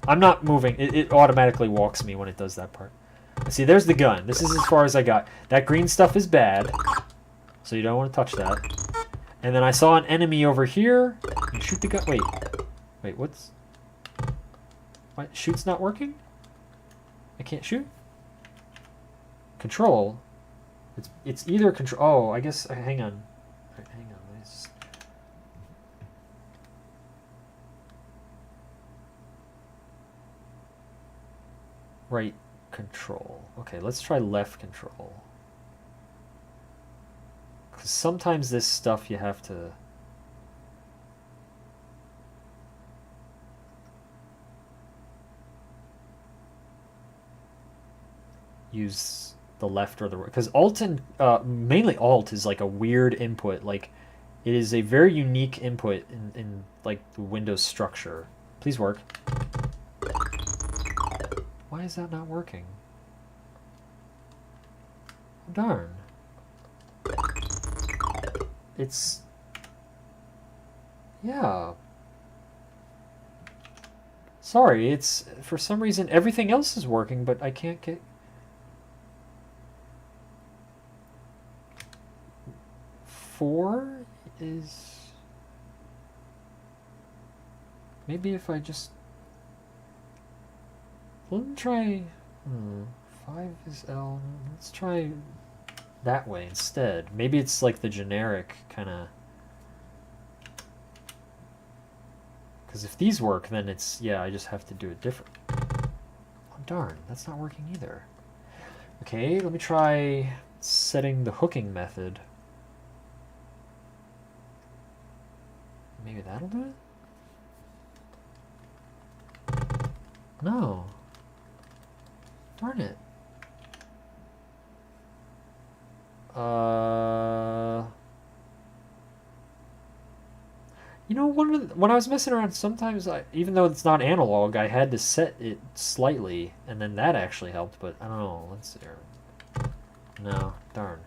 I'm not moving. It automatically walks me when it does that part. See, there's the gun. This is as far as I got. That green stuff is bad, so you don't want to touch that. And then I saw an enemy over here. You shoot the gun. Wait, what's... What? Shoot's not working? I can't shoot? Control? It's either control. Oh, I guess. Hang on. Hang on. Let me just... Right control. Okay, let's try left control. Because sometimes this stuff you have to... use the left or the right. Because Alt and... mainly Alt is like a weird input. Like, it is a very unique input in like the Windows structure. Please work. Why is that not working? Oh, darn. It's... Yeah. Sorry, it's... For some reason, everything else is working, but I can't get... 4 is... Maybe if I just... Let me try... 5 is L. Let's try that way instead. Maybe it's like the generic kind of... Because if these work, then it's... Yeah, I just have to do it different. Oh, darn. That's not working either. Okay, let me try setting the hooking method. Maybe that'll do it? No. Darn it. You know, when I was messing around, sometimes even though it's not analog, I had to set it slightly, and then that actually helped, but I don't know. Let's see here. No, darn.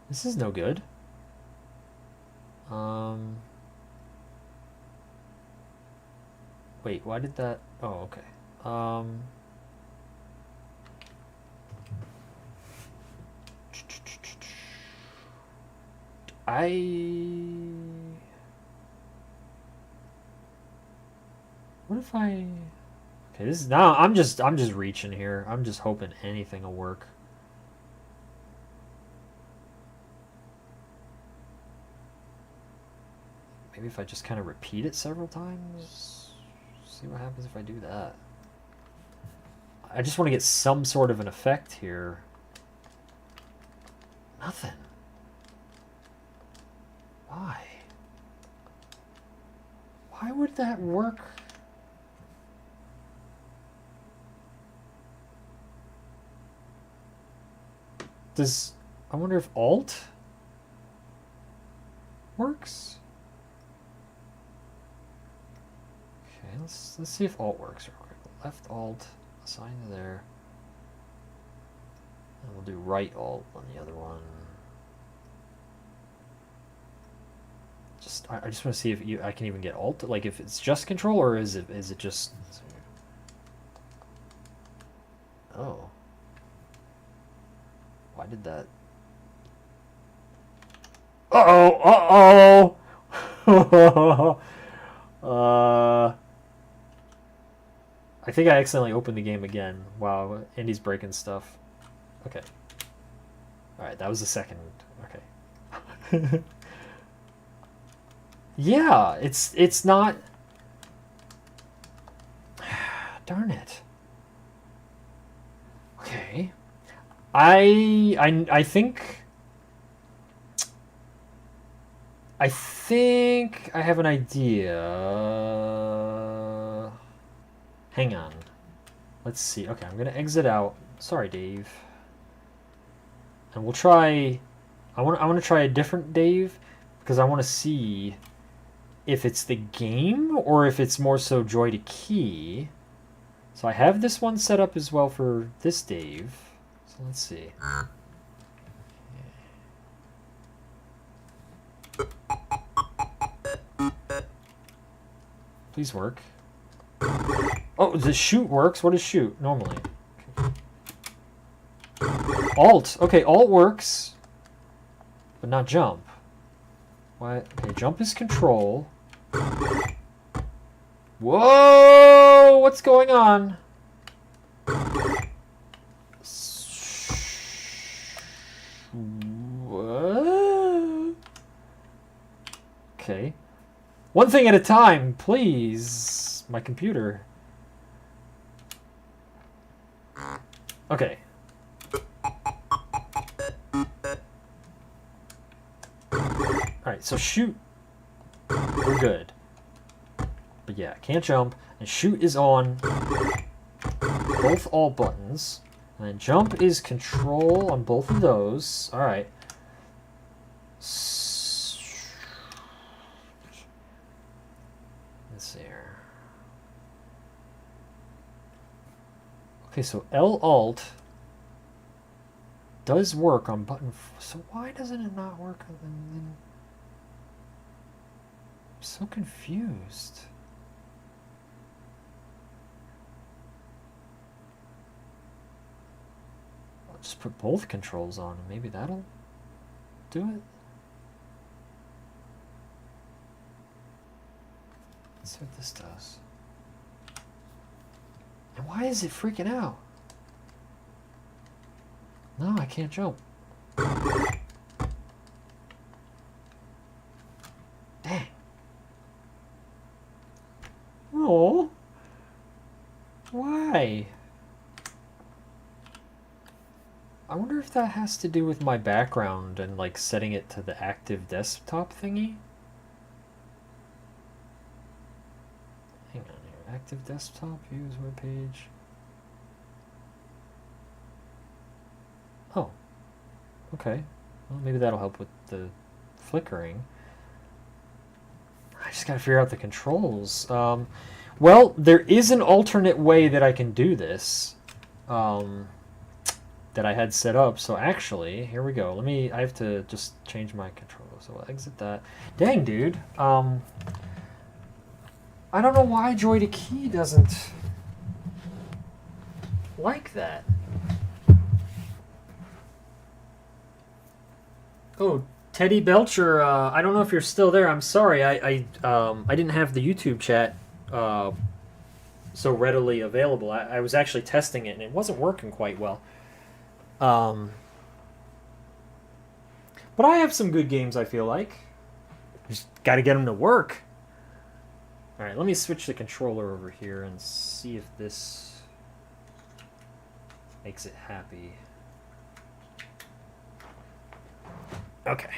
This is no good. Wait, why did that... Oh, okay. What if I... Okay, this is now... I'm just reaching here. I'm just hoping anything will work. Maybe if I just kind of repeat it several times, see what happens if I do that. I just want to get some sort of an effect here. Nothing. Why? Why would that work? I wonder if Alt works? Okay, let's see if Alt works real quick. Left Alt, assign to there. And we'll do right Alt on the other one. I just want to see if I can even get Alt, like if it's just Control or is it just... Oh. Why did that... Uh-oh! Uh-oh! I think I accidentally opened the game again. Wow, Indy's breaking stuff. Okay. Alright, that was the second. Okay. Yeah, it's not... Darn it. Okay. I think I have an idea. Hang on. Let's see. Okay, I'm gonna exit out. Sorry, Dave. And we'll try... I want to try a different Dave because I want to see if it's the game or if it's more so Joy to Key. So I have this one set up as well for this Dave. So let's see. Please work. Oh, the shoot works. What is shoot normally? Alt. Okay, Alt works, but not jump. Why? Okay, jump is Control. Whoa! What's going on? Okay. One thing at a time, please. My computer. Okay. Alright, so shoot. We're good. But yeah, can't jump. And shoot is on both all buttons. And then jump is control on both of those. Alright. Let's see here. Okay, so L-Alt does work on button... So why doesn't it not work on them? I'm so confused. I'll just put both controls on and maybe that'll do it. Let's see what this does. And why is it freaking out? No, I can't jump. Dang. Oh. Why? I wonder if that has to do with my background and like setting it to the active desktop thingy. Hang on here. Active desktop, views web page. Oh. Okay. Well, maybe that'll help with the flickering. I just gotta figure out the controls. Well, there is an alternate way that I can do this. That I had set up. So actually, here we go. I have to just change my controller. So I'll exit that. Dang, dude. I don't know why Joy to Key doesn't like that. Oh, Teddy Belcher, I don't know if you're still there. I'm sorry. I didn't have the YouTube chat so readily available. I was actually testing it, and it wasn't working quite well. But I have some good games, I feel like. Just got to get them to work. All right, let me switch the controller over here and see if this makes it happy. Okay.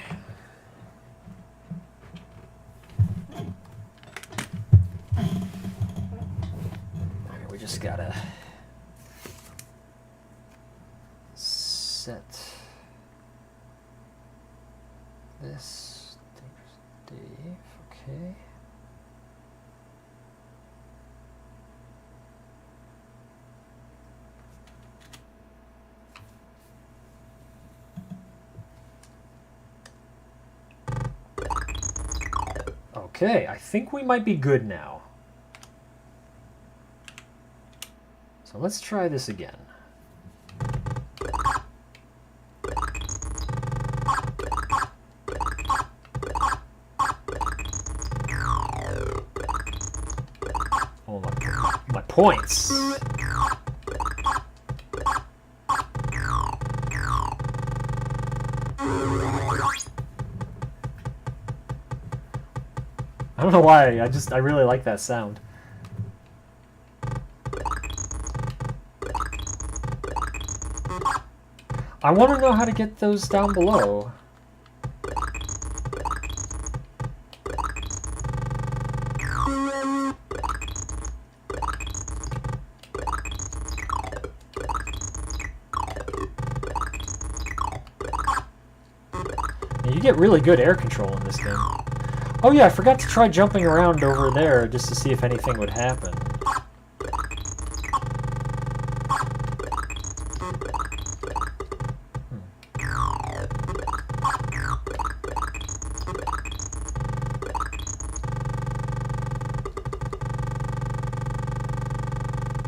Alright, we just gotta set this. Dave, okay. Okay, I think we might be good now. So let's try this again. Oh, my points. I don't know why, I really like that sound. I want to know how to get those down below. You get really good air control in this game. Oh yeah, I forgot to try jumping around over there just to see if anything would happen.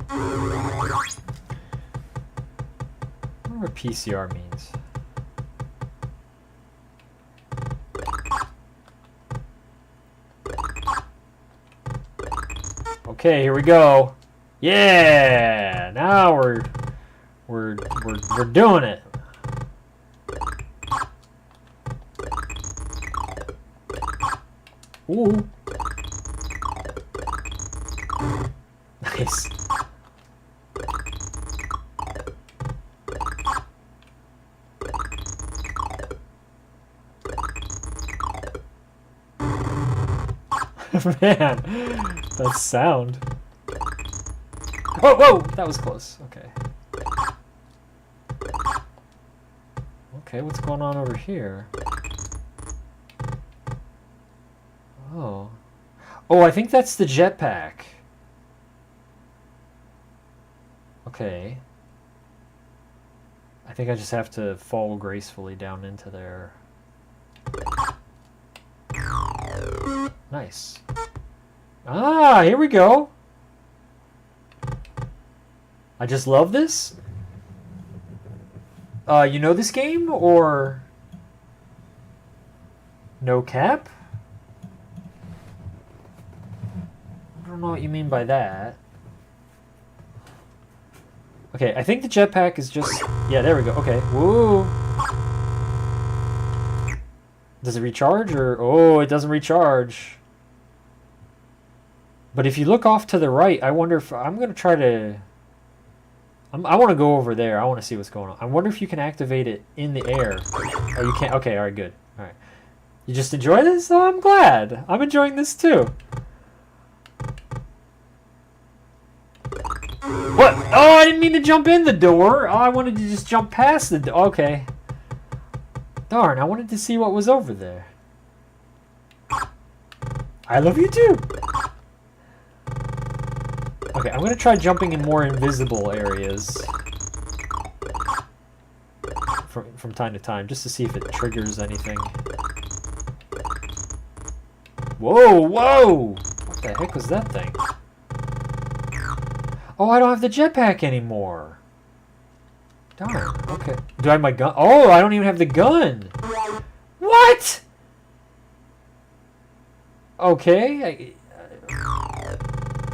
I wonder what PCR means. Okay, here we go. Yeah, now we're doing it. Ooh. Nice. Man, that sound. Whoa, whoa! That was close. Okay. Okay, what's going on over here? Oh. Oh, I think that's the jetpack. Okay. I think I just have to fall gracefully down into there. Nice. Ah, here we go. I just love this. You know this game, or no cap? I don't know what you mean by that. Okay, I think the jetpack is just... Yeah, there we go. Okay. Woo! Does it recharge, or... Oh, it doesn't recharge. But if you look off to the right, I wonder if... I'm going to try to... I want to go over there. I want to see what's going on. I wonder if you can activate it in the air. Oh, you can't? Okay, alright, good. Alright. You just enjoy this? Oh, I'm glad. I'm enjoying this too. What? Oh, I didn't mean to jump in the door. Oh, I wanted to just jump past the door. Okay. Darn, I wanted to see what was over there. I love you too. Okay, I'm gonna try jumping in more invisible areas from time to time, just to see if it triggers anything. Whoa, whoa! What the heck was that thing? Oh, I don't have the jetpack anymore. Darn, okay. Do I have my gun? Oh, I don't even have the gun! What?! Okay,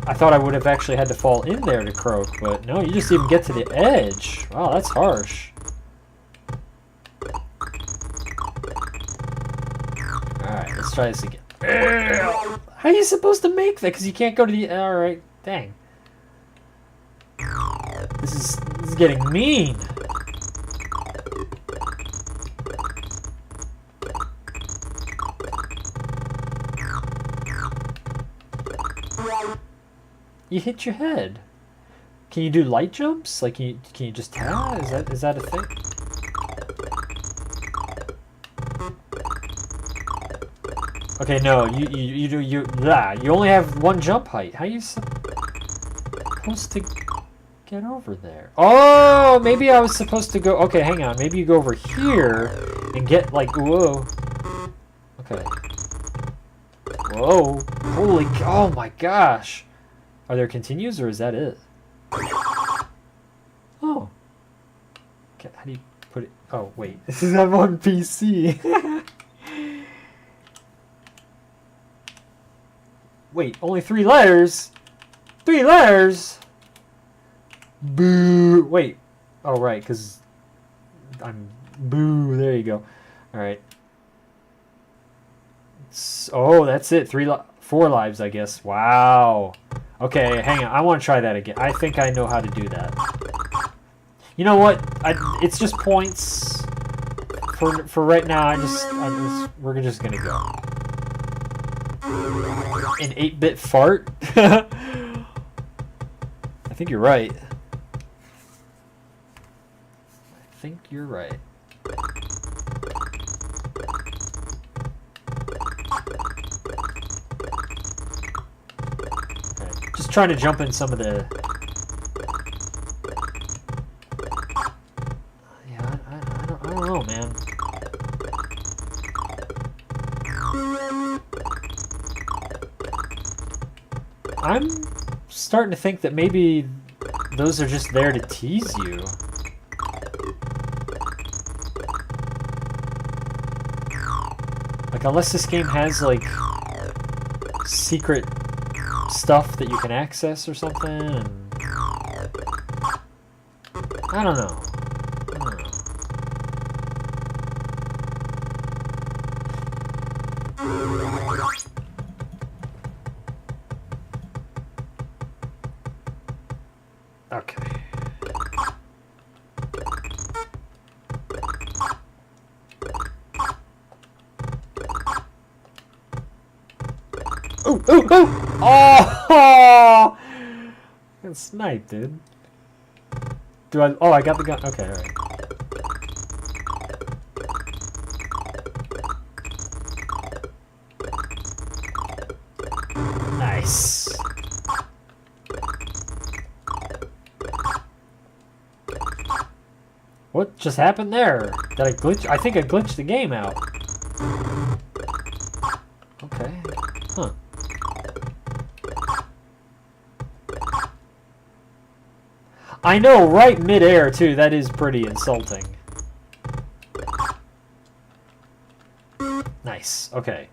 I thought I would have actually had to fall in there to croak, but no, you just even get to the edge. Wow, that's harsh. Alright, let's try this again. How are you supposed to make that? Because you can't go to the... Alright, dang. This is getting mean. You hit your head. Can you do light jumps? Like, can you just tell? Is that a thing? Okay, no, you only have one jump height. How are you supposed to get over there? Oh, maybe I was supposed to go. Okay, hang on. Maybe you go over here and get like whoa. Okay. Whoa! Holy! Oh my gosh! Are there continues, or is that it? Oh. Okay, how do you put it? Oh, wait. I'm on PC. Wait, only 3 letters? 3 letters? Boo. Wait. Oh, right, because I'm... Boo. There you go. Alright. Oh, that's it. 4 lives, I guess. Wow. Okay, hang on. I want to try that again. I think I know how to do that. You know what? It's just points. For right now, we're just gonna go. An 8-bit fart? I think you're right. I think you're right. Just trying to jump in some of the... Yeah, I don't know, man. I'm starting to think that maybe those are just there to tease you. Like, unless this game has, like, secret stuff that you can access or something, and... I don't know. Okay. Ooh, ooh, ooh! Oh! Got sniped, dude. Do I? Oh, I got the gun. Okay, alright. Nice. What just happened there? Did I glitch? I think I glitched the game out. Okay. Huh. I know, right mid-air, too. That is pretty insulting. Nice. Okay.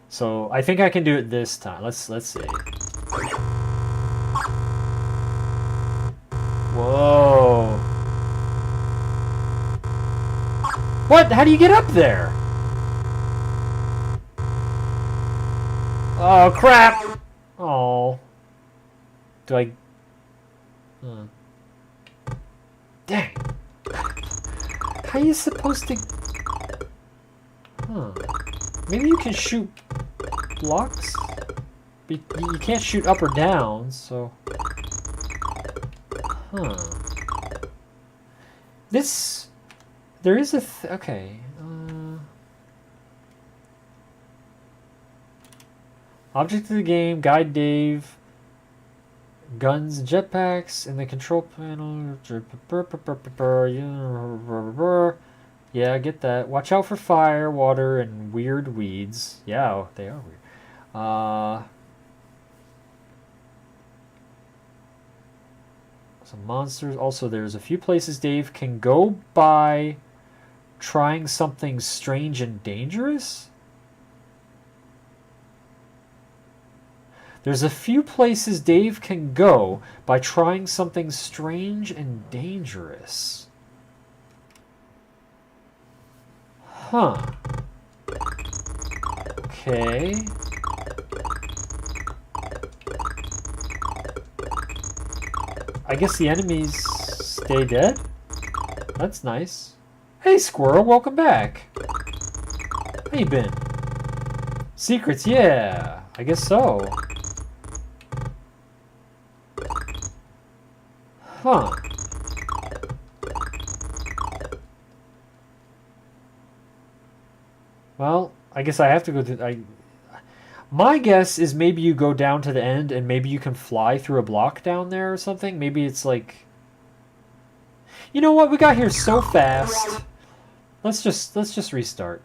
So, I think I can do it this time. Let's see. Whoa. What? How do you get up there? Oh, crap! Oh. Do I... Dang. How are you supposed to... Huh. Maybe you can shoot blocks? You can't shoot up or down, so... Huh. This... There is a... Okay. Object of the game, Guide Dave... Guns, jetpacks, in the control panel. Yeah, I get that. Watch out for fire, water, and weird weeds. Yeah, they are weird. Some monsters. Also, there's a few places Dave can go by trying something strange and dangerous. There's a few places Dave can go by trying something strange and dangerous. Huh. Okay. I guess the enemies stay dead? That's nice. Hey, Squirrel, welcome back. How you been? Secrets, yeah. I guess so. Huh. Well, I guess I have to go to... My guess is maybe you go down to the end and maybe you can fly through a block down there or something. Maybe it's like... You know what? We got here so fast. Let's just restart.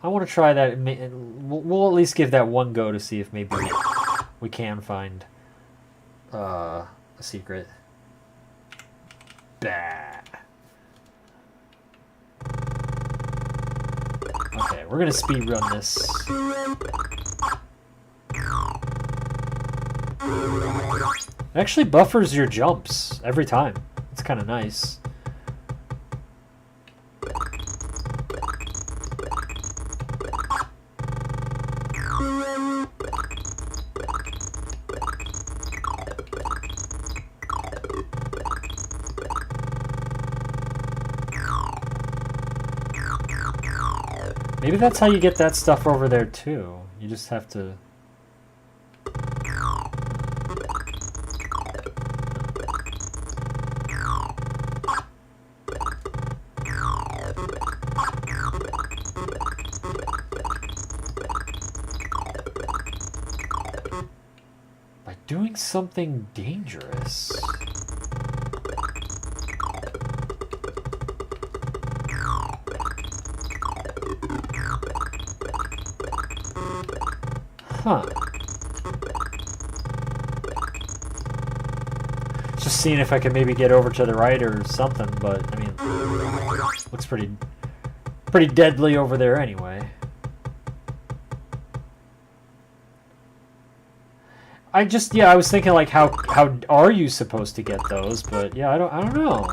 I want to try that. We'll at least give that one go to see if maybe we can find a secret. Bah. Okay, we're gonna speed run this. It actually buffers your jumps every time. It's kind of nice. Maybe that's how you get that stuff over there too. You just have to... By doing something dangerous. Huh. Just seeing if I can maybe get over to the right or something, but I mean, looks pretty deadly over there anyway. I was thinking like how are you supposed to get those, but yeah, I don't know.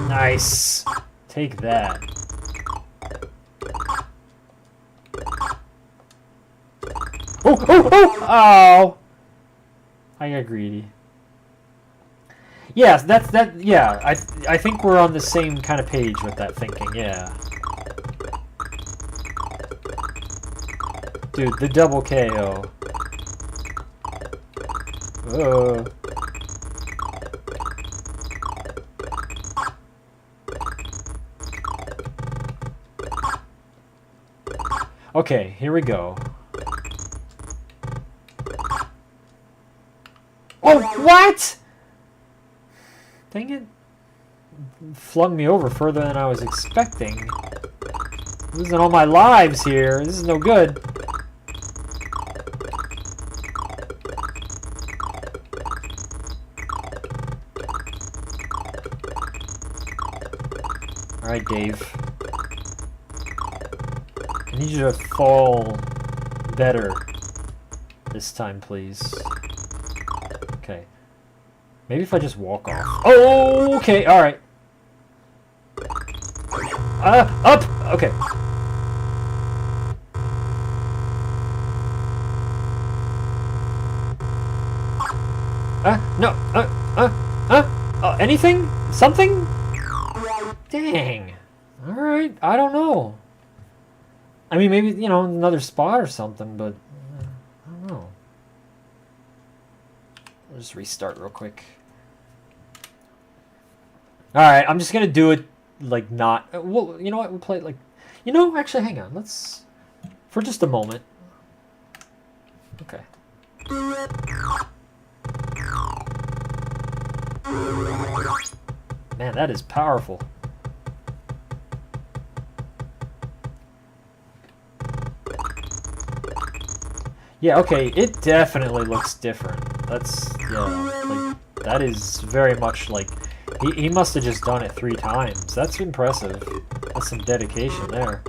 Nice. Take that. Oh! Oh! Oh! Oh! I got greedy. Yes, that. Yeah, I think we're on the same kind of page with that thinking. Yeah. Dude, the double KO. Okay, here we go. Oh, what? Dang it. Flung me over further than I was expecting. Losing all my lives here. This is no good. Alright, Dave. I need you to fall better this time, please. Okay. Maybe if I just walk off. Oh, okay, alright. Up! Okay. No. Anything? Something? Dang. Alright, I don't know. I mean, maybe, you know, another spot or something, but I don't know. I'll just restart real quick. Alright, I'm just gonna do it, like, not... Well, you know what? We'll play it like... You know, actually, hang on. Let's... For just a moment. Okay. Man, that is powerful. Yeah, okay, it definitely looks different. That's, yeah, like, that is very much, like, he must have just done it 3 times. That's impressive. That's some dedication there.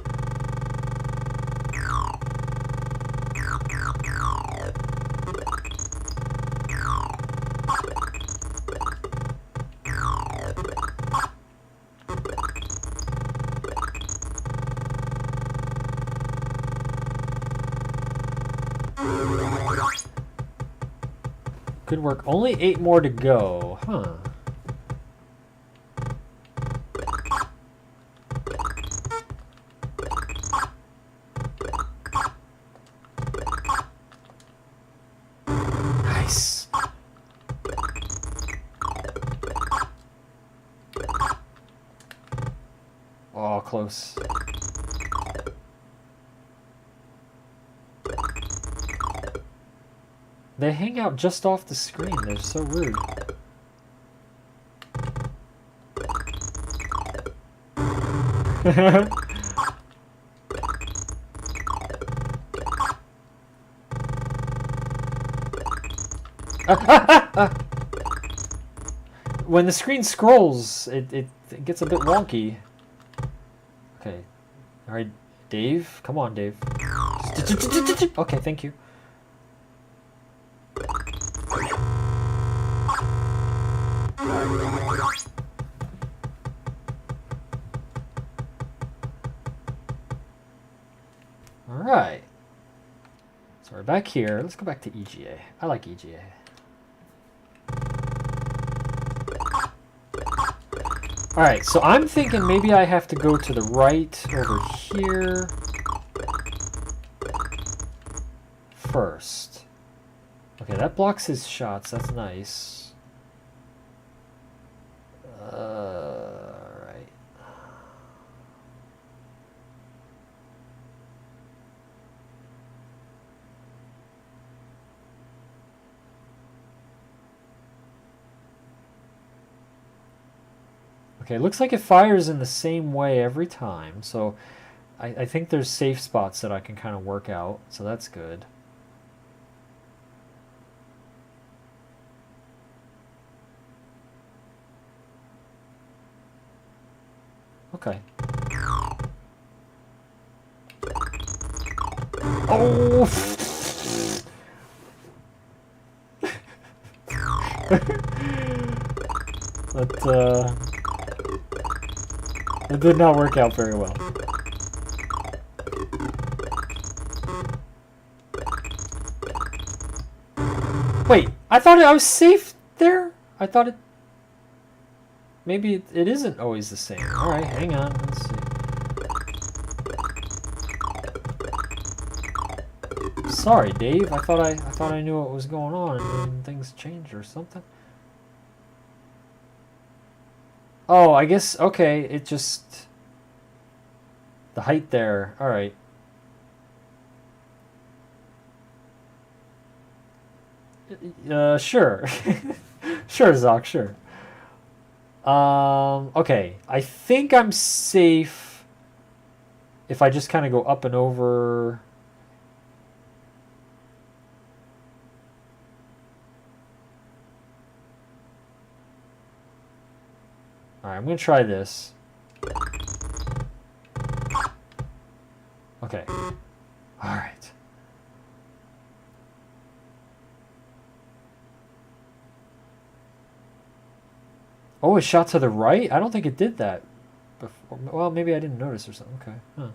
Good work. Only 8 more to go. Huh. Nice. Oh, close. They hang out just off the screen. They're so rude. When the screen scrolls, it gets a bit wonky. Okay. Alright, Dave. Come on, Dave. Okay, thank you. Alright. So we're back here. Let's go back to EGA. I like EGA. Alright, so I'm thinking maybe I have to go to the right over here first. Okay, that blocks his shots. That's nice. Right. Okay, looks like it fires in the same way every time, so I think there's safe spots that I can kind of work out, so that's good. Okay. Oh! It did not work out very well. Wait, I thought I was safe there? I thought it... Maybe it isn't always the same. Alright, hang on. Let's see. Sorry, Dave. I thought I knew what was going on and things changed or something. Oh, I guess, okay, it just... The height there. Alright. Sure. Sure, Zoc, sure. Okay. I think I'm safe if I just kind of go up and over. Alright, I'm going to try this. Okay. Alright. Oh, it shot to the right? I don't think it did that before. Well, maybe I didn't notice or something. Okay. Huh.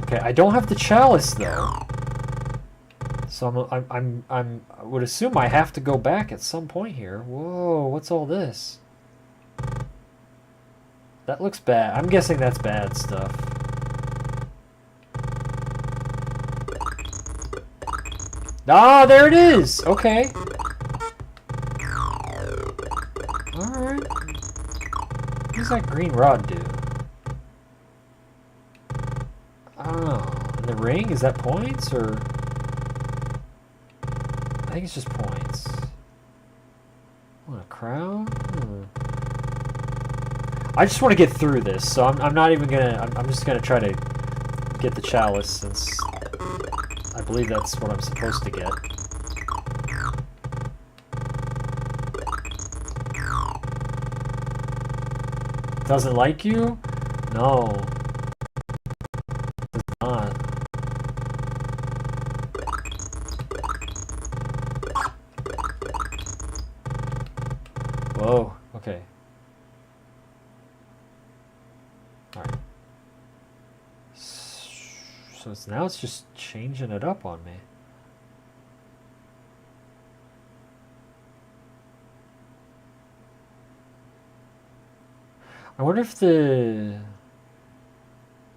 Okay, I don't have the chalice though. So I would assume I have to go back at some point here. Whoa, what's all this? That looks bad. I'm guessing that's bad stuff. Ah, there it is! Okay. Alright. What does that green rod do? I don't know. And the ring, is that points, or...? I think it's just points. What, a crown? I just want to get through this, so I'm not even gonna... I'm just gonna try to get the chalice, since... I believe that's what I'm supposed to get. Doesn't like you? No. Does not. Whoa, okay. Alright. So now it's just changing it up on me. I wonder if the...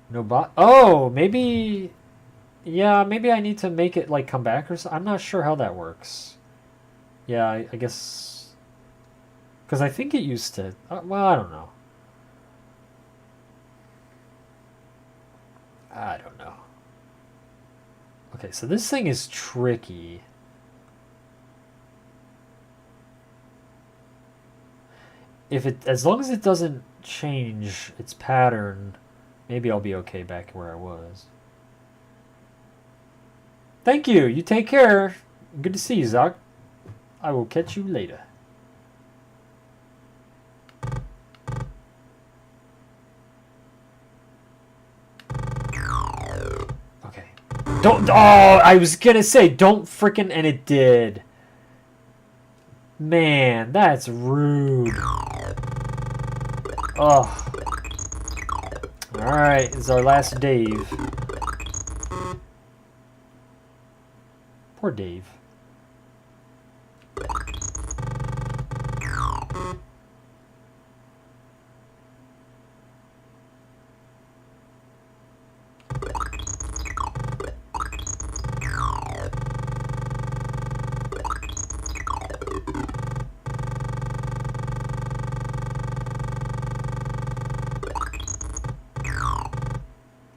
No bot... Oh, maybe... Yeah, maybe I need to make it, like, come back or something. I'm not sure how that works. Yeah, I guess... Because I think it used to... well, I don't know. I don't know. Okay, so this thing is tricky. If it... As long as it doesn't change its pattern, maybe I'll be okay back where I was. Thank you. You take care. Good to see you, Zoc. I will catch you later. Okay. Don't... Oh, I was gonna say, don't frickin'... And it did. Man, that's rude. Oh. Alright, this is our last Dave. Poor Dave.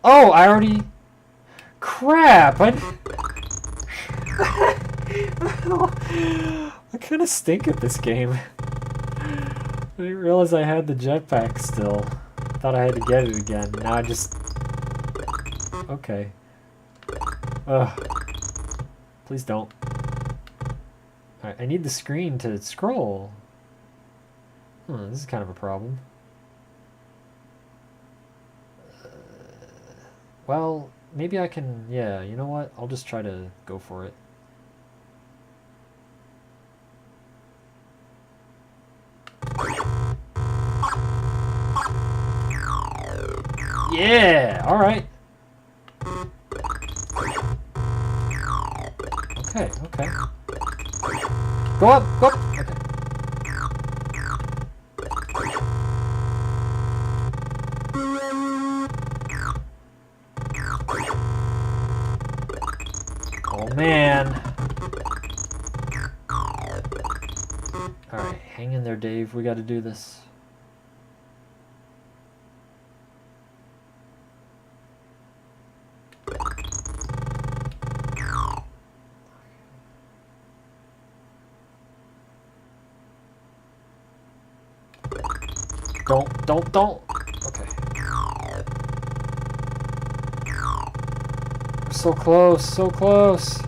Oh, I already... Crap! I kind of stink at this game. I didn't realize I had the jetpack still. Thought I had to get it again. Now I just... Okay. Ugh. Please don't. Alright, I need the screen to scroll. This is kind of a problem. Well, maybe I can... Yeah, you know what? I'll just try to go for it. Yeah, alright. Okay, okay. Go up, go up. Okay. Oh man. Alright, hang in there, Dave. We gotta do this. Don't. Okay. We're so close, so close.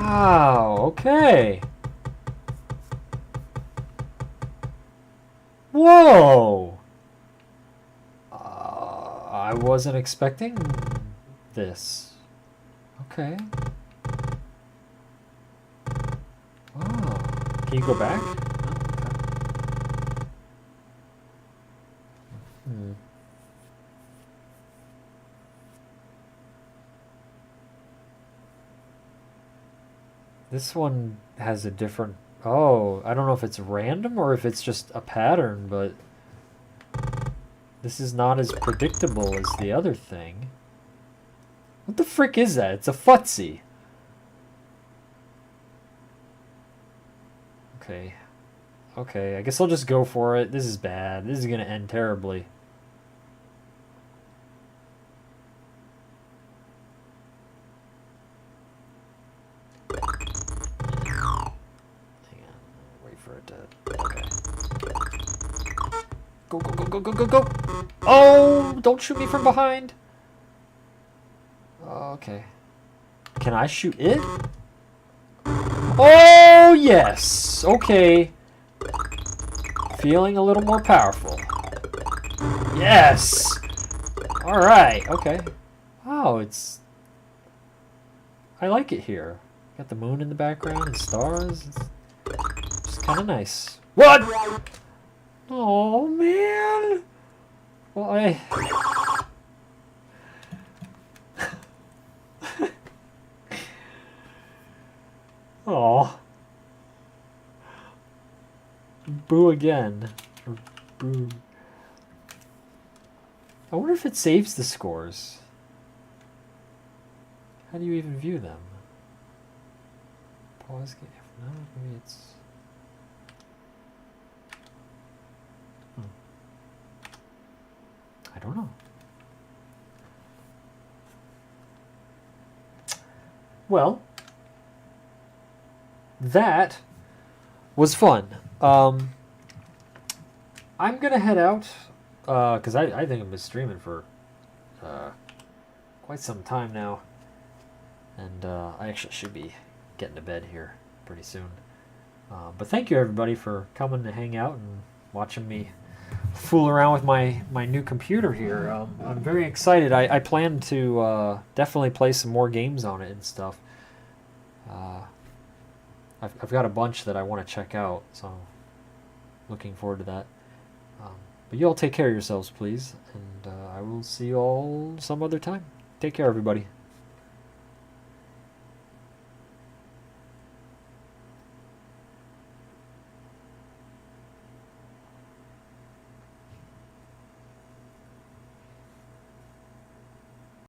Wow, okay. Whoa! I wasn't expecting this. Okay. Wow. Can you go back? No? Okay. Hmm. This one has a different... Oh, I don't know if it's random or if it's just a pattern, but... This is not as predictable as the other thing. What the frick is that? It's a footsie. Okay. Okay, I guess I'll just go for it. This is bad. This is gonna end terribly. Hang on. Wait for it to... Okay. Go. Oh, don't shoot me from behind. Okay. Can I shoot it? Oh, yes. Okay. Feeling a little more powerful. Yes. All right. Okay. Wow, it's... I like it here. Got the moon in the background and stars. It's just kind of nice. What? Oh, man. Well, Oh. Boo again. Or boo. I wonder if it saves the scores. How do you even view them? Pause game. No, maybe it's... I don't know. Well, that was fun. I'm gonna head out because I think I've been streaming for quite some time now, and I actually should be getting to bed here pretty soon. But thank you everybody for coming to hang out and watching me fool around with my new computer here. I'm very excited. I plan to definitely play some more games on it and stuff. I've got a bunch that I want to check out, so looking forward to that. But you all take care of yourselves, please, and I will see you all some other time. Take care, everybody.